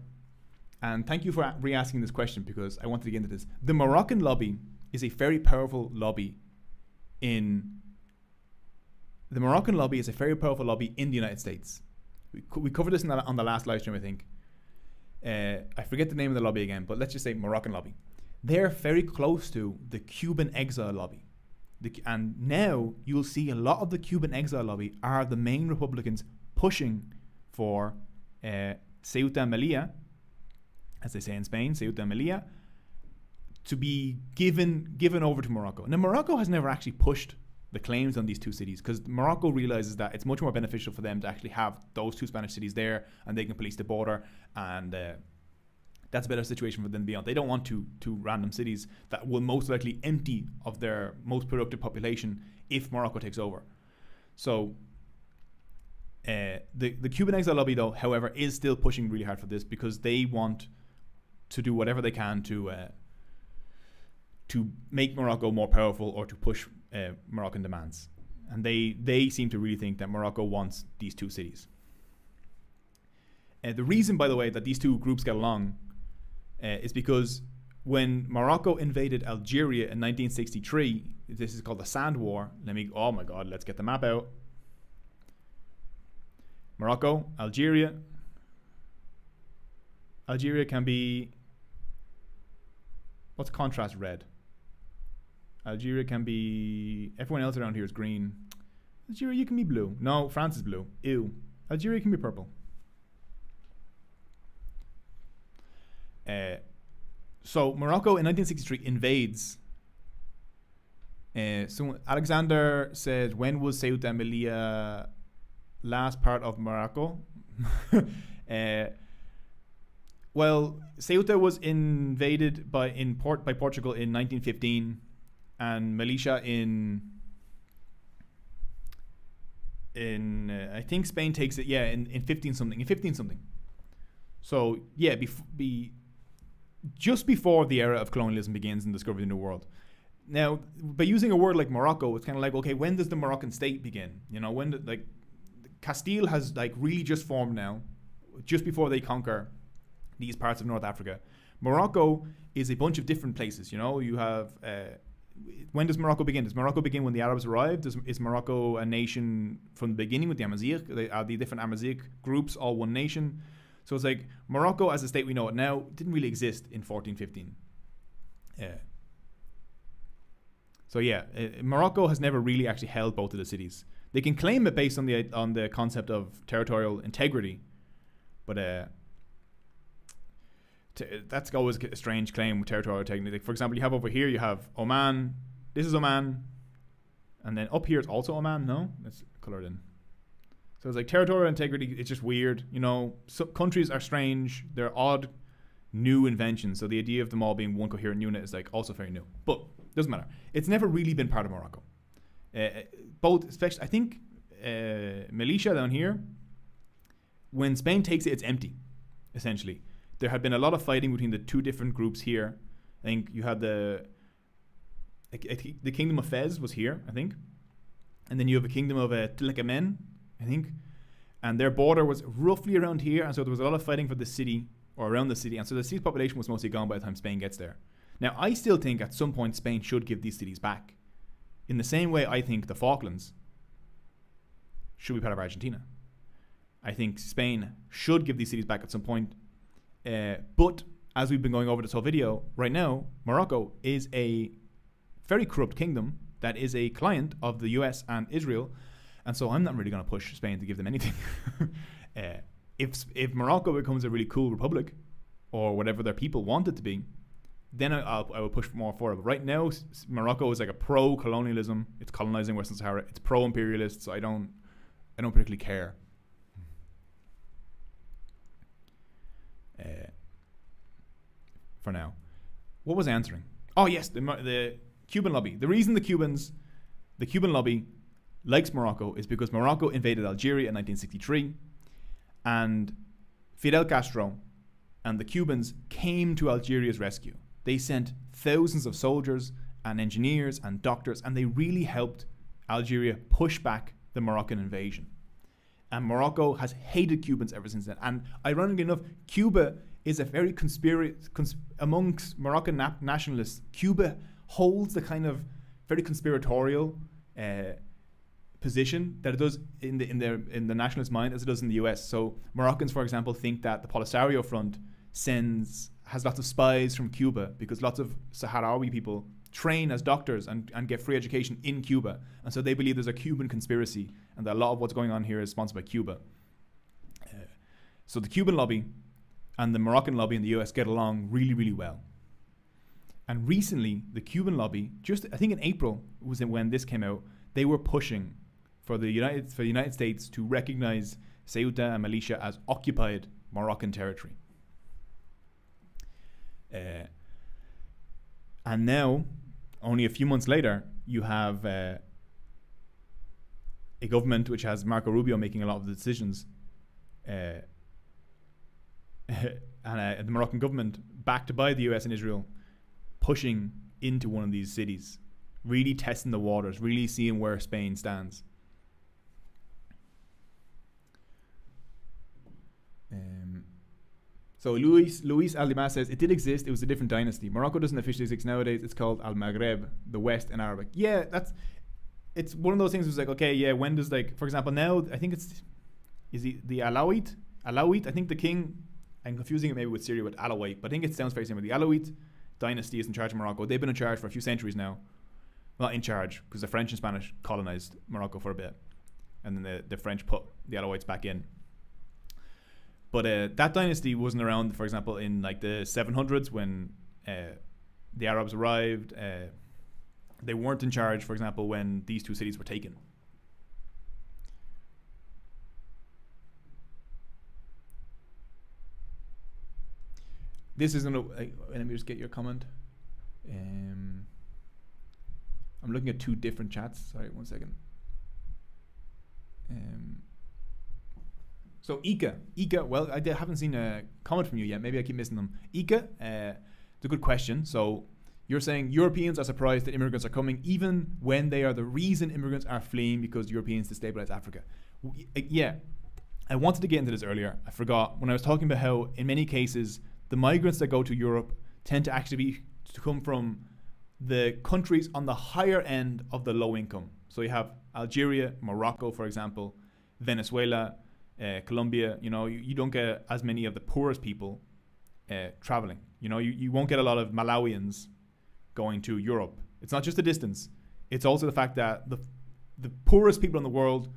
and thank you for re-asking this question because I wanted to get into this. The Moroccan lobby is a very powerful lobby in the United States. We covered this on the last live stream, I think. I forget the name of the lobby again, but let's just say Moroccan lobby. They're very close to the Cuban exile lobby. And now you'll see a lot of the Cuban exile lobby are the main Republicans pushing for Ceuta and Melilla, as they say in Spain, Ceuta and Melilla, to be given over to Morocco. Now, Morocco has never actually pushed the claims on these two cities because Morocco realizes that it's much more beneficial for them to actually have those two Spanish cities there and they can police the border, and that's a better situation for them to be on. They don't want two random cities that will most likely empty of their most productive population if Morocco takes over. So the Cuban exile lobby, though, however, is still pushing really hard for this because they want to do whatever they can to make Morocco more powerful or to push Moroccan demands. And they seem to really think that Morocco wants these two cities. The reason, by the way, that these two groups get along is because when Morocco invaded Algeria in 1963, this is called the Sand War. Oh my God, let's get the map out. Morocco, Algeria. Algeria can be, what's contrast red? Algeria can be, everyone else around here is green. Algeria, you can be blue. No, France is blue. Ew. Algeria can be purple. So Morocco in 1963 invades. So Alexander said, when was Ceuta and Melilla last part of Morocco? Well, Ceuta was invaded by Portugal in 1915. And Melilla in I think Spain takes it, in 15 something. So yeah, just before the era of colonialism begins and discovery of the New World. Now, by using a word like Morocco, it's kind of like, okay, when does the Moroccan state begin? You know, Castile has really just formed now, just before they conquer these parts of North Africa. Morocco is a bunch of different places. You know, you have. When does Morocco begin? Does Morocco begin when the Arabs arrived? Is Morocco a nation from the beginning with the Amazigh? Are the different Amazigh groups all one nation? So it's like Morocco as a state we know it now didn't really exist in 1415. So yeah, Morocco has never really actually held both of the cities. They can claim it based on the concept of territorial integrity, but that's always a strange claim with territorial integrity. Like, for example, you have over here, you have Oman. This is Oman, and then up here it's also Oman. No, let's color it in. So it's like territorial integrity. It's just weird, you know. Some countries are strange. They're odd, new inventions. So the idea of them all being one coherent unit is like also very new. But doesn't matter. It's never really been part of Morocco. Both, especially, I think, Militia down here. When Spain takes it, it's empty. Essentially, there had been a lot of fighting between the two different groups here. I think you had the kingdom of Fez was here, I think, and then you have a kingdom of Tilakamen, I think, and their border was roughly around here, and so there was a lot of fighting for the city or around the city, and so the city's population was mostly gone by the time Spain gets there. Now, I still think at some point Spain should give these cities back, in the same way I think the Falklands should be part of Argentina. I think Spain should give these cities back at some point, but as we've been going over this whole video, right now Morocco is a very corrupt kingdom that is a client of the US and Israel, and so I'm not really going to push Spain to give them anything. If Morocco becomes a really cool republic, or whatever their people want it to be, then I will push more for it. But right now, Morocco is like a pro-colonialism. It's colonizing Western Sahara. It's pro-imperialist. So I don't particularly care. For now, what was I answering? Oh yes, the Cuban lobby. The reason the Cuban lobby likes Morocco is because Morocco invaded Algeria in 1963, and Fidel Castro and the Cubans came to Algeria's rescue. They sent thousands of soldiers and engineers and doctors, and they really helped Algeria push back the Moroccan invasion. And Morocco has hated Cubans ever since then. And ironically enough, Cuba is a very amongst Moroccan nationalists. Cuba holds the kind of very conspiratorial position that it does in the nationalist mind as it does in the US. So Moroccans, for example, think that the Polisario Front has lots of spies from Cuba because lots of Sahrawi people train as doctors and get free education in Cuba. And so they believe there's a Cuban conspiracy and that a lot of what's going on here is sponsored by Cuba. So the Cuban lobby and the Moroccan lobby in the US get along really, really well. And recently, the Cuban lobby, I think in April was when this came out, they were pushing for the United States to recognize Ceuta and Melilla as occupied Moroccan territory. And now, only a few months later, you have a government which has Marco Rubio making a lot of the decisions, and the Moroccan government, backed by the US and Israel, pushing into one of these cities, really testing the waters, really seeing where Spain stands. So Luis Aldimar says, it did exist, it was a different dynasty. Morocco doesn't officially exist nowadays, it's called Al-Maghreb, the West in Arabic. Yeah, it's one of those things. It's like, okay, yeah, when does, like, for example, now, I think is he the Alawite, I think the king, I'm confusing it maybe with Syria with Alawite, but I think it sounds very similar. The Alawite dynasty is in charge of Morocco. They've been in charge for a few centuries now. Well, not in charge, because the French and Spanish colonized Morocco for a bit, and then the French put the Alawites back in. But that dynasty wasn't around, for example, in like the 700s when the Arabs arrived. They weren't in charge, for example, when these two cities were taken. This isn't let me just get your comment. I'm looking at two different chats. Sorry, 1 second. So Ika, well, I haven't seen a comment from you yet. Maybe I keep missing them. Ika, it's a good question. So you're saying Europeans are surprised that immigrants are coming, even when they are the reason immigrants are fleeing because Europeans destabilize Africa. Yeah, I wanted to get into this earlier. I forgot when I was talking about how, in many cases, the migrants that go to Europe tend to actually to come from the countries on the higher end of the low income. So you have Algeria, Morocco, for example, Venezuela, Colombia. You know, you don't get as many of the poorest people traveling. You know, you won't get a lot of Malawians going to Europe. It's not just the distance. It's also the fact that the poorest people in the world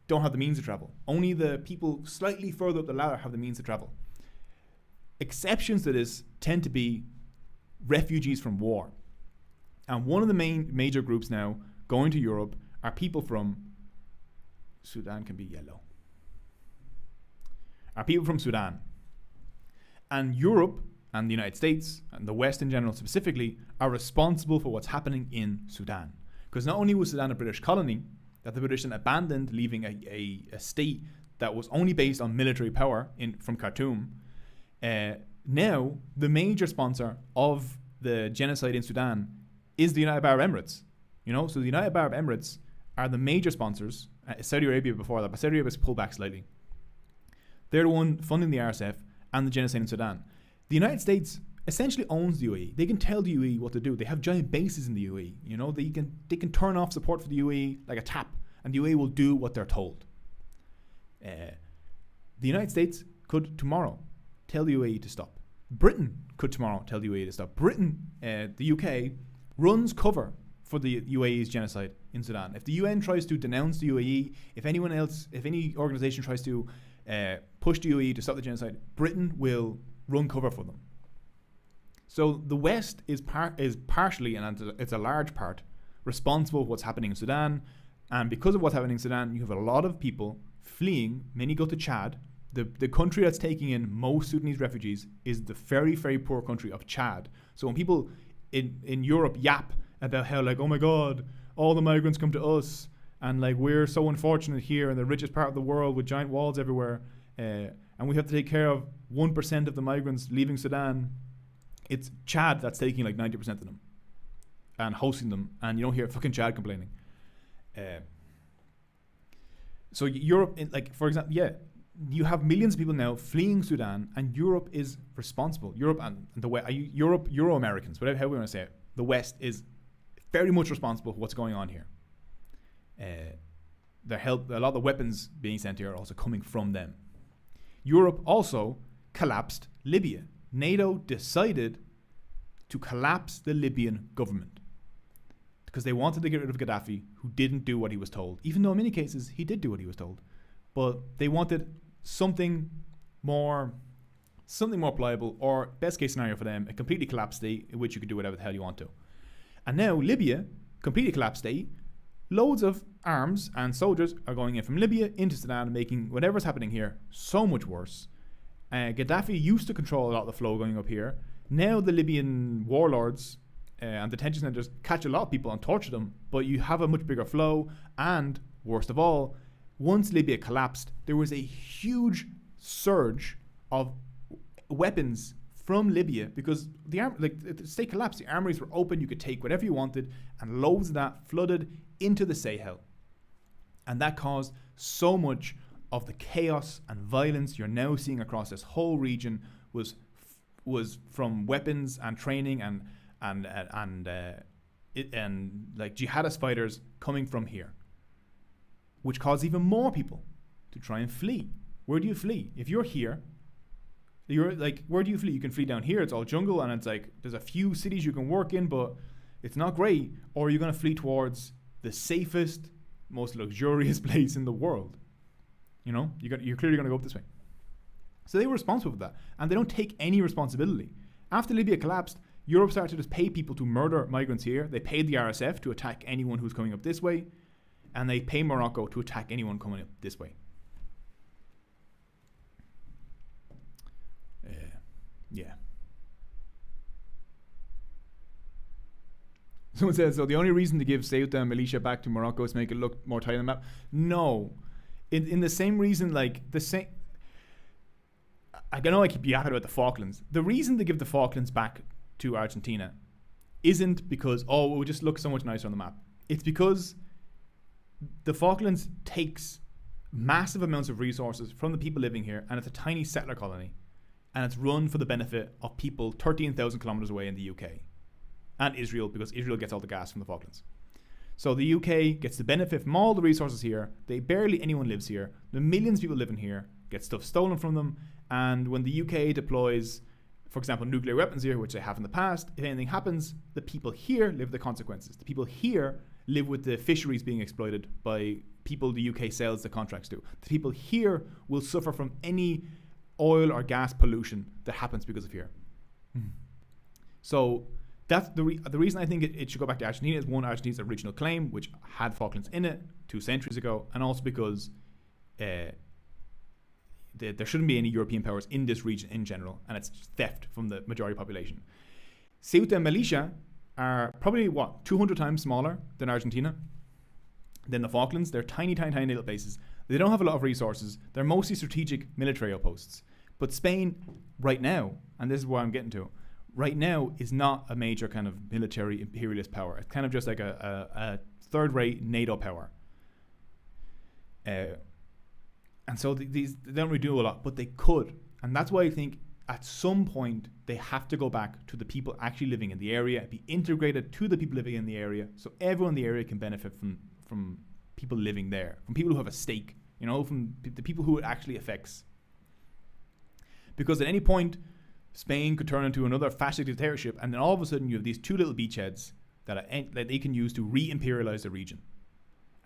don't have the means to travel. Only the people slightly further up the ladder have the means to travel. Exceptions to this tend to be refugees from war. And one of the major groups now going to Europe are people from Sudan can be yellow. Are people from Sudan. And Europe and the United States and the West in general specifically are responsible for what's happening in Sudan. Because not only was Sudan a British colony that the British then abandoned, leaving a state that was only based on military power from Khartoum, now the major sponsor of the genocide in Sudan is the United Arab Emirates. So the United Arab Emirates are the major sponsors. Saudi Arabia before that, but Saudi Arabia's pulled back slightly. They're the one funding the RSF and the genocide in Sudan. The United States essentially owns the UAE. They can tell the UAE what to do. They have giant bases in the UAE. They can turn off support for the UAE like a tap, and the UAE will do what they're told. The United States could tomorrow tell the UAE to stop. Britain could tomorrow tell the UAE to stop. Britain, the UK, runs cover for the UAE's genocide in Sudan. If the UN tries to denounce the UAE, if any organization tries to push the UAE to stop the genocide, Britain will run cover for them. So the West is partially, and it's a large part, responsible for what's happening in Sudan. And because of what's happening in Sudan, you have a lot of people fleeing. Many go to Chad. The country that's taking in most Sudanese refugees is the very, very poor country of Chad. So when people in Europe yap about how, like, oh my God, all the migrants come to us, and like we're so unfortunate here in the richest part of the world with giant walls everywhere, and we have to take care of 1% of the migrants leaving Sudan. It's Chad that's taking like 90% of them and hosting them, and you don't hear fucking Chad complaining. So Europe, for example, you have millions of people now fleeing Sudan, and Europe is responsible. Europe and the West, Euro Americans, whatever how we want to say it, the West is very much responsible for what's going on here. A lot of the weapons being sent here are also coming from them. Europe also collapsed Libya. NATO decided to collapse the Libyan government because they wanted to get rid of Gaddafi, who didn't do what he was told, even though in many cases he did do what he was told. But they wanted something more pliable, or best case scenario for them, a completely collapsed state in which you could do whatever the hell you want to. And now Libya, completely collapsed state, loads of arms and soldiers are going in from Libya into Sudan, making whatever's happening here so much worse. Gaddafi used to control a lot of the flow going up here. Now the Libyan warlords and detention centers catch a lot of people and torture them, but you have a much bigger flow. And worst of all, once Libya collapsed, there was a huge surge of weapons from Libya because the state collapsed. The armories were open. You could take whatever you wanted, and loads of that flooded into the Sahel. And that caused so much of the chaos and violence you're now seeing across this whole region was from weapons and training and like jihadist fighters coming from here, which caused even more people to try and flee. Where do you flee? If you're here, you're like, where do you flee? You can flee down here. It's all jungle, and it's like there's a few cities you can work in, but it's not great. Or you're going to flee towards the safest, most luxurious place in the world. You're clearly going to go up this way. So they were responsible for that, and they don't take any responsibility. After Libya collapsed, Europe started to just pay people to murder migrants here. They paid the RSF to attack anyone who's coming up this way, and they pay Morocco to attack anyone coming up this way. Yeah. Someone says, so the only reason to give Ceuta and Melilla back to Morocco is to make it look more tight on the map? No. In the same reason, I know I keep yapping about the Falklands. The reason to give the Falklands back to Argentina isn't because, it would just look so much nicer on the map. It's because the Falklands takes massive amounts of resources from the people living here, and it's a tiny settler colony, and it's run for the benefit of people 13,000 kilometers away in the UK and Israel, because Israel gets all the gas from the Falklands. So the UK gets the benefit from all the resources here. Barely anyone lives here. The millions of people living here get stuff stolen from them, and when the UK deploys, for example, nuclear weapons here, which they have in the past, if anything happens, the people here live the consequences. The people here live with the fisheries being exploited by people the UK sells the contracts to. The people here will suffer from any oil or gas pollution that happens because of here. So that's the reason I think it should go back to Argentina is, one, Argentina's original claim, which had Falklands in it 2 centuries ago, and also because there shouldn't be any European powers in this region in general, and it's theft from the majority population. Ceuta and Melilla are probably, 200 times smaller than Argentina, than the Falklands. They're tiny, tiny, tiny little places. They don't have a lot of resources. They're mostly strategic military outposts. But Spain, right now, and this is what I'm getting to, right now is not a major kind of military imperialist power. It's kind of just like a third-rate NATO power. And so these they don't really do a lot, but they could. And that's why I think at some point they have to go back to the people actually living in the area, be integrated to the people living in the area, so everyone in the area can benefit from people living there, from people who have a stake, from the people who it actually affects. Because at any point, Spain could turn into another fascist dictatorship, and then all of a sudden you have these 2 little beachheads that they can use to re-imperialize the region.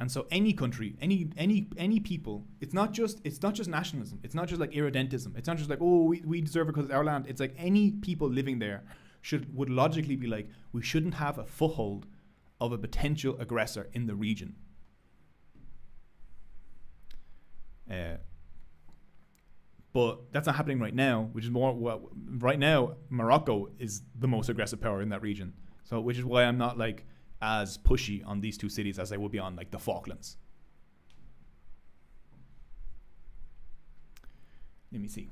And so any country, any people, it's not just nationalism. It's not just like irredentism. It's not just like, we deserve it because it's our land. It's like any people living there would logically be like, we shouldn't have a foothold of a potential aggressor in the region. But that's not happening right now, which is right now, Morocco is the most aggressive power in that region. So, which is why I'm not like as pushy on these 2 cities as I would be on like the Falklands. Let me see.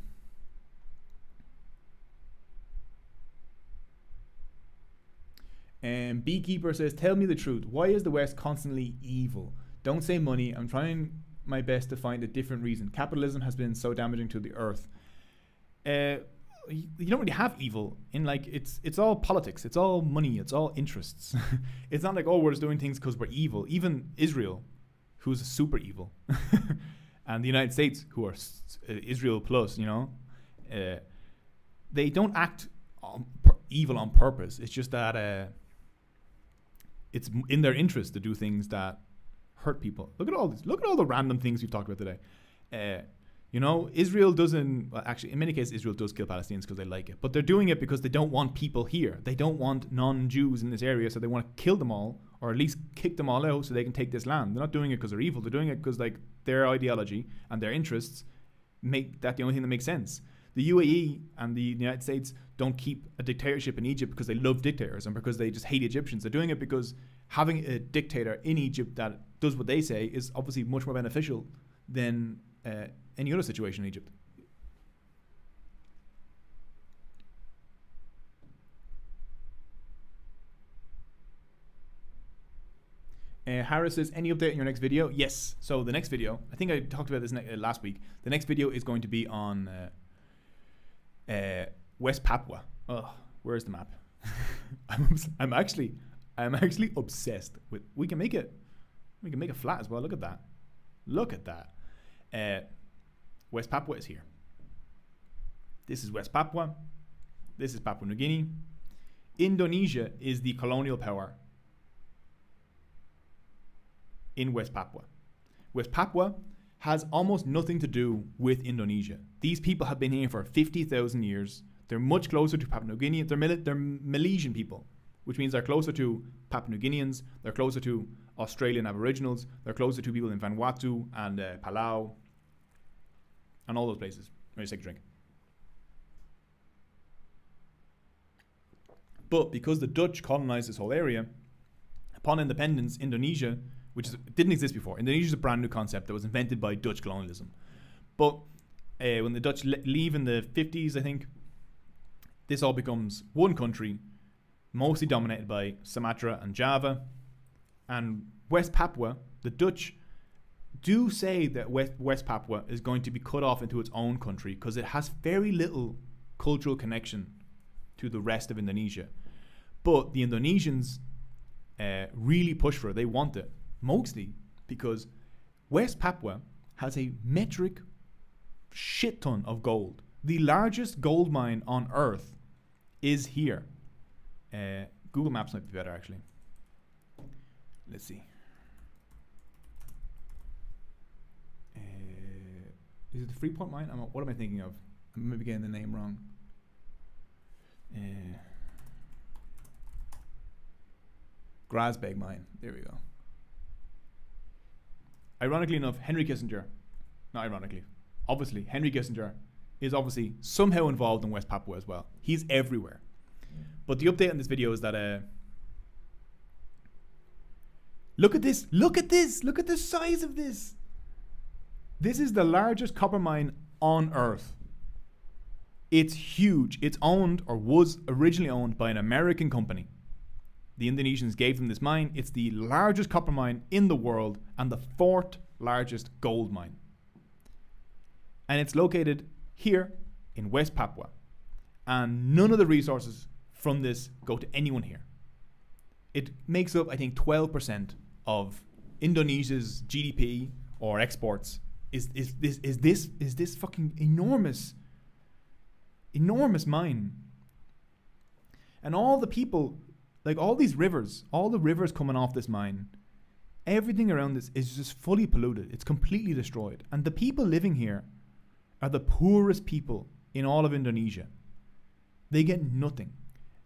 And Beekeeper says, tell me the truth. Why is the West constantly evil? Don't say money. I'm trying my best to find a different reason. Capitalism has been so damaging to the earth. You don't really have evil in like it's all politics, it's all money, it's all interests. It's not like, we're just doing things because we're evil. Even Israel, who's super evil, and the United States, who are Israel plus, they don't act evil on purpose. It's just that it's in their interest to do things that hurt people. Look at all this. Look at all the random things we've talked about today. Israel doesn't, well, actually, in many cases, Israel does kill Palestinians because they like it. But they're doing it because they don't want people here. They don't want non-Jews in this area, so they want to kill them all, or at least kick them all out so they can take this land. They're not doing it because they're evil. They're doing it because like their ideology and their interests make that the only thing that makes sense. The UAE and the United States don't keep a dictatorship in Egypt because they love dictators and because they just hate Egyptians. They're doing it because having a dictator in Egypt that does what they say is obviously much more beneficial than any other situation in Egypt. Harris says, any update in your next video? Yes. So the next video, I think I talked about this last week. The next video is going to be on West Papua. Oh, where's the map? I'm actually obsessed with. We can make it flat as well. Look at that. West Papua is here. This is West Papua. This is Papua New Guinea. Indonesia is the colonial power in West Papua. West Papua has almost nothing to do with Indonesia. These people have been here for 50,000 years. They're much closer to Papua New Guinea. They're Malaysian people, which means they're closer to Papua New Guineans. They're closer to Australian Aboriginals. They're closer to people in Vanuatu and Palau and all those places. Let me just take a drink. But because the Dutch colonized this whole area, upon independence, Indonesia, which didn't exist before. Indonesia is a brand new concept that was invented by Dutch colonialism. But when the Dutch leave in the 50s, I think, this all becomes one country, mostly dominated by Sumatra and Java. And West Papua, the Dutch do say that West Papua is going to be cut off into its own country because it has very little cultural connection to the rest of Indonesia. But the Indonesians really push for it. They want it. Mostly because West Papua has a metric shit ton of gold. The largest gold mine on Earth is here. Google Maps might be better, actually. let's see. Is it the Freeport mine? What am I thinking of? I'm maybe getting the name wrong. Grasberg mine. There we go. Ironically enough, Henry Kissinger, not ironically, obviously, Henry Kissinger is obviously somehow involved in West Papua as well. He's everywhere. But the update on this video is that look at this. Look at this. Look at the size of this. This is the largest copper mine on Earth. It's huge. It's owned, or was originally owned, by an American company. The Indonesians gave them this mine. It's the largest copper mine in the world and the 4th largest gold mine. And it's located here in West Papua. And none of the resources from this go to anyone here. It makes up, I think, 12% of Indonesia's GDP or exports. Is this fucking enormous mine. And all the people, like all these rivers, all the rivers coming off this mine, everything around this is just fully polluted. It's completely destroyed. And the people living here are the poorest people in all of Indonesia. They get nothing.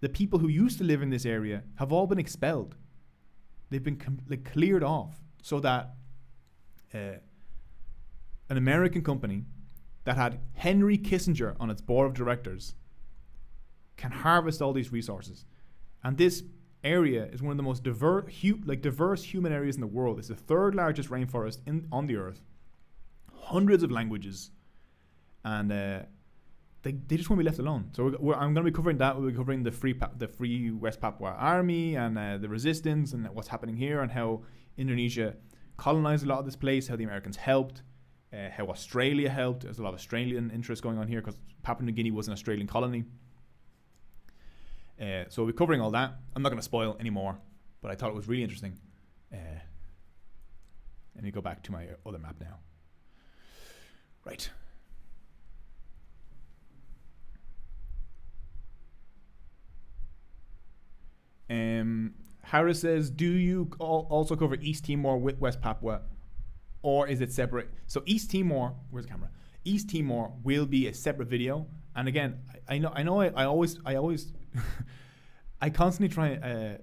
The people who used to live in this area have all been expelled. They've been cleared off so that an American company that had Henry Kissinger on its board of directors can harvest all these resources. And this area is one of the most diverse human areas in the world. It's the 3rd largest rainforest on the earth. Hundreds of languages. And they just won't be left alone. So I'm going to be covering that. We'll be covering the Free West Papua Army and the resistance and what's happening here and how Indonesia colonized a lot of this place, how the Americans helped. How Australia helped. There's a lot of Australian interest going on here because Papua New Guinea was an Australian colony. So we'll be covering all that. I'm not going to spoil any more, but I thought it was really interesting. Let me go back to my other map now. Right. Harris says, do you also cover East Timor with West Papua? Or is it separate? So East Timor, where's the camera? East Timor will be a separate video. And again, I always, I constantly try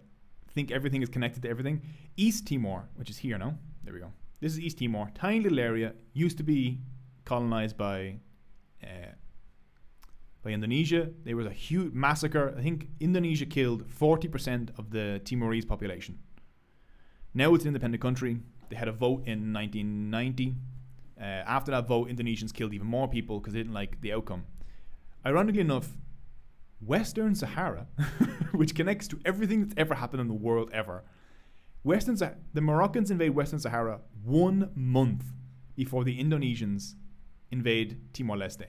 think everything is connected to everything. East Timor, which is here now. There we go. This is East Timor. Tiny little area. Used to be colonized by Indonesia. There was a huge massacre. I think Indonesia killed 40% of the Timorese population. Now it's an independent country. They had a vote in 1990. After that vote, Indonesians killed even more people because they didn't like the outcome. Ironically enough, Western Sahara, which connects to everything that's ever happened in the world ever, the Moroccans invade Western Sahara 1 month before the Indonesians invade Timor-Leste.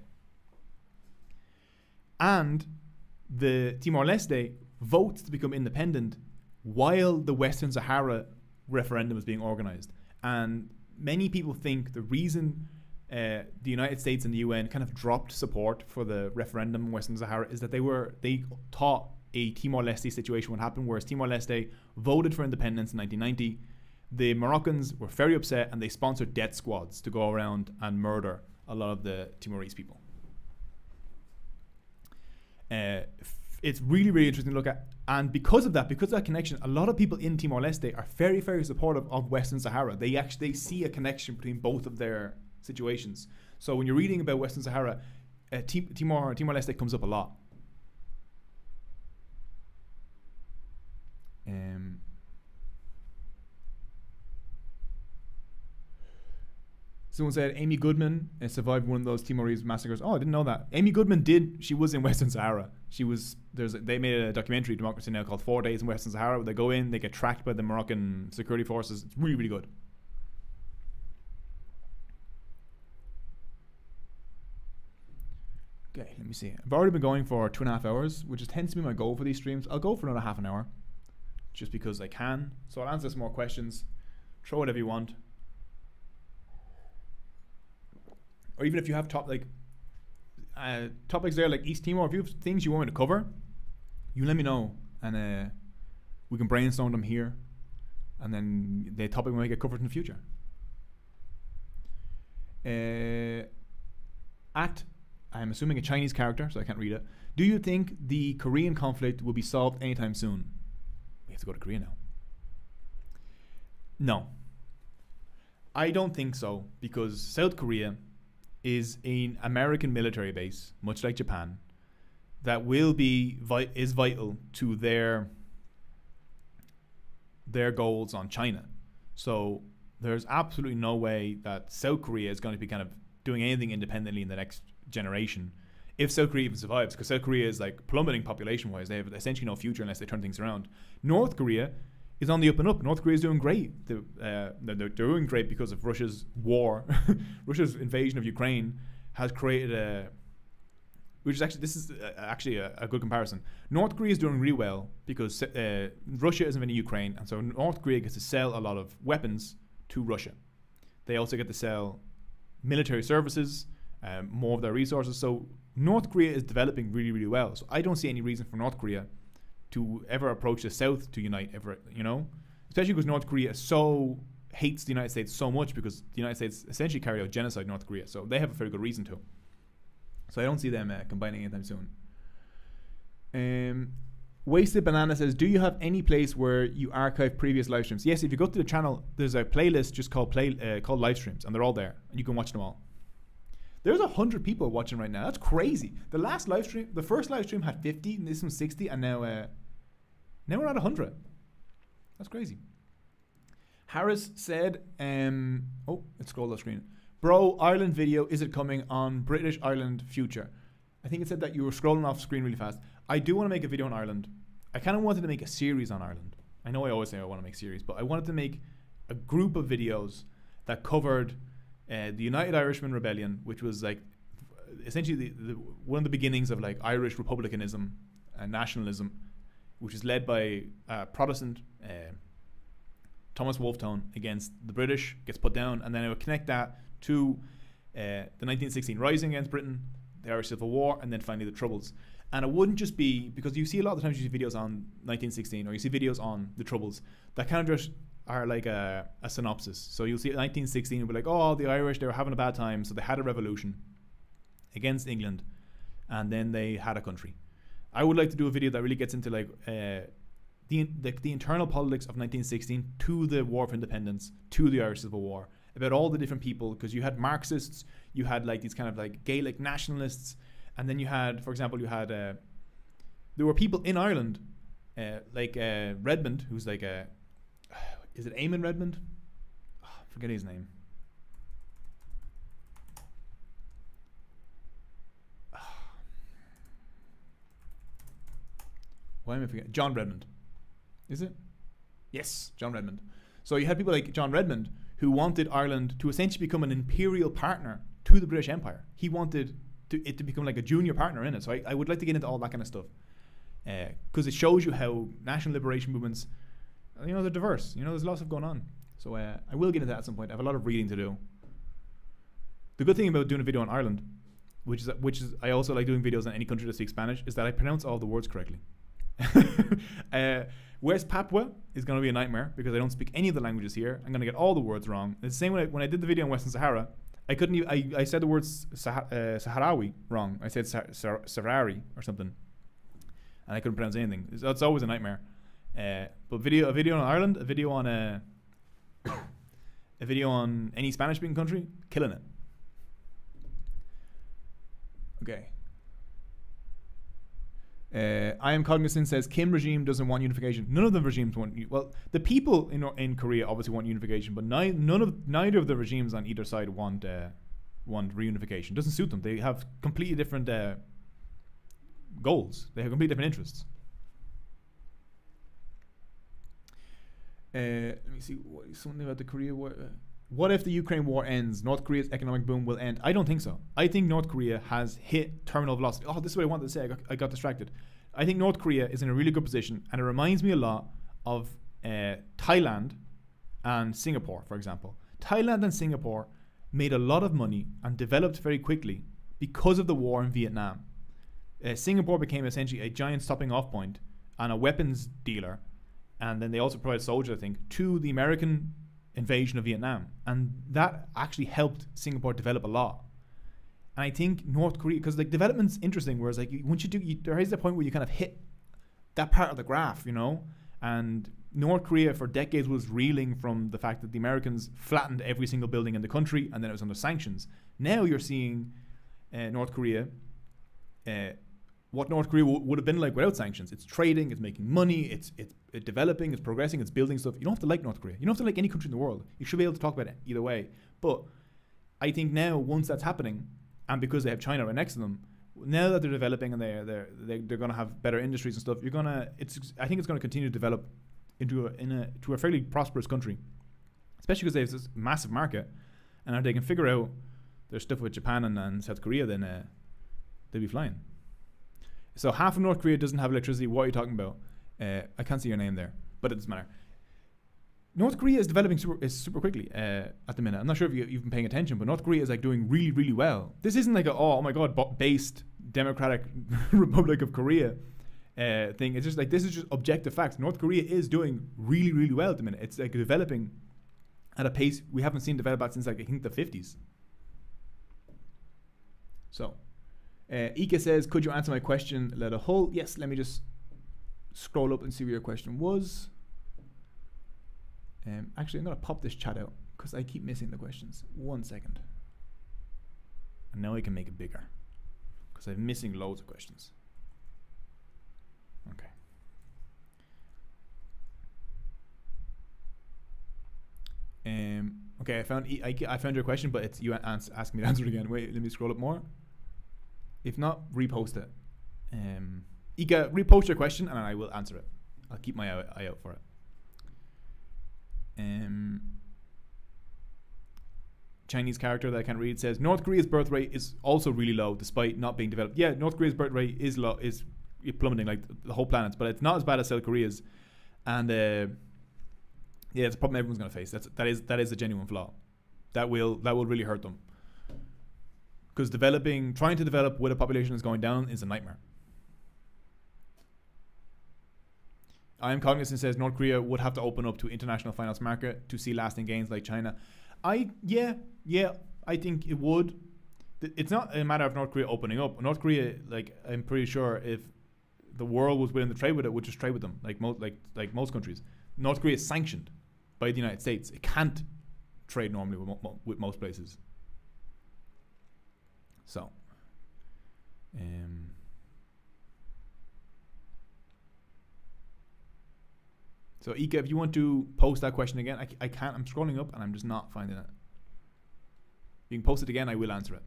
And the Timor-Leste votes to become independent while the Western Sahara referendum is being organized. And many people think the reason the United States and the UN kind of dropped support for the referendum in Western Sahara is that they thought a Timor-Leste situation would happen, whereas Timor-Leste voted for independence in 1990. The Moroccans were very upset and they sponsored death squads to go around and murder a lot of the Timorese people. It's really, really interesting to look at. And because of that connection, a lot of people in Timor-Leste are very, very supportive of Western Sahara. They see a connection between both of their situations. So when you're reading about Western Sahara, Timor-Leste comes up a lot. Someone said Amy Goodman survived one of those Timorese massacres. Oh, I didn't know that. Amy Goodman did. She was in Western Sahara. They made a documentary, Democracy Now!, called 4 Days in Western Sahara, where they go in, they get tracked by the Moroccan security forces. It's really, really good. Okay, let me see. I've already been going for 2.5 hours, which tends to be my goal for these streams. I'll go for another half an hour, just because I can. So I'll answer some more questions. Throw whatever you want. Or even if you have topics there like East Timor, if you have things you want me to cover, you let me know and we can brainstorm them here. and then the topic might get covered in the future. I'm assuming a Chinese character, so I can't read it. Do you think the Korean conflict will be solved anytime soon? We have to go to Korea now. No. I don't think so, because South Korea is an American military base, much like Japan, that is vital to their goals on China. So there's absolutely no way that South Korea is going to be kind of doing anything independently in the next generation, if South Korea even survives, because South Korea is like plummeting population-wise. They have essentially no future unless they turn things around. North Korea is on the up and up. North Korea is doing great. They're doing great because of Russia's war. Russia's invasion of Ukraine has created this is actually a good comparison. North Korea is doing really well because Russia is invading Ukraine, and so North Korea gets to sell a lot of weapons to Russia. They also get to sell military services, more of their resources. So North Korea is developing really, really well. So I don't see any reason for North Korea to ever approach the South to unite ever, especially because North Korea hates the United States so much, because the United States essentially carried out genocide in North Korea. So they have a very good reason to. So I don't see them combining anytime soon. Wasted Banana says, do you have any place where you archive previous live streams? Yes, if you go to the channel, there's a playlist just called live streams, and they're all there, and you can watch them all. There's 100 people watching right now. That's crazy. The first live stream had 50, and this one's 60, and now we're at 100. That's crazy. Harris said, let's scroll the screen. Bro, Ireland video, is it coming on British Ireland future? I think it said that you were scrolling off screen really fast. I do want to make a video on Ireland. I kind of wanted to make a series on Ireland. I know I always say I want to make series, but I wanted to make a group of videos that covered the United Irishman Rebellion, which was like essentially one of the beginnings of like Irish republicanism and nationalism, which is led by Protestant Thomas Wolfetone against the British, gets put down, and then I would connect that to the 1916 Rising against Britain, the Irish Civil War, and then finally the Troubles. And it wouldn't just be, because you see a lot of the times you see videos on 1916 or you see videos on the Troubles that kind of just are like a synopsis. So you'll see 1916 and be like, oh, the Irish, they were having a bad time, so they had a revolution against England, and then they had a country. I would like to do a video that really gets into like the internal politics of 1916 to the War of Independence, to the Irish Civil War, about all the different people, because you had Marxists, you had like these kind of like Gaelic nationalists, and then you had, for example, there were people in Ireland, like Redmond, who's like is it Eamon Redmond? Oh, I forget his name. Why am I forgetting? John Redmond. Is it? Yes, John Redmond. So you had people like John Redmond who wanted Ireland to essentially become an imperial partner to the British Empire. He wanted it to become like a junior partner in it. So I would like to get into all that kind of stuff, because it shows you how national liberation movements, they're diverse. There's lots of going on. So I will get into that at some point. I have a lot of reading to do. The good thing about doing a video on Ireland, which is I also like doing videos on any country that speaks Spanish, is that I pronounce all the words correctly. West Papua is going to be a nightmare because I don't speak any of the languages here. I'm going to get all the words wrong. It's the same when I did the video on Western Sahara. I couldn't even, I said the words Sahrawi wrong. I said Sarari or something, and I couldn't pronounce anything. It's always a nightmare. But a video on Ireland, a video on a video on any Spanish-speaking country, killing it. Okay. I am cognizant says Kim regime doesn't want unification. None of the regimes want. Well, the people in Korea obviously want unification, but neither of the regimes on either side want reunification. It doesn't suit them. They have completely different goals. They have completely different interests. Let me see. Something about the Korea war. What if the Ukraine war ends? North Korea's economic boom will end. I don't think so. I think North Korea has hit terminal velocity. Oh, this is what I wanted to say. I got distracted. I think North Korea is in a really good position, and it reminds me a lot of Thailand and Singapore, for example. Thailand and Singapore made a lot of money and developed very quickly because of the war in Vietnam. Singapore became essentially a giant stopping off point and a weapons dealer and then they also provided soldiers, I think, to the American invasion of Vietnam, and that actually helped Singapore develop a lot. And I think North Korea, because like development's interesting, whereas like once you do, there is a point where you kind of hit that part of the graph, and North Korea for decades was reeling from the fact that the Americans flattened every single building in the country, and then it was under sanctions. Now you're seeing North Korea, what North Korea would have been like without sanctions. It's trading, it's making money, it's developing, it's progressing, it's building stuff. You don't have to like North Korea. You don't have to like any country in the world. You should be able to talk about it either way. But I think now, once that's happening, and because they have China right next to them, now that they're developing and they're going to have better industries and stuff, I think it's going to continue to develop into a fairly prosperous country, especially because they have this massive market, and if they can figure out their stuff with Japan and South Korea, then they'll be flying. So half of North Korea doesn't have electricity. What are you talking about? I can't see your name there, but it doesn't matter. North Korea is developing super quickly at the minute. I'm not sure if you've been paying attention, but North Korea is like doing really, really well. This isn't like oh my god, based Democratic Republic of Korea thing. It's just like, this is just objective facts. North Korea is doing really, really well at the minute. It's like developing at a pace we haven't seen develop at since like I think the 50s. So, Ika says, could you answer my question? Let a hole. Yes, let me just scroll up and see what your question was. Actually, I'm going to pop this chat out because I keep missing the questions. 1 second. And now I can make it bigger because I'm missing loads of questions. Okay. Okay, I found your question, but it's you ask me to answer it again. Wait, let me scroll up more. If not, repost it. Ika, repost your question and I will answer it. I'll keep my eye out for it. Chinese character that I can't read says North Korea's birth rate is also really low despite not being developed. Yeah, North Korea's birth rate is low, is plummeting like the whole planet, but it's not as bad as South Korea's. And yeah, it's a problem everyone's going to face. That is a genuine flaw. That will really hurt them. Because trying to develop with a population that's going down is a nightmare. I am cognizant says North Korea would have to open up to international finance market to see lasting gains like China. I think it would. It's not a matter of North Korea opening up. North Korea, like, I'm pretty sure if the world was willing to trade with it, would just trade with them, like most countries. North Korea is sanctioned by the United States. It can't trade normally with most places. So, so Ika, if you want to post that question again, I can't. I'm scrolling up and I'm just not finding it. You can post it again. I will answer it.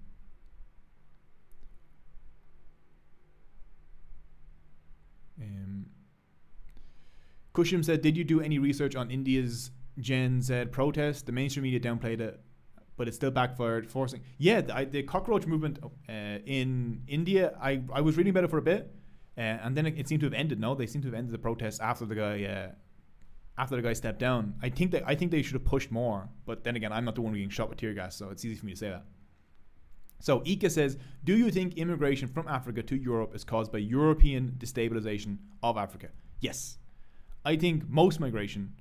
Kushim said, did you do any research on India's Gen Z protest? The mainstream media downplayed it, but it still backfired, forcing... Yeah, the cockroach movement in India, I was reading about it for a bit, and then it seemed to have ended. No, they seem to have ended the protest after the guy stepped down. I think they should have pushed more, but then again, I'm not the one being shot with tear gas, so it's easy for me to say that. So Ika says, do you think immigration from Africa to Europe is caused by European destabilization of Africa? Yes. I think most migration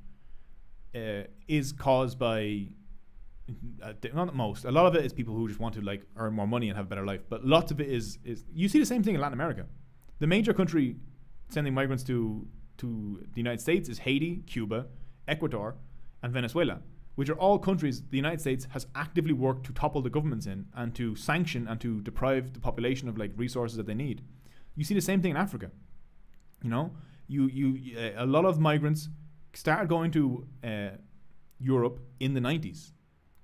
is caused by, not most, a lot of it is people who just want to like earn more money and have a better life, but lots of it is you see the same thing in Latin America. The major country sending migrants to the United States is Haiti, Cuba, Ecuador, and Venezuela, which are all countries the United States has actively worked to topple the governments in and to sanction and to deprive the population of like resources that they need. You see the same thing in Africa. You know, a lot of migrants started going to Europe in the 90s.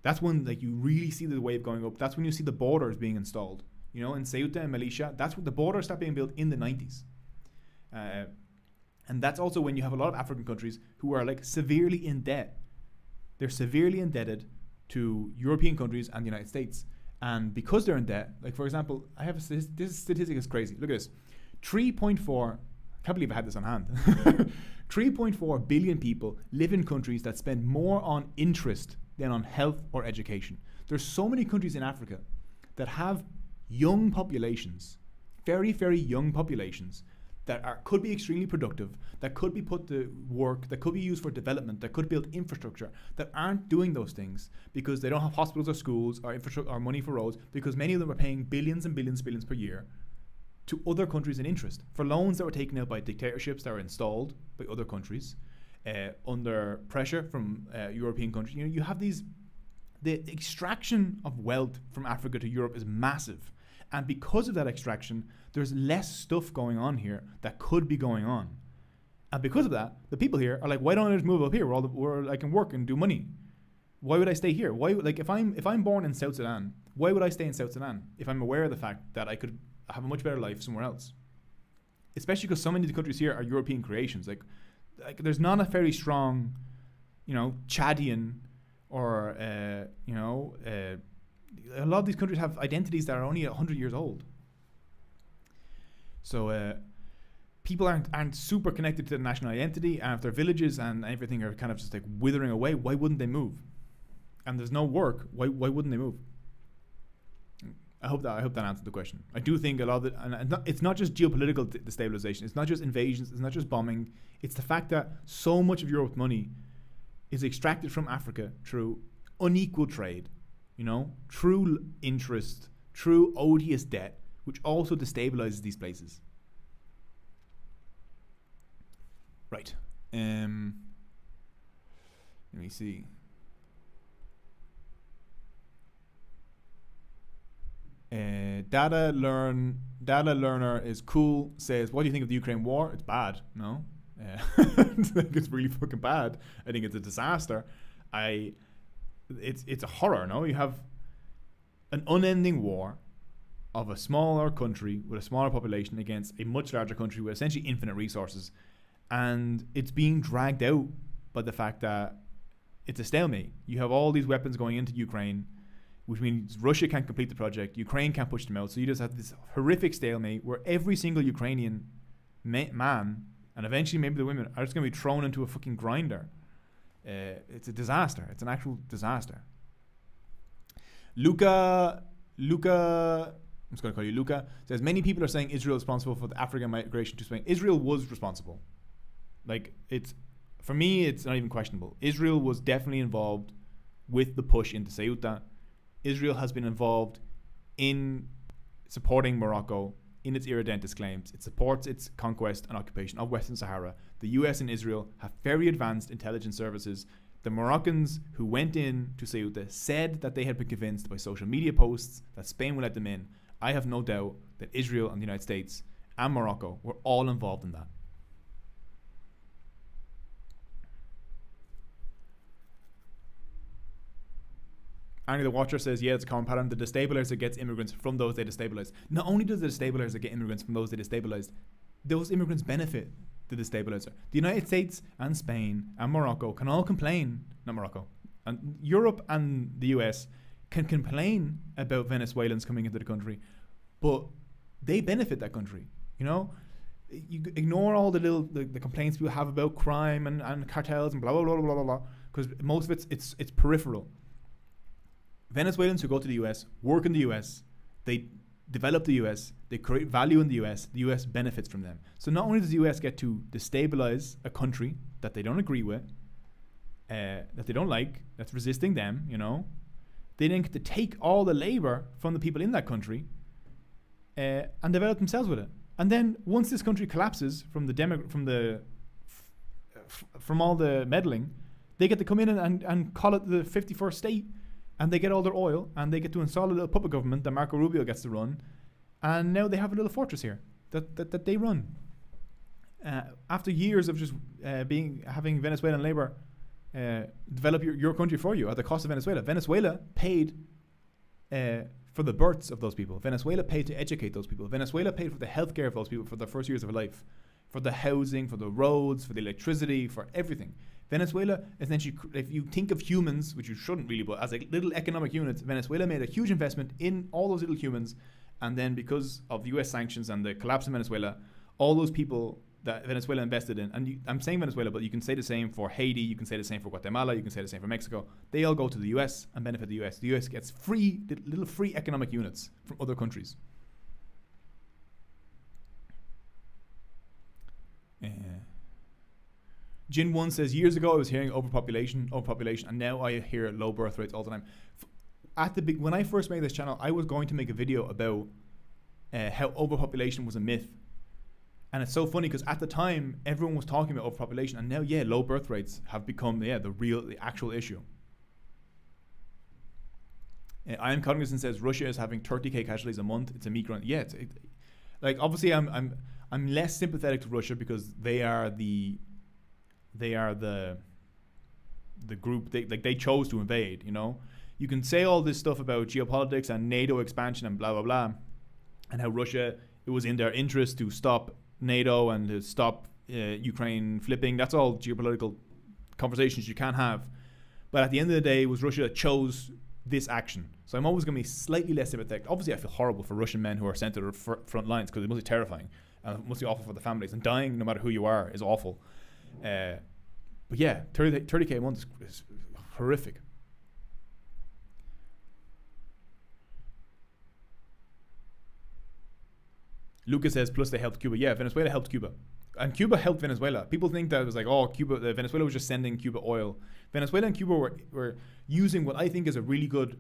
That's when like you really see the wave going up. That's when you see the borders being installed. You know, in Ceuta and Melilla, that's when the borders start being built in the 90s. And that's also when you have a lot of African countries who are like severely in debt. They're severely indebted to European countries and the United States. And because they're in debt, like for example, I have this statistic is crazy. Look at this. 3.4, I can't believe I had this on hand. 3.4 billion people live in countries that spend more on interest than on health or education. There's so many countries in Africa that have young populations, very, very young populations, that could be extremely productive, that could be put to work, that could be used for development, that could build infrastructure, that aren't doing those things because they don't have hospitals or schools or infrastructure or money for roads, because many of them are paying billions and billions per year to other countries in interest for loans that were taken out by dictatorships that were installed by other countries under pressure from European countries. You have the extraction of wealth from Africa to Europe is massive. And because of that extraction, there's less stuff going on here that could be going on. And because of that, the people here are like, why don't I just move up here where I can work and do money? Why would I stay here? Why, like, if I'm born in South Sudan, why would I stay in South Sudan if I'm aware of the fact that I could have a much better life somewhere else? Especially because so many of the countries here are European creations. Like there's not a very strong, Chadian or a lot of these countries have identities that are only 100 years old. So people aren't super connected to the national identity, and if their villages and everything are kind of just like withering away, why wouldn't they move? And there's no work, why wouldn't they move? I hope that answered the question. I do think a lot of it, and it's not just geopolitical destabilization, it's not just invasions, it's not just bombing, it's the fact that so much of Europe's money is extracted from Africa through unequal trade, true interest, true odious debt, which also destabilizes these places. Right. Let me see. Data learner is cool. Says, what do you think of the Ukraine war? It's bad. No, I think it's really fucking bad. I think it's a disaster. It's a horror. No, you have an unending war of a smaller country with a smaller population against a much larger country with essentially infinite resources, and it's being dragged out by the fact that it's a stalemate. You have all these weapons going into Ukraine, which means Russia can't complete the project, Ukraine can't push them out, so you just have this horrific stalemate where every single Ukrainian man, and eventually maybe the women, are just going to be thrown into a fucking grinder. It's a disaster. It's an actual disaster. Luca, I'm just going to call you Luca, says, many people are saying Israel is responsible for the African migration to Spain. Israel was responsible. For me, it's not even questionable. Israel was definitely involved with the push into Ceuta. Israel has been involved in supporting Morocco in its irredentist claims. It supports its conquest and occupation of Western Sahara. The US and Israel have very advanced intelligence services. The Moroccans who went in to Ceuta said that they had been convinced by social media posts that Spain would let them in. I have no doubt that Israel and the United States and Morocco were all involved in that. Arnie the Watcher says, yeah, it's a common pattern. The destabilizer gets immigrants from those they destabilize. Not only does the destabilizer get immigrants from those they destabilize, those immigrants benefit the destabilizer. The United States and Spain and Morocco can all complain, not Morocco, and Europe and the US can complain about Venezuelans coming into the country, but they benefit that country. You ignore all the complaints people have about crime and cartels and blah, blah, blah, blah, blah, blah, because most of it's peripheral. Venezuelans who go to the US, work in the US, they develop the US, they create value in the US benefits from them. So not only does the US get to destabilize a country that they don't agree with, that they don't like, that's resisting them, they then get to take all the labor from the people in that country and develop themselves with it. And then once this country collapses from all the meddling, they get to come in and call it the 51st state. And they get all their oil, and they get to install a little puppet government that Marco Rubio gets to run, and now they have a little fortress here that they run. After years of just having Venezuelan labor develop your country for you at the cost of Venezuela. Venezuela paid for the births of those people. Venezuela paid to educate those people. Venezuela paid for the healthcare of those people for their first years of life, for the housing, for the roads, for the electricity, for everything. Venezuela, essentially, if you think of humans, which you shouldn't really, but as a little economic unit, Venezuela made a huge investment in all those little humans, and then because of the US sanctions and the collapse of Venezuela, all those people that Venezuela invested in, and I'm saying Venezuela, but you can say the same for Haiti, you can say the same for Guatemala, you can say the same for Mexico, they all go to the US and benefit the US. The US gets little free economic units from other countries. Jin One says, years ago I was hearing overpopulation, and now I hear low birth rates all the time. When I first made this channel, I was going to make a video about how overpopulation was a myth. And it's so funny because at the time, everyone was talking about overpopulation, and now, low birth rates have become, the actual issue. I am Cognizant says Russia is having 30k casualties a month. It's a meat grind. Yeah, obviously I'm less sympathetic to Russia because they are the group they chose to invade. You know, you can say all this stuff about geopolitics and NATO expansion and blah blah blah, and how Russia, it was in their interest to stop NATO and to stop Ukraine flipping. That's all geopolitical conversations you can't have. But at the end of the day, it was Russia that chose this action. So I'm always going to be slightly less sympathetic. Obviously, I feel horrible for Russian men who are sent to the front lines because it must be terrifying. And it must be awful for the families. And dying, no matter who you are, is awful. But yeah, 30k a month is horrific. Lucas says, plus they helped Cuba. Yeah, Venezuela helped Cuba. And Cuba helped Venezuela. People think that it was like, Venezuela was just sending Cuba oil. Venezuela and Cuba were using what I think is a really good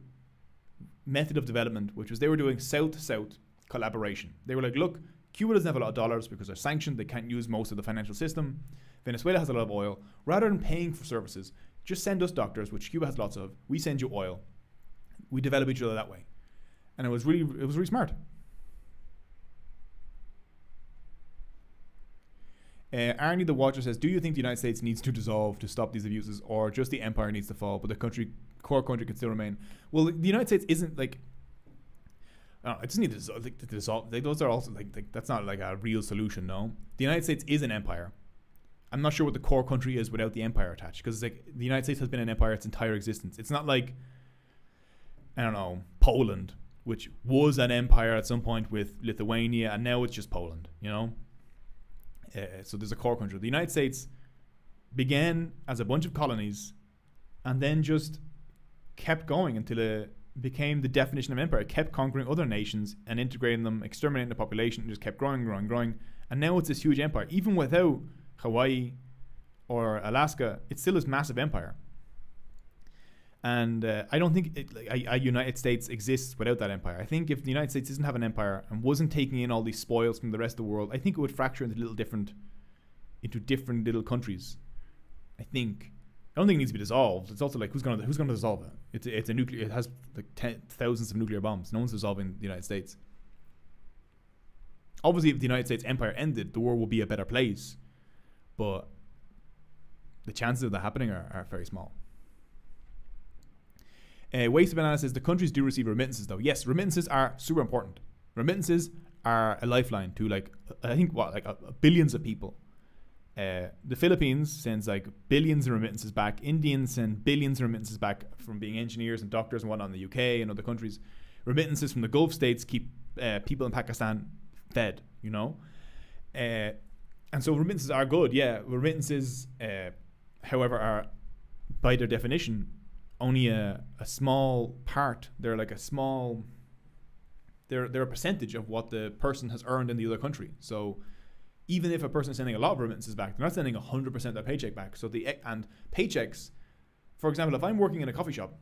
method of development, which was they were doing South-to-South collaboration. They were like, look, Cuba doesn't have a lot of dollars because they're sanctioned. They can't use most of the financial system. Venezuela has a lot of oil. Rather than paying for services, just send us doctors, which Cuba has lots of. We send you oil. We develop each other that way. And it was really smart. Arnie the Watcher says, do you think the United States needs to dissolve to stop these abuses, or just the empire needs to fall, but the core country can still remain? Well, the United States isn't like, it doesn't need to dissolve. Those are also that's not like a real solution, no? The United States is an empire. I'm not sure what the core country is without the empire attached, because it's like the United States has been an empire its entire existence. It's not like, I don't know, Poland, which was an empire at some point with Lithuania, and now it's just Poland, you know? So there's a core country. The United States began as a bunch of colonies and then just kept going until it became the definition of empire. It kept conquering other nations and integrating them, exterminating the population, and just kept growing. And now it's this huge empire. Even without Hawaii or Alaska, it's still this massive empire. And I don't think a United States exists without that empire. I think if the United States didn't have an empire and wasn't taking in all these spoils from the rest of the world, I think it would fracture into different little countries. I don't think it needs to be dissolved. It's also like who's gonna dissolve it? It's a nuclear. It has like thousands of nuclear bombs. No one's dissolving the United States. Obviously, if the United States empire ended, the world would be a better place. But the chances of that happening are very small. Waste of Banana says the countries do receive remittances though. Yes, remittances are super important. Remittances are a lifeline to billions of people. The Philippines sends like billions of remittances back. Indians send billions of remittances back from being engineers and doctors and whatnot in the UK and other countries. Remittances from the Gulf states keep people in Pakistan fed, you know. And so remittances are good, yeah. Remittances, however, are by their definition only a small part. They're like a small. They're a percentage of what the person has earned in the other country. So even if a person is sending a lot of remittances back, they're not sending 100% of their paycheck back. So and paychecks, for example, if I'm working in a coffee shop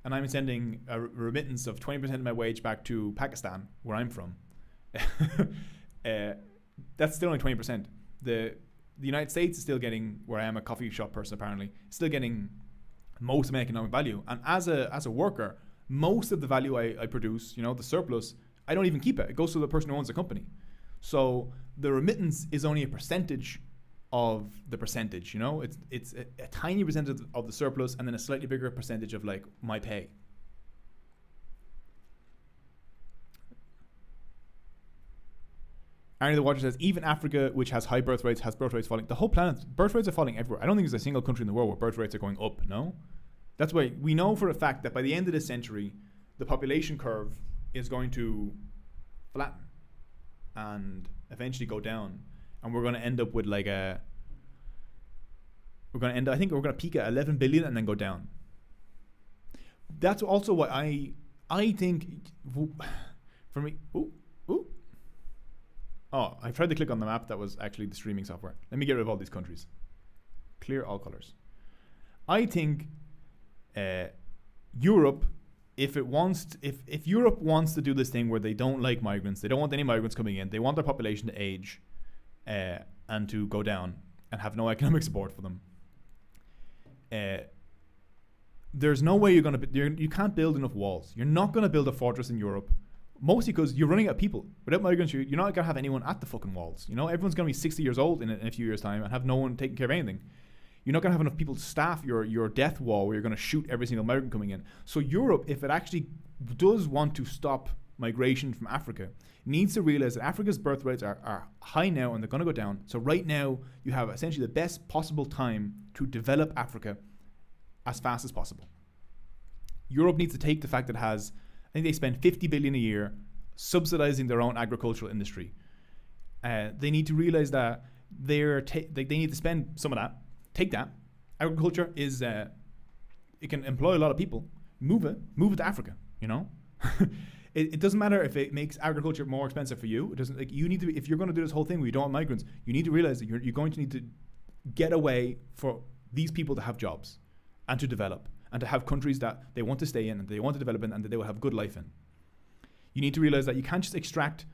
and I'm sending a remittance of 20% of my wage back to Pakistan, where I'm from, that's still only 20%. The United States is still getting, where I am a coffee shop person apparently, still getting most of my economic value. And as a worker, most of the value I produce, you know, the surplus, I don't even keep it. It goes to the person who owns the company. So the remittance is only a percentage of the percentage, you know? It's a tiny percentage of the surplus and then a slightly bigger percentage of like my pay. Arnie the Watcher says, even Africa, which has high birth rates, has birth rates falling. The whole planet, birth rates are falling everywhere. I don't think there's a single country in the world where birth rates are going up, no? That's why we know for a fact that by the end of this century, the population curve is going to flatten and eventually go down. And we're going to end up with like I think we're going to peak at 11 billion and then go down. That's also why I think, for me, Oh, I tried to click on the map. That was actually the streaming software. Let me get rid of all these countries. Clear all colors. I think Europe, if Europe wants to do this thing where they don't like migrants, they don't want any migrants coming in, they want their population to age and to go down and have no economic support for them. There's no way you can't build enough walls. You're not going to build a fortress in Europe, mostly because you're running out of people. Without migrants, you're not going to have anyone at the fucking walls. You know, everyone's going to be 60 years old in a few years' time and have no one taking care of anything. You're not going to have enough people to staff your death wall where you're going to shoot every single migrant coming in. So Europe, if it actually does want to stop migration from Africa, needs to realize that Africa's birth rates are high now and they're going to go down. So right now, you have essentially the best possible time to develop Africa as fast as possible. Europe needs to take the fact that it has, I think they spend 50 billion a year subsidizing their own agricultural industry. They need to realize that they need to spend some of that. Take that. Agriculture is it can employ a lot of people. Move it to Africa. You know, it doesn't matter if it makes agriculture more expensive for you. It doesn't. Like, you need to. If you're going to do this whole thing where you don't want migrants, you need to realize that you're going to need to get a way for these people to have jobs and to develop and to have countries that they want to stay in and they want to develop in and that they will have good life in. You need to realize that you can't just extract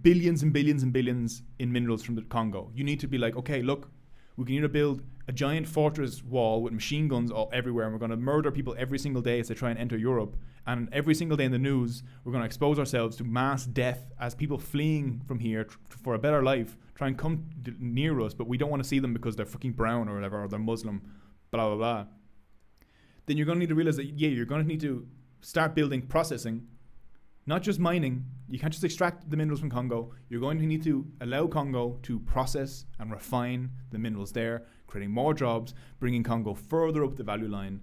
billions and billions and billions in minerals from the Congo. You need to be like, okay, look, we can either build a giant fortress wall with machine guns all everywhere, and we're going to murder people every single day as they try and enter Europe. And every single day in the news, we're going to expose ourselves to mass death as people fleeing from here for a better life try and come near us, but we don't want to see them because they're fucking brown or whatever, or they're Muslim, blah, blah, blah. Then you're going to need to realize that, yeah, you're going to need to start building processing, not just mining. You can't just extract the minerals from Congo. You're going to need to allow Congo to process and refine the minerals there, creating more jobs, bringing Congo further up the value line.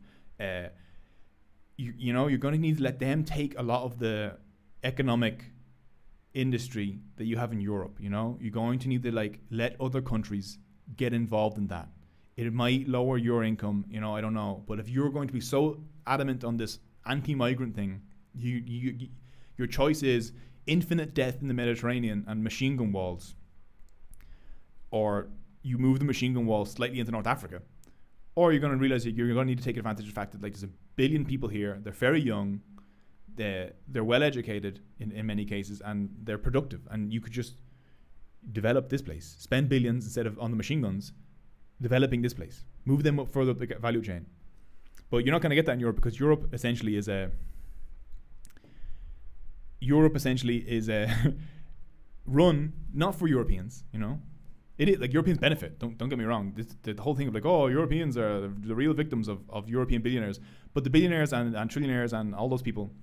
You're going to need to let them take a lot of the economic industry that you have in Europe. You know, you're going to need to let other countries get involved in that. It might lower your income, I don't know. But if you're going to be so adamant on this anti-migrant thing, your choice is infinite death in the Mediterranean and machine gun walls, or you move the machine gun walls slightly into North Africa, or you're going to realize that you're going to need to take advantage of the fact that there's a billion people here, they're very young, they're well educated in many cases, and they're productive, and you could just develop this place, spend billions instead of on the machine guns, developing this place, move them up further up the value chain. But you're not going to get that in Europe, because Europe essentially is run not for Europeans. It is like Europeans benefit. Don't get me wrong. The whole thing of Europeans are the real victims of European billionaires. But the billionaires and trillionaires and all those people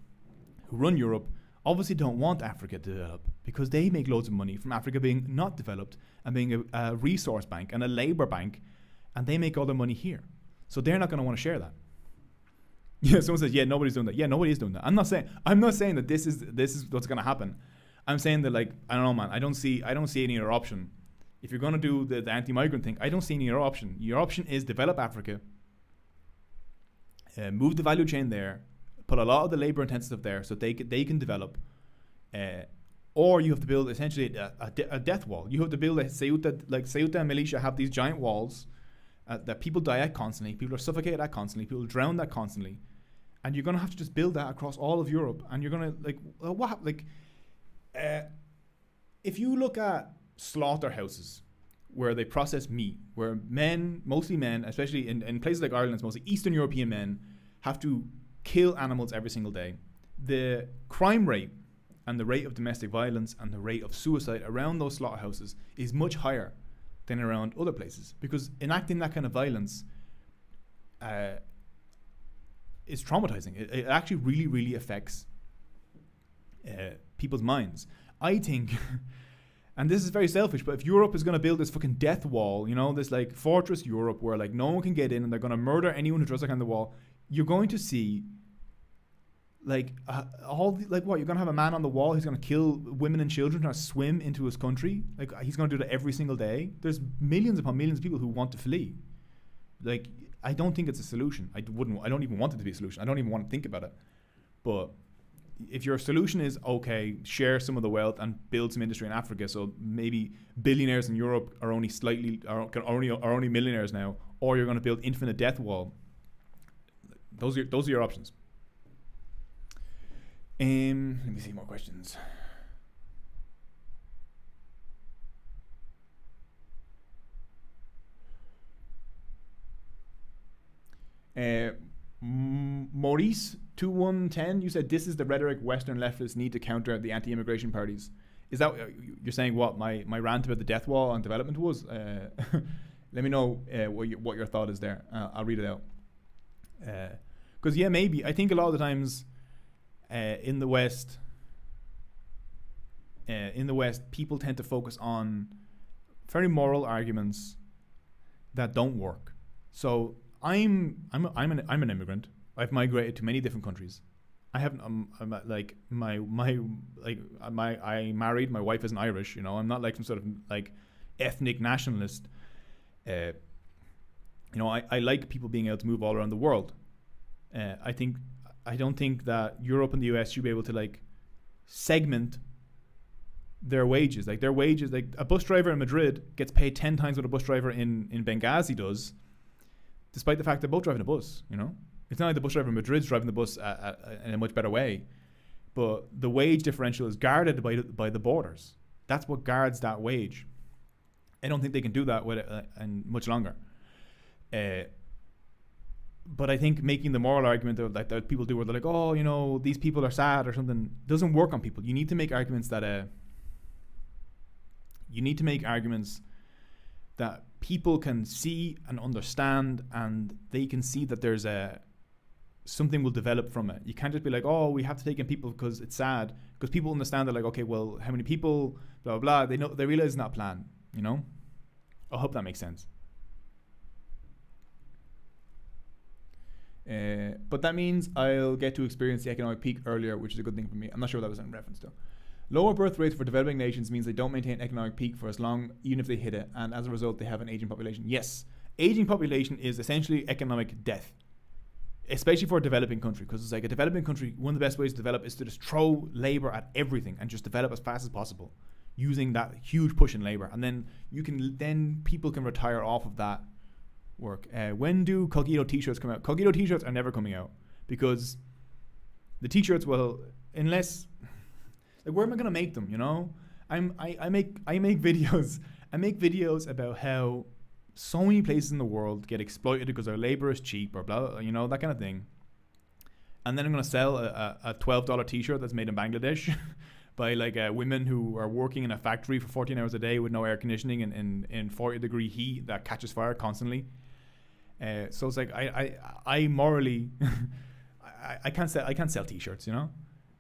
who run Europe obviously don't want Africa to develop, because they make loads of money from Africa being not developed and being a resource bank and a labor bank, and they make all their money here. So they're not going to want to share that. Yeah, someone says, yeah, nobody's doing that. Yeah, nobody is doing that. I'm not saying that this is what's going to happen. I'm saying that, I don't know, man. I don't see any other option. If you're going to do the anti-migrant thing, I don't see any other option. Your option is develop Africa, move the value chain there, put a lot of the labor intensive there so they can develop, or you have to build essentially a death wall. You have to build Ceuta and Melilla have these giant walls that people die at constantly, people are suffocated at constantly, people drown at constantly, and you're going to have to just build that across all of Europe. And you're going to if you look at slaughterhouses where they process meat, where mostly men, especially in places like Ireland, it's mostly Eastern European men, have to kill animals every single day. The crime rate and the rate of domestic violence and the rate of suicide around those slaughterhouses is much higher than around other places, because enacting that kind of violence is traumatizing. It actually really, really affects people's minds. I think, and this is very selfish, but if Europe is going to build this fucking death wall, this fortress Europe where no one can get in and they're going to murder anyone who draws that kind of wall, you're going to see you're going to have a man on the wall who's going to kill women and children trying to swim into his country. He's going to do that every single day. There's millions upon millions of people who want to flee. I don't think it's a solution. I don't even want it to be a solution. I don't even want to think about it. But if your solution is okay, share some of the wealth and build some industry in Africa, so maybe billionaires in Europe are only millionaires now, or you're going to build infinite death wall. Those are your options. Let me see more questions. Maurice 2110, you said this is the rhetoric Western leftists need to counter the anti-immigration parties. Is that you're saying? What my rant about the death wall and development was? Let me know what your thought is there. I'll read it out. Because maybe I think a lot of the times in the West, people tend to focus on very moral arguments that don't work. So I'm an immigrant. I've migrated to many different countries. I haven't I married. My wife isn't Irish. I'm not like some sort of like ethnic nationalist. I like people being able to move all around the world. I don't think that Europe and the US should be able to like segment their wages. Like their wages, like a bus driver in Madrid gets paid 10 times what a bus driver in Benghazi does, despite the fact they're both driving a bus. It's not like the bus driver in Madrid's driving the bus in a much better way, but the wage differential is guarded by the borders. That's what guards that wage. I don't think they can do that with it and much longer. But I think making the moral argument that people do where they're like, oh, these people are sad or something, doesn't work on people. You need to make arguments that people can see and understand, and they can see that there's something will develop from it. You can't just be like, oh, we have to take in people because it's sad, because people understand they're like, okay, well, how many people, blah, blah, blah. They realize it's not planned, I hope that makes sense. But that means I'll get to experience the economic peak earlier, which is a good thing for me. I'm not sure what that was in reference to. Lower birth rates for developing nations means they don't maintain economic peak for as long, even if they hit it, and as a result, they have an aging population. Yes, aging population is essentially economic death, especially for a developing country, because it's like a developing country, one of the best ways to develop is to just throw labor at everything and just develop as fast as possible using that huge push in labor, and then people can retire off of that work. When do Cogito t-shirts come out? Cogito t-shirts are never coming out, because the t-shirts unless, like, where am I gonna make them? I make videos about how so many places in the world get exploited because their labor is cheap or blah, that kind of thing. And then I'm gonna sell a $12 t-shirt that's made in Bangladesh by like women who are working in a factory for 14 hours a day with no air conditioning and in 40-degree heat that catches fire constantly. So it's like I morally I can't sell t-shirts.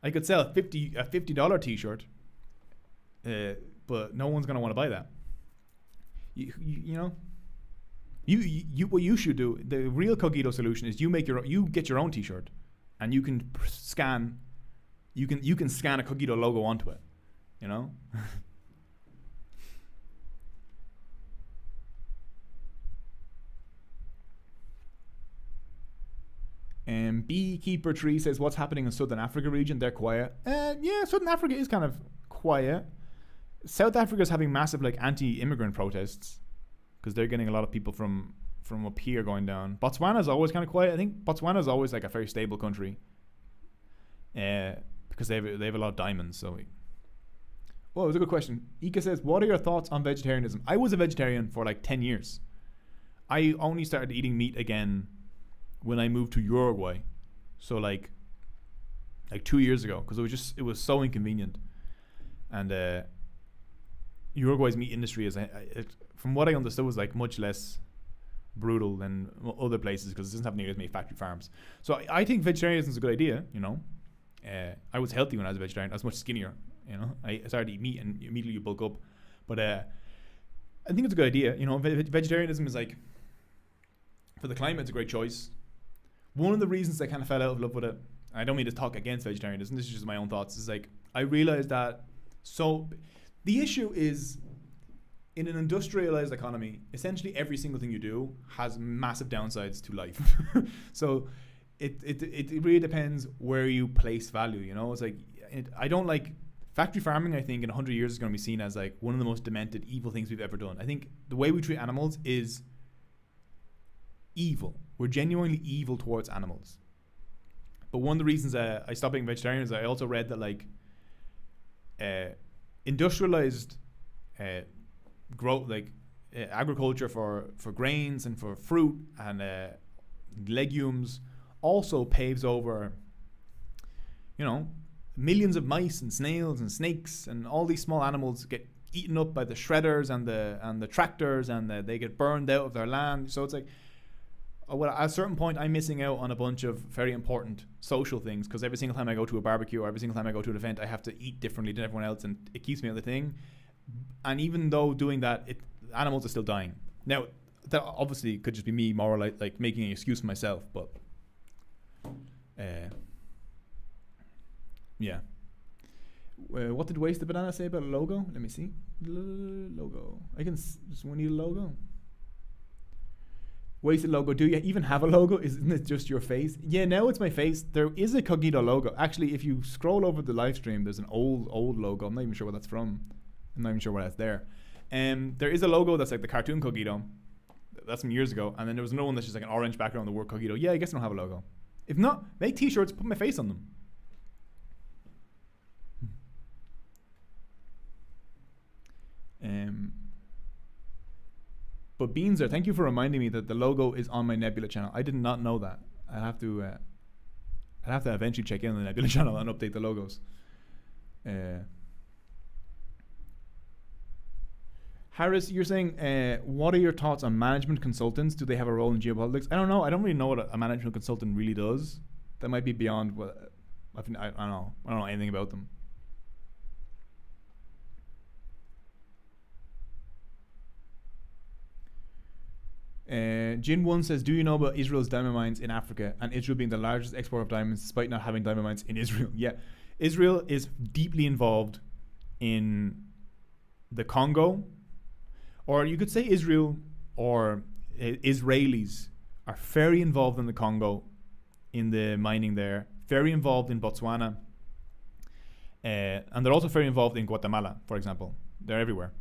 I could sell a $50 t-shirt, but no one's gonna want to buy that. What you should do, the real Cogito solution is you get your own t-shirt, and you can scan a Cogito logo onto it. Beekeeper Tree says, what's happening in Southern Africa region? They're quiet. Southern Africa is kind of quiet. South Africa is having massive like anti-immigrant protests because they're getting a lot of people from up here going down. Botswana is always kind of quiet. I think Botswana is always like a very stable country because they have a lot of diamonds. So, it was a good question. Ika says, what are your thoughts on vegetarianism? I was a vegetarian for like 10 years. I only started eating meat again when I moved to Uruguay, so like 2 years ago, because it was so inconvenient. And Uruguay's meat industry is, from what I understood, was like much less brutal than other places because it doesn't have nearly as many factory farms. So I think vegetarianism is a good idea. I was healthy when I was a vegetarian. I was much skinnier. I started to eat meat and immediately you bulk up. But I think it's a good idea. Vegetarianism is like, for the climate, it's a great choice. One of the reasons I kind of fell out of love with it, I don't mean to talk against vegetarianism, this is just my own thoughts, is like, I realized that, the issue is, in an industrialized economy, essentially every single thing you do has massive downsides to life. So it really depends where you place value. You know, it's like I don't like factory farming. I think in 100 years is going to be seen as like one of the most demented, evil things we've ever done. I think the way we treat animals is evil. We're genuinely evil towards animals. But one of the reasons I stopped being vegetarian is I also read that like industrialized growth, like agriculture for grains and for fruit and legumes, also paves over, you know, millions of mice and snails and snakes, and all these small animals get eaten up by the shredders and the tractors, and they get burned out of their land. So it's like, well, at a certain point, I'm missing out on a bunch of very important social things, because every single time I go to a barbecue or every single time I go to an event, I have to eat differently than everyone else, and it keeps me on the thing. And even though doing that, animals are still dying. Now, that obviously could just be me more like making an excuse for myself, but yeah. What did Waste the Banana say about a logo? Let me see. Logo. Does one need a logo? Wasted logo. Do you even have a logo? Isn't it just your face? Yeah, now it's my face. There is a Cognito logo. Actually, if you scroll over the live stream, there's an old logo. I'm not even sure what that's from. I'm not even sure why that's there. There is a logo that's like the cartoon Cognito. That's from years ago. And then there was another one that's just like an orange background with the word Cognito. Yeah, I guess I don't have a logo. If not, make t-shirts, put my face on them. But Beanzer, thank you for reminding me that the logo is on my Nebula channel. I did not know that. I'll have to eventually check in on the Nebula channel and update the logos. Harris, you're saying, what are your thoughts on management consultants? Do they have a role in geopolitics? I don't know. I don't really know what a management consultant really does. That might be beyond what I don't know. I don't know anything about them. Jin1 says, do you know about Israel's diamond mines in Africa, and Israel being the largest exporter of diamonds despite not having diamond mines in Israel? Yeah, Israel is deeply involved in the Congo, or you could say Israel or Israelis are very involved in the Congo, in the mining there, very involved in Botswana, and they're also very involved in Guatemala, for example. They're everywhere.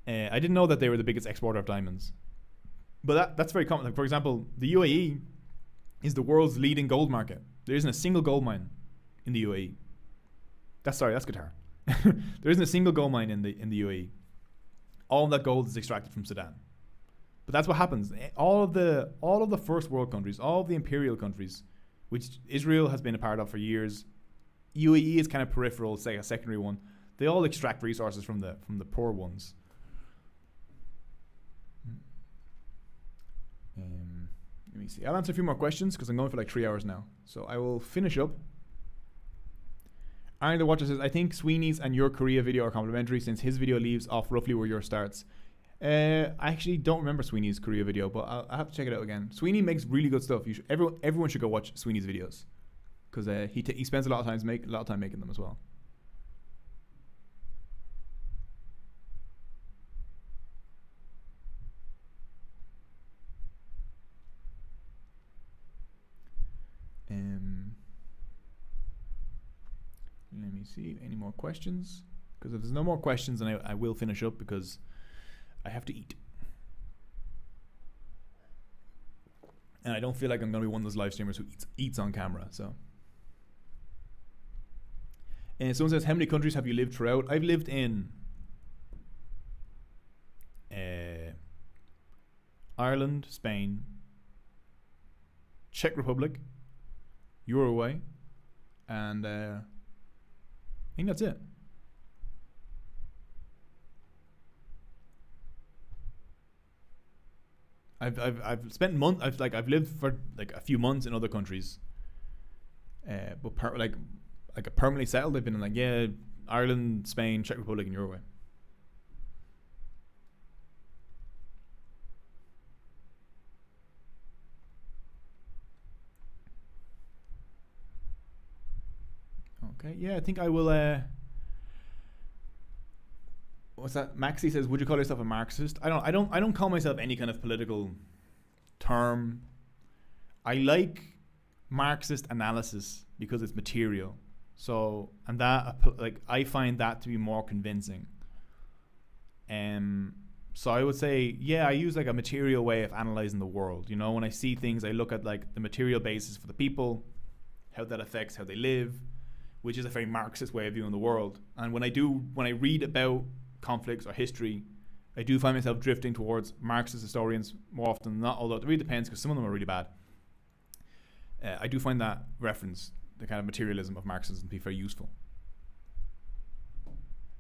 I didn't know that they were the biggest exporter of diamonds. But that's very common. Like, for example, the UAE is the world's leading gold market. There isn't a single gold mine in the UAE. That's Qatar. There isn't a single gold mine in the UAE. All of that gold is extracted from Sudan. But that's what happens. All of the first world countries, all of the imperial countries, which Israel has been a part of for years, UAE is kind of peripheral, say a secondary one. They all extract resources from the poor ones. Let me see. I'll answer a few more questions because I'm going for like 3 hours now. So I will finish up. Aaron the Watcher says, I think Sweeney's and your Korea video are complementary since his video leaves off roughly where yours starts. I actually don't remember Sweeney's Korea video, but I'll have to check it out again. Sweeney makes really good stuff. Everyone should go watch Sweeney's videos because he spends a lot of time making them as well. Let me see any more questions, because if there's no more questions, then I will finish up because I have to eat, and I don't feel like I'm going to be one of those live streamers who eats on camera. So, and someone says, how many countries have you lived throughout? I've lived in Ireland, Spain, Czech Republic, Uruguay, and I think that's it. I've spent months. I've lived for like a few months in other countries, but permanently settled. I've been in like Ireland, Spain, Czech Republic, and Uruguay. Okay, yeah, I think I will. What's that? Maxi says, "Would you call yourself a Marxist?" I don't call myself any kind of political term. I like Marxist analysis because it's material. So, and that, like, I find that to be more convincing. So I would say, yeah, I use like a material way of analyzing the world. You know, when I see things, I look at like the material basis for the people, how that affects how they live, which is a very Marxist way of viewing the world. And when I read about conflicts or history, I do find myself drifting towards Marxist historians more often than not, although it really depends because some of them are really bad. I do find that reference, the kind of materialism of Marxism, to be very useful.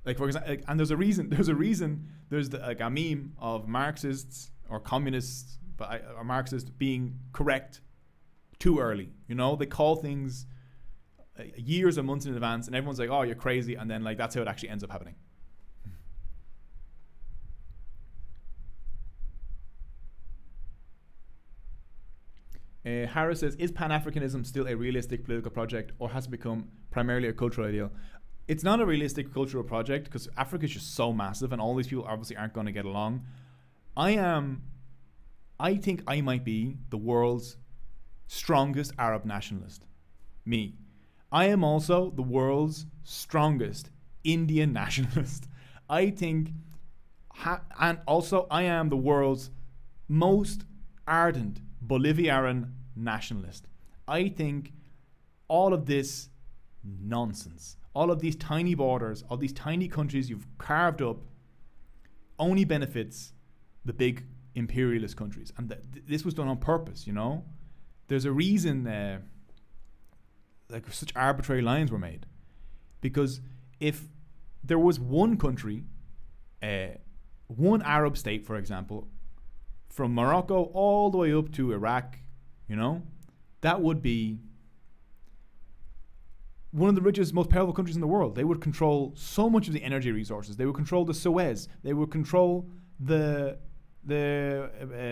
Like, for example, and there's a reason there's like a meme of Marxists or communists, or Marxists being correct too early. You know, they call things years or months in advance, and everyone's like, "Oh, you're crazy," and then like that's how it actually ends up happening. Harris says, "Is Pan-Africanism still a realistic political project, or has it become primarily a cultural ideal?" It's not a realistic cultural project because Africa is just so massive, and all these people obviously aren't going to get along. I think I might be the world's strongest Arab nationalist. Me. I am also the world's strongest Indian nationalist. I think, and also I am the world's most ardent Bolivarian nationalist. I think all of this nonsense, all of these tiny borders, all these tiny countries you've carved up, only benefits the big imperialist countries. And this was done on purpose, you know? There's a reason like such arbitrary lines were made. Because if there was one country, one Arab state, for example, from Morocco all the way up to Iraq, you know, that would be one of the richest, most powerful countries in the world. They would control so much of the energy resources. They would control the Suez. They would control the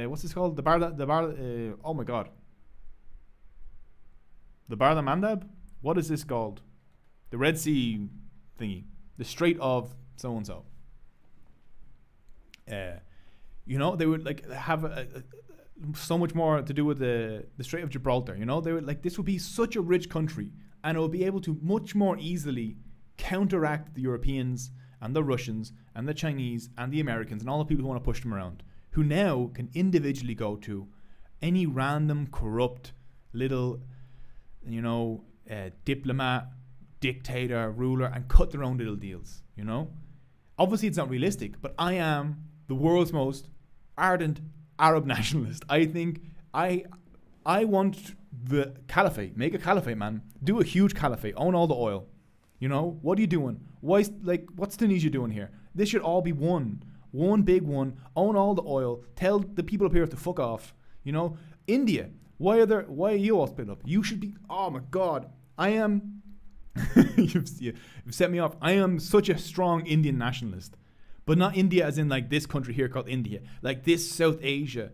what's this called? Oh my God. The Bar the Mandab? What is this called? The Red Sea thingy. The Strait of so and so. You know, they would like have so much more to do with the Strait of Gibraltar. You know, they would like, this would be such a rich country, and it would be able to much more easily counteract the Europeans and the Russians and the Chinese and the Americans and all the people who want to push them around, who now can individually go to any random corrupt little, you know, diplomat, dictator, ruler, and cut their own little deals. You know, obviously it's not realistic, but I am the world's most ardent Arab nationalist. I think I want the caliphate. Make a caliphate, man. Do a huge caliphate. Own all the oil. You know, what are you doing? What's Tunisia doing here? This should all be one big one. Own all the oil. Tell the people up here to fuck off. You know, India. Why are you all split up? You should be. Oh my God, I am. you've set me off. I am such a strong Indian nationalist. But not India as in like this country here called India. Like this South Asia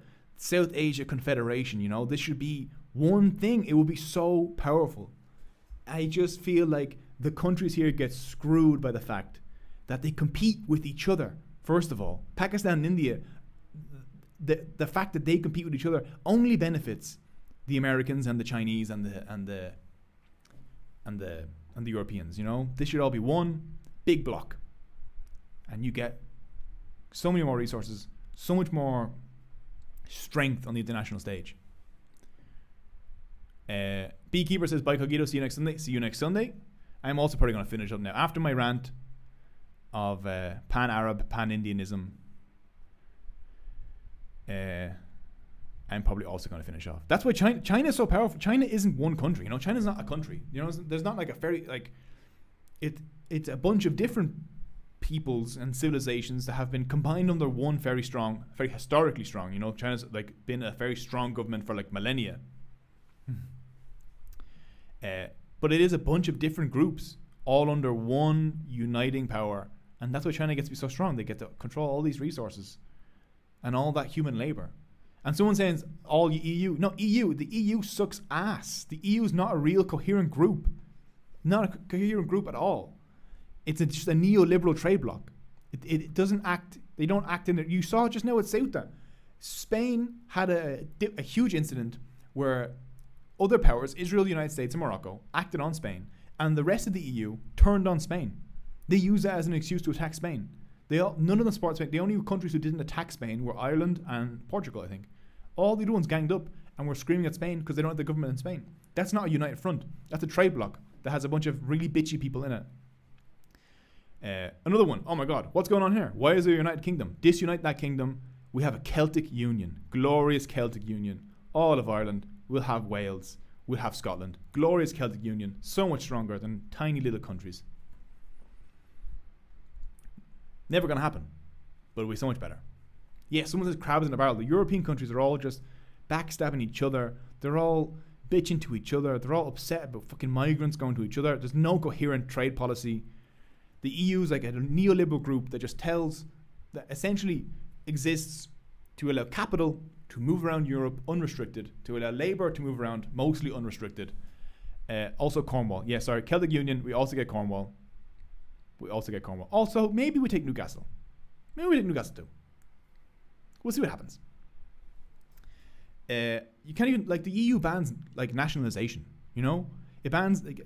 Confederation, you know. This should be one thing. It would be so powerful. I just feel like the countries here get screwed by the fact that they compete with each other. First of all, Pakistan and India, the fact that they compete with each other only benefits the Americans and the Chinese and the Europeans, you know. This should all be one big block. And you get so many more resources, so much more strength on the international stage. Beekeeper says, bye Cogito, see you next Sunday. See you next Sunday. I'm also probably going to finish up now. After my rant of pan-Arab, pan-Indianism, I'm probably also going to finish off. That's why China is so powerful. China isn't one country, you know. China's not a country. You know, there's not like a very, like, it's a bunch of different peoples and civilizations that have been combined under one very historically strong. You know, China's like been a very strong government for like millennia. But it is a bunch of different groups all under one uniting power, and that's why China gets to be so strong. They get to control all these resources and all that human labor. And someone saying all EU, no, the EU sucks ass. The EU is not a real coherent group, not a coherent group at all. It's just a neoliberal trade bloc. It doesn't act. They don't act in it. You saw just now at Ceuta. Spain had a huge incident where other powers, Israel, the United States, and Morocco, acted on Spain, and the rest of the EU turned on Spain. They used that as an excuse to attack Spain. None of them supported Spain. The only countries who didn't attack Spain were Ireland and Portugal, I think. All the other ones ganged up and were screaming at Spain because they don't have the government in Spain. That's not a united front. That's a trade bloc that has a bunch of really bitchy people in it. Another one. Oh my God, what's going on here? Why is there a United Kingdom? Disunite that kingdom. We have a Celtic Union, glorious Celtic Union. All of Ireland. We'll have Wales. We'll have Scotland. Glorious Celtic Union. So much stronger than tiny little countries. Never going to happen. But it'll be so much better. Yeah, someone says crabs in a barrel. The European countries are all just backstabbing each other. They're all bitching to each other. They're all upset about fucking migrants going to each other. There's no coherent trade policy. The EU is like a neoliberal group that just that essentially exists to allow capital to move around Europe unrestricted, to allow labour to move around mostly unrestricted. Also Cornwall. Yeah, sorry, Celtic Union, we also get Cornwall. Also, maybe we take Newcastle. Too. We'll see what happens. You can't even, like, the EU bans, like, nationalisation, you know? It bans, like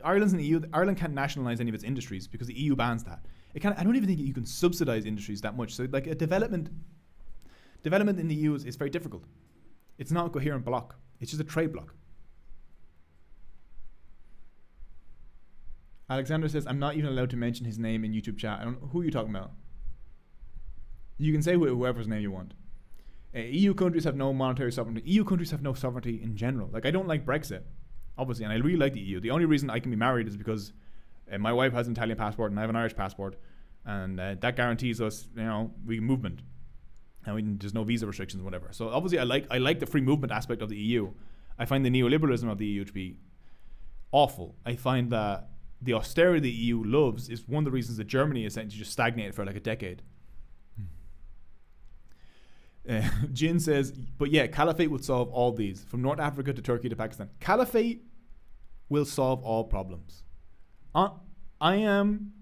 Ireland's in the EU. Ireland can't nationalise any of its industries because the EU bans that. I don't even think you can subsidise industries that much. So, like, a development in the EU is very difficult. It's not a coherent bloc. It's just a trade bloc. Alexander says, I'm not even allowed to mention his name in YouTube chat. I don't know who you're talking about. You can say whoever's name you want. EU countries have no monetary sovereignty. EU countries have no sovereignty in general. Like, I don't like Brexit, obviously, and I really like the EU. The only reason I can be married is because my wife has an Italian passport and I have an Irish passport, and that guarantees us, movement, and there's no visa restrictions, whatever. So obviously, I like the free movement aspect of the EU. I find the neoliberalism of the EU to be awful. I find that the austerity the EU loves is one of the reasons that Germany essentially just stagnated for like a decade. Jin says, but yeah, caliphate would solve all these, from North Africa to Turkey to Pakistan. Caliphate will solve all problems. I am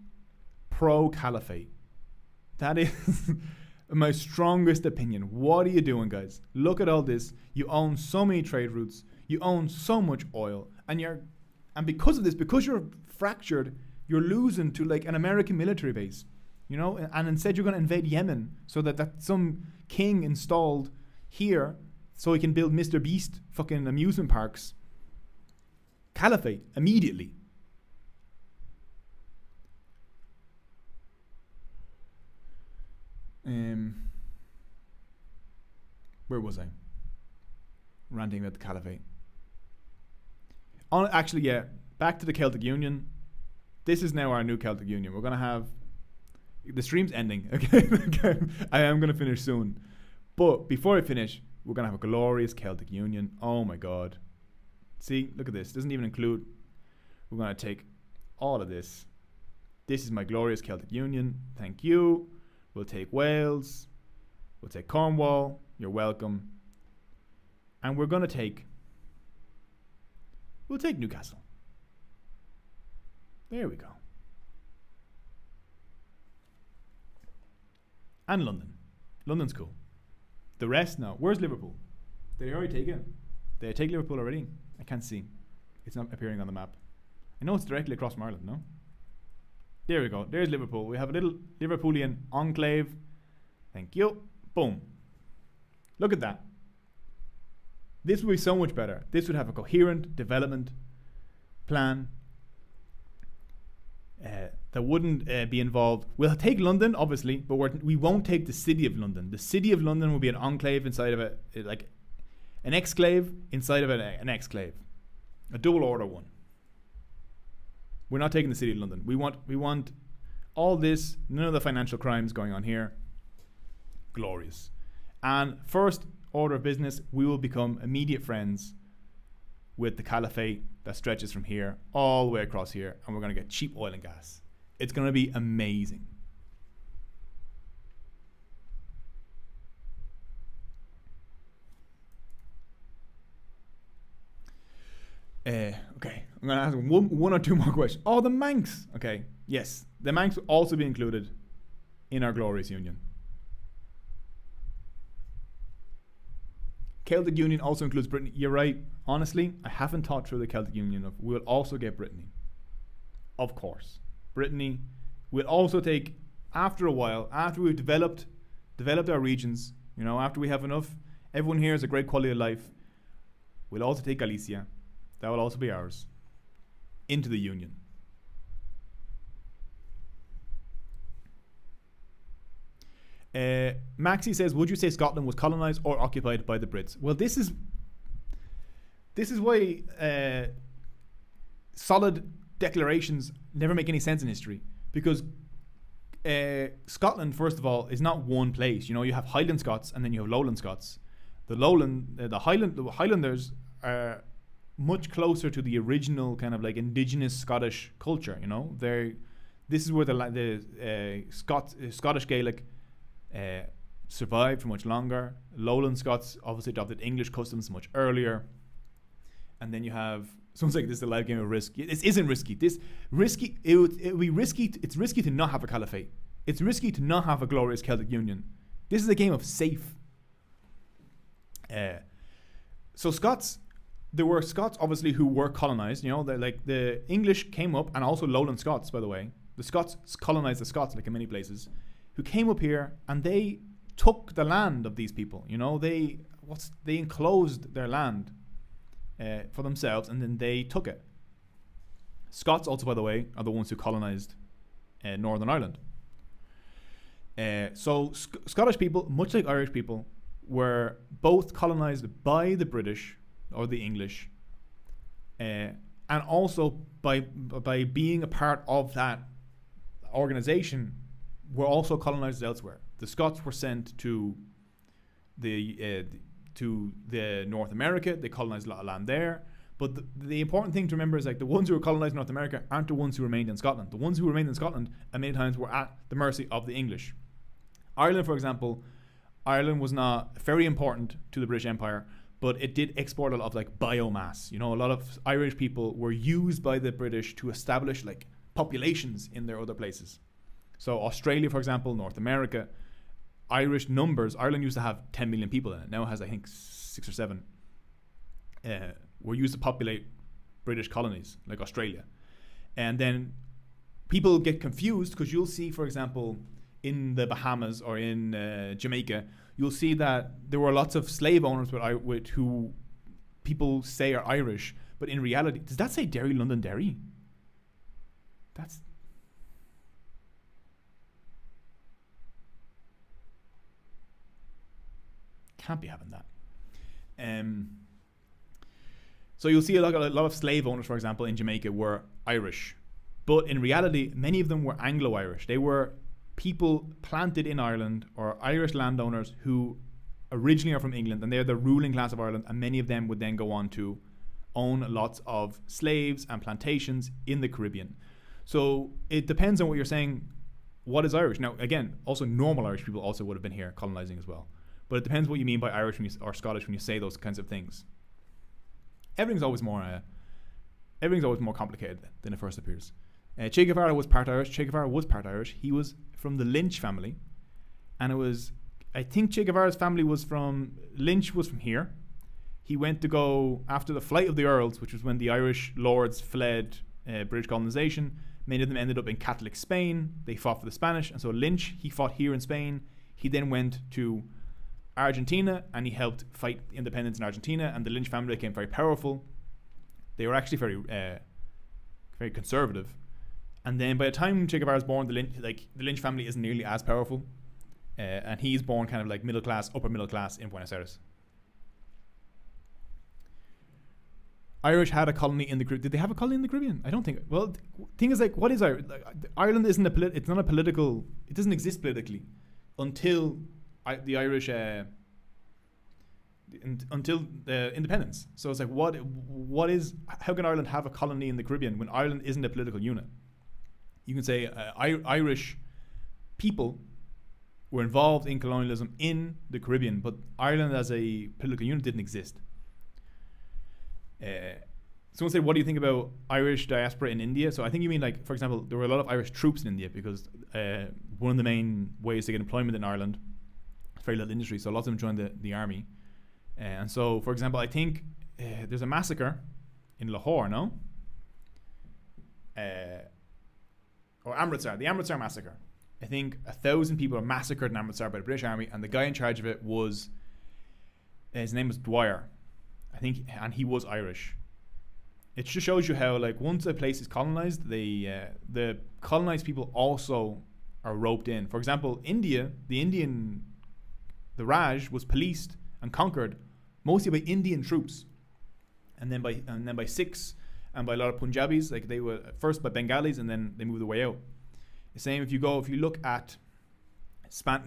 pro-caliphate. That is my strongest opinion. What are you doing, guys? Look at all this. You own so many trade routes. You own so much oil. And because of this, because you're fractured, you're losing to like an American military base. And instead you're going to invade Yemen so that some king installed here so he can build Mr. Beast fucking amusement parks. Caliphate, immediately. Where was I? Ranting about the caliphate. Actually, yeah, back to the Celtic Union. This is now our new Celtic Union. We're going to have... The stream's ending, okay? I am going to finish soon. But before I finish, we're going to have a glorious Celtic Union. Oh my God. See, look at this. Doesn't even include... We're going to take all of this. This is my glorious Celtic Union. Thank you. We'll take Wales. We'll take Cornwall. You're welcome. And we're going to take... We'll take Newcastle. There we go. And London. London's cool. The rest, no. Where's Liverpool? Did they already take it? Did they take Liverpool already? I can't see. It's not appearing on the map. I know it's directly across from Ireland, no? There we go. There's Liverpool. We have a little Liverpoolian enclave. Thank you. Boom. Look at that. This would be so much better. This would have a coherent development plan that wouldn't be involved. We'll take London, obviously, but we won't take the city of London. The city of London will be an enclave inside of it, like an exclave inside of an exclave. A dual order one. We're not taking the city of London. We want all this, none of the financial crimes going on here. Glorious. And first order of business, we will become immediate friends with the caliphate that stretches from here all the way across here, and we're going to get cheap oil and gas. It's going to be amazing. Okay, I'm going to ask one or two more questions. Oh, the Manx. Okay, yes, the Manx will also be included in our glorious union. Celtic Union also includes Brittany. You're right. Honestly, I haven't thought through the Celtic Union of we'll also get Brittany. Of course. Brittany will also take, after a while, after we've developed our regions, after we have enough, everyone here has a great quality of life, we'll also take Galicia. That will also be ours. Into the Union. Maxi says, would you say Scotland was colonised or occupied by the Brits? Well, this is why solid declarations never make any sense in history, because Scotland, first of all, is not one place. You have Highland Scots and then you have Lowland Scots. The Highlanders are much closer to the original kind of like indigenous Scottish culture. This is where the Scottish Gaelic survived for much longer. Lowland Scots obviously adopted English customs much earlier. And then you have, someone's like, this is a live game of risk. This isn't risky. It would be risky. It's risky to not have a caliphate. It's risky to not have a glorious Celtic Union. This is a game of safe. So Scots, there were Scots obviously who were colonized. The English came up, and also Lowland Scots, by the way. The Scots colonized the Scots, like in many places, who came up here and they took the land of these people. They enclosed their land for themselves, and then they took it. Scots also, by the way, are the ones who colonized Northern Ireland. So Scottish people, much like Irish people, were both colonized by the British or the English, and also by being a part of that organization, were also colonized elsewhere. The Scots were sent to the North America. They colonized a lot of land there. But the important thing to remember is like the ones who were colonized North America aren't the ones who remained in Scotland. The ones who remained in Scotland many times were at the mercy of the English. Ireland, for example, Ireland was not very important to the British Empire, but it did export a lot of like biomass. A lot of Irish people were used by the British to establish like populations in their other places. So Australia, for example, North America, Irish numbers, Ireland used to have 10 million people in it. Now it has, I think, 6 or 7. Were used to populate British colonies, like Australia. And then people get confused because you'll see, for example, in the Bahamas or in Jamaica, you'll see that there were lots of slave owners with who people say are Irish, but in reality, does that say Derry, Londonderry? That's... Can't be having that. So you'll see a lot of slave owners, for example, in Jamaica were Irish. But in reality, many of them were Anglo-Irish. They were people planted in Ireland or Irish landowners who originally are from England, and they're the ruling class of Ireland, and many of them would then go on to own lots of slaves and plantations in the Caribbean. So it depends on what you're saying. What is Irish? Now, again, also normal Irish people also would have been here colonizing as well. But it depends what you mean by Irish or Scottish when you say those kinds of things. Everything's always more complicated than it first appears. Che Guevara was part Irish. He was from the Lynch family, and I think Che Guevara's family was from here. He went to go after the flight of the Earls, which was when the Irish lords fled British colonization. Many of them ended up in Catholic Spain. They fought for the Spanish, and so Lynch, he fought here in Spain. He then went to Argentina, and he helped fight independence in Argentina, and the Lynch family became very powerful. They were actually very conservative. And then by the time Che Guevara is born, the Lynch family isn't nearly as powerful, and he's born kind of like upper middle class in Buenos Aires. Irish had a colony in the Caribbean. Did they have a colony in the Caribbean? I don't think. Well, the thing is, like, what is Ireland? Like, Ireland isn't it's not a political. It doesn't exist politically until the Irish until independence. So it's like, what is? How can Ireland have a colony in the Caribbean when Ireland isn't a political unit? You can say Irish people were involved in colonialism in the Caribbean, but Ireland as a political unit didn't exist. Someone said, what do you think about Irish diaspora in India? So I think you mean, like, for example, there were a lot of Irish troops in India because one of the main ways to get employment in Ireland, very little industry, so lots of them joined the army. And so, for example, I think there's a massacre in Lahore, no? Or Amritsar, the Amritsar massacre. I think 1,000 people are massacred in Amritsar by the British Army, and the guy in charge of it was, his name was Dwyer, I think, and he was Irish. It just shows you how, like, once a place is colonized, the colonized people also are roped in. For example, India, the Raj was policed and conquered mostly by Indian troops, and then by Sikhs and by a lot of Punjabis. Like, they were first by Bengalis, and then they moved their way out. The same if you look at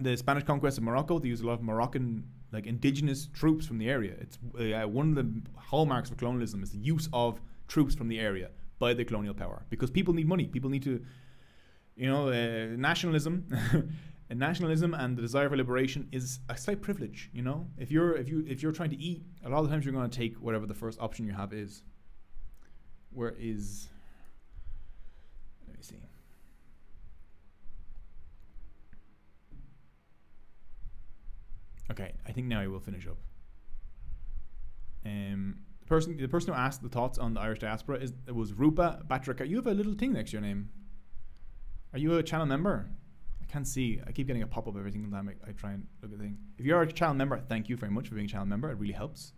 the Spanish conquest of Morocco, they used a lot of Moroccan, like, indigenous troops from the area. It's one of the hallmarks of colonialism is the use of troops from the area by the colonial power, because people need money. People need to, nationalism, and nationalism and the desire for liberation is a slight privilege. You know, if you're trying to eat, a lot of the times you're going to take whatever the first option you have is. Let me see. Okay, I think now I will finish up. The person who asked the thoughts on the Irish diaspora was Rupa Batraka. You have a little thing next to your name. Are you a channel member? I can't see. I keep getting a pop-up every single time I try and look at the thing. If you're a channel member, thank you very much for being a channel member. It really helps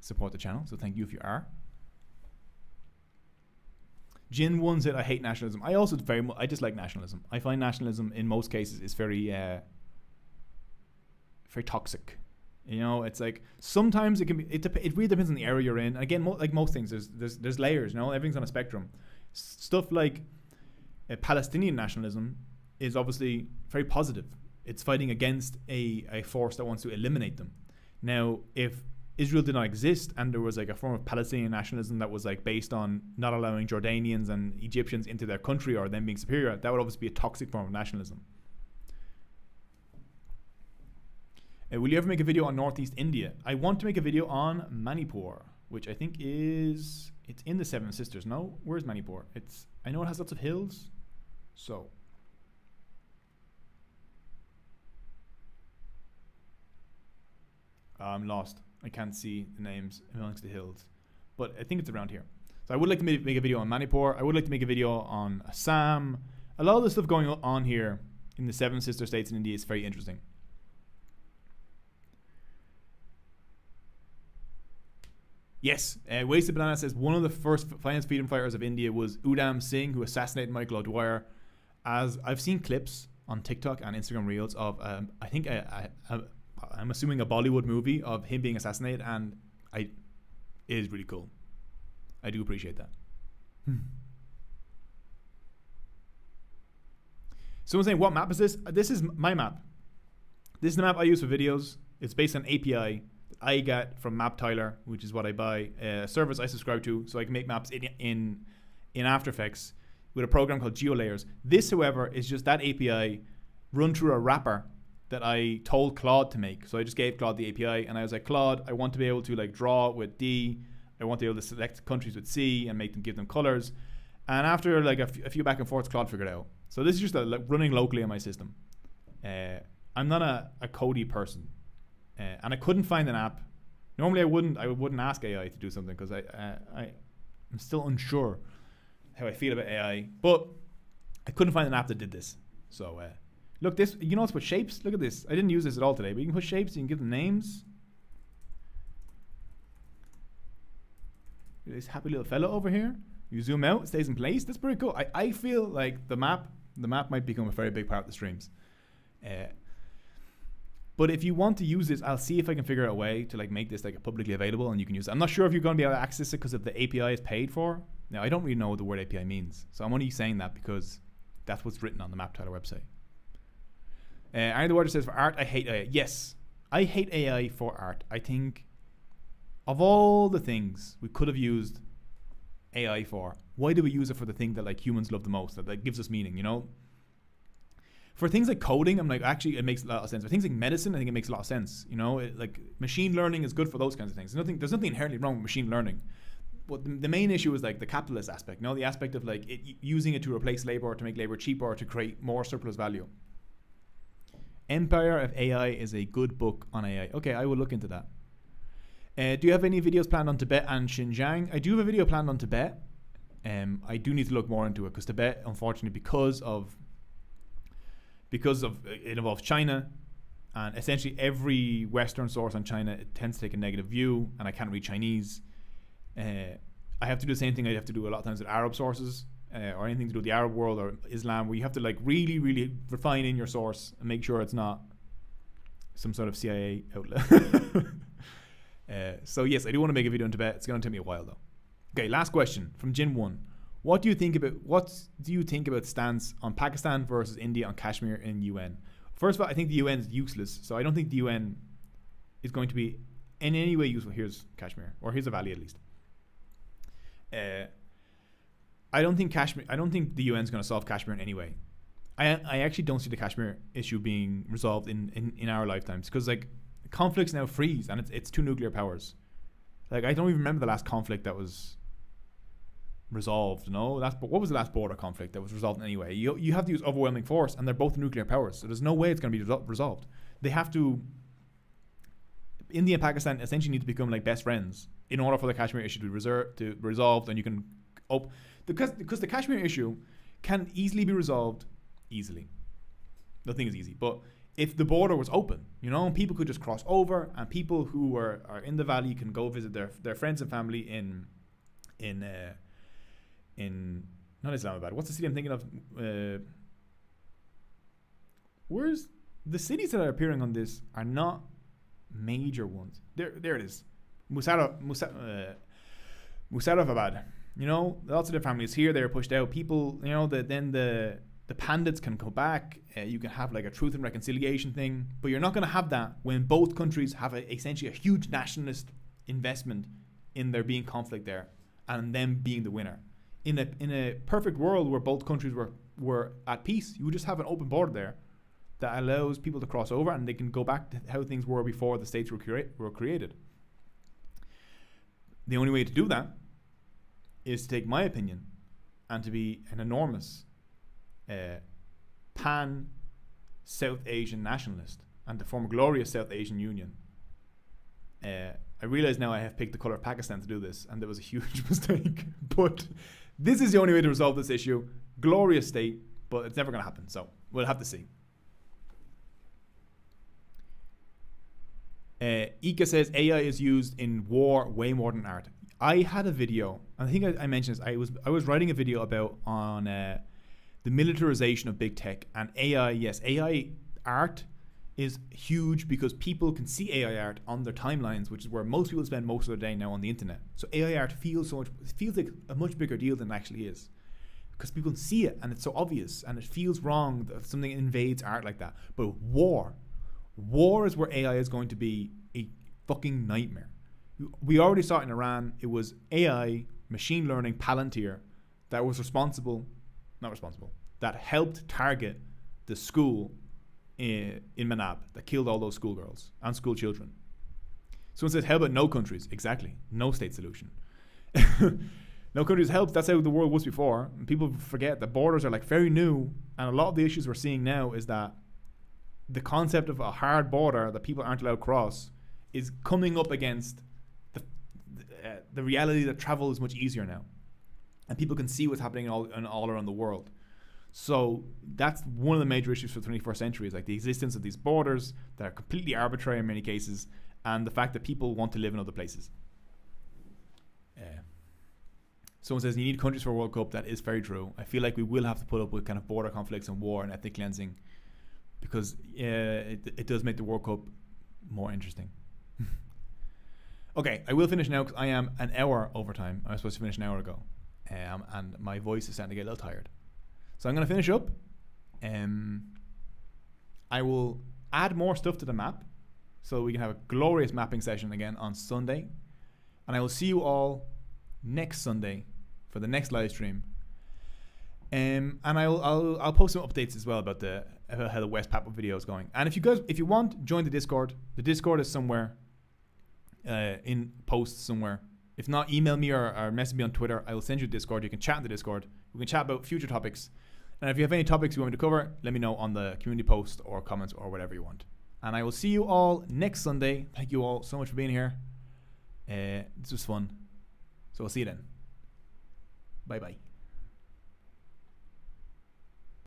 support the channel. So thank you if you are. Jin One said, "I hate nationalism." I also I dislike nationalism. I find nationalism in most cases is very very toxic. You know, it's like sometimes it can be. It really depends on the area you're in. And again, like most things, there's layers. You know, everything's on a spectrum. Stuff like Palestinian nationalism is obviously very positive. It's fighting against a force that wants to eliminate them. Now, if Israel did not exist and there was like a form of Palestinian nationalism that was like based on not allowing Jordanians and Egyptians into their country or them being superior, that would obviously be a toxic form of nationalism. Will you ever make a video on Northeast India? I want to make a video on Manipur, which I think it's in the Seven Sisters. No? Where's Manipur? I know it has lots of hills. So. I'm lost. I can't see the names amongst the hills. But I think it's around here. So I would like to make a video on Manipur. I would like to make a video on Assam. A lot of the stuff going on here in the Seven Sister States in India is very interesting. Yes, Wasted Banana says one of the first finance freedom fighters of India was Udham Singh, who assassinated Michael O'Dwyer. As I've seen clips on TikTok and Instagram Reels of, I think I'm assuming a Bollywood movie of him being assassinated, and it is really cool. I do appreciate that. Someone's saying, what map is this? This is my map. This is the map I use for videos. It's based on API I get from MapTiler, which is what I buy, a service I subscribe to, so I can make maps in After Effects with a program called GeoLayers. This, however, is just that API run through a wrapper that I told Claude to make. So I just gave Claude the API, and I was like, Claude, I want to be able to like draw with D. I want to be able to select countries with C and give them colors. And after like a few back and forths, Claude figured it out. So this is just running locally on my system. I'm not a Cody person. And I couldn't find an app. Normally I wouldn't ask AI to do something because I'm still unsure how I feel about AI. But I couldn't find an app that did this. So look, this, you know, it's put shapes. Look at this. I didn't use this at all today, but you can put shapes. You can give them names. This happy little fella over here. You zoom out, it stays in place. That's pretty cool. I feel like the map might become a very big part of the streams. But if you want to use this, I'll see if I can figure out a way to like make this like publicly available and you can use it. I'm not sure if you're going to be able to access it because of the API is paid for. Now, I don't really know what the word API means. So I'm only saying that because that's what's written on the MapTiler website. Aaron the Water says, for art, I hate AI. Yes, I hate AI for art. I think of all the things we could have used AI for, why do we use it for the thing that like humans love the most, that gives us meaning, you know? For things like coding, I'm like, actually, it makes a lot of sense. For things like medicine, I think it makes a lot of sense. You know, like machine learning is good for those kinds of things. There's nothing inherently wrong with machine learning. But the main issue is like the capitalist aspect. You know, the aspect of like using it to replace labor or to make labor cheaper or to create more surplus value. Empire of AI is a good book on AI. Okay, I will look into that. Do you have any videos planned on Tibet and Xinjiang? I do have a video planned on Tibet. I do need to look more into it because Tibet, unfortunately, because of it involves China, and essentially every Western source on China, it tends to take a negative view, and I can't read Chinese. I have to do the same thing I have to do a lot of times with Arab sources, or anything to do with the Arab world or Islam, where you have to like really, really refine in your source and make sure it's not some sort of CIA outlet. So yes, I do want to make a video on Tibet. It's going to take me a while though. Okay, last question from Jin1. What do you think about stance on Pakistan versus India on Kashmir in UN? First of all, I think the UN is useless, so I don't think the UN is going to be in any way useful. Here's Kashmir, or here's a valley at least. I don't think the UN is going to solve Kashmir in any way. I actually don't see the Kashmir issue being resolved in our lifetimes, because like conflicts now freeze, and it's two nuclear powers. Like I don't even remember the last conflict that was resolved. No, what was the last border conflict that was resolved in any way? You have to use overwhelming force, and they're both nuclear powers, so there's no way it's going to be resolved. They have to. India and Pakistan essentially need to become like best friends in order for the Kashmir issue to be resolved, and you can because the Kashmir issue can easily be resolved easily. Nothing is easy, but if the border was open, and people could just cross over, and people who are in the valley can go visit their friends and family in not Islamabad. What's the city I'm thinking of? Where's the cities that are appearing on this are not major ones. There it is. Musarrafabad. Lots of their families here. They're pushed out. People, then the pandits can go back. You can have like a truth and reconciliation thing, but you're not going to have that when both countries have essentially a huge nationalist investment in there being conflict there and them being the winner. In a perfect world where both countries were at peace, you would just have an open border there that allows people to cross over, and they can go back to how things were before the states were created. The only way to do that is to take my opinion and to be an enormous pan-South Asian nationalist and to form a glorious South Asian Union. I realize now I have picked the colour of Pakistan to do this, and that was a huge mistake. But this is the only way to resolve this issue. Glorious state, but it's never going to happen. So we'll have to see. Ika says AI is used in war way more than art. I had a video, and I think I mentioned this. I was writing a video about on the militarization of big tech and AI. Yes, AI art is huge because people can see AI art on their timelines, which is where most people spend most of their day now on the internet. So AI art feels like a much bigger deal than it actually is, because people can see it and it's so obvious, and it feels wrong that something invades art like that. But war is where AI is going to be a fucking nightmare. We already saw it in Iran. It was AI, machine learning, Palantir that that helped target the school in Manab that killed all those schoolgirls and school children. Someone says, how about no countries? Exactly. No state solution. No countries helps. That's how the world was before. And people forget that borders are like very new, and a lot of the issues we're seeing now is that the concept of a hard border that people aren't allowed to cross is coming up against the reality that travel is much easier now, and people can see what's happening all around the world. So that's one of the major issues for the 21st century, is like the existence of these borders that are completely arbitrary in many cases, and the fact that people want to live in other places. Someone says you need countries for a World Cup. That is very true. I feel like we will have to put up with kind of border conflicts and war and ethnic cleansing, because it does make the World Cup more interesting. Okay, I will finish now because I am an hour over time. I was supposed to finish an hour ago, and my voice is starting to get a little tired. So I'm going to finish up. I will add more stuff to the map so we can have a glorious mapping session again on Sunday. And I will see you all next Sunday for the next live stream. And I'll post some updates as well about how the West Papua video is going. And if you want, join the Discord. The Discord is somewhere in posts somewhere. If not, email me or message me on Twitter. I will send you a Discord. You can chat in the Discord. We can chat about future topics. And if you have any topics you want me to cover, let me know on the community post or comments or whatever you want. And I will see you all next Sunday. Thank you all so much for being here. This was fun. So I'll see you then. Bye bye.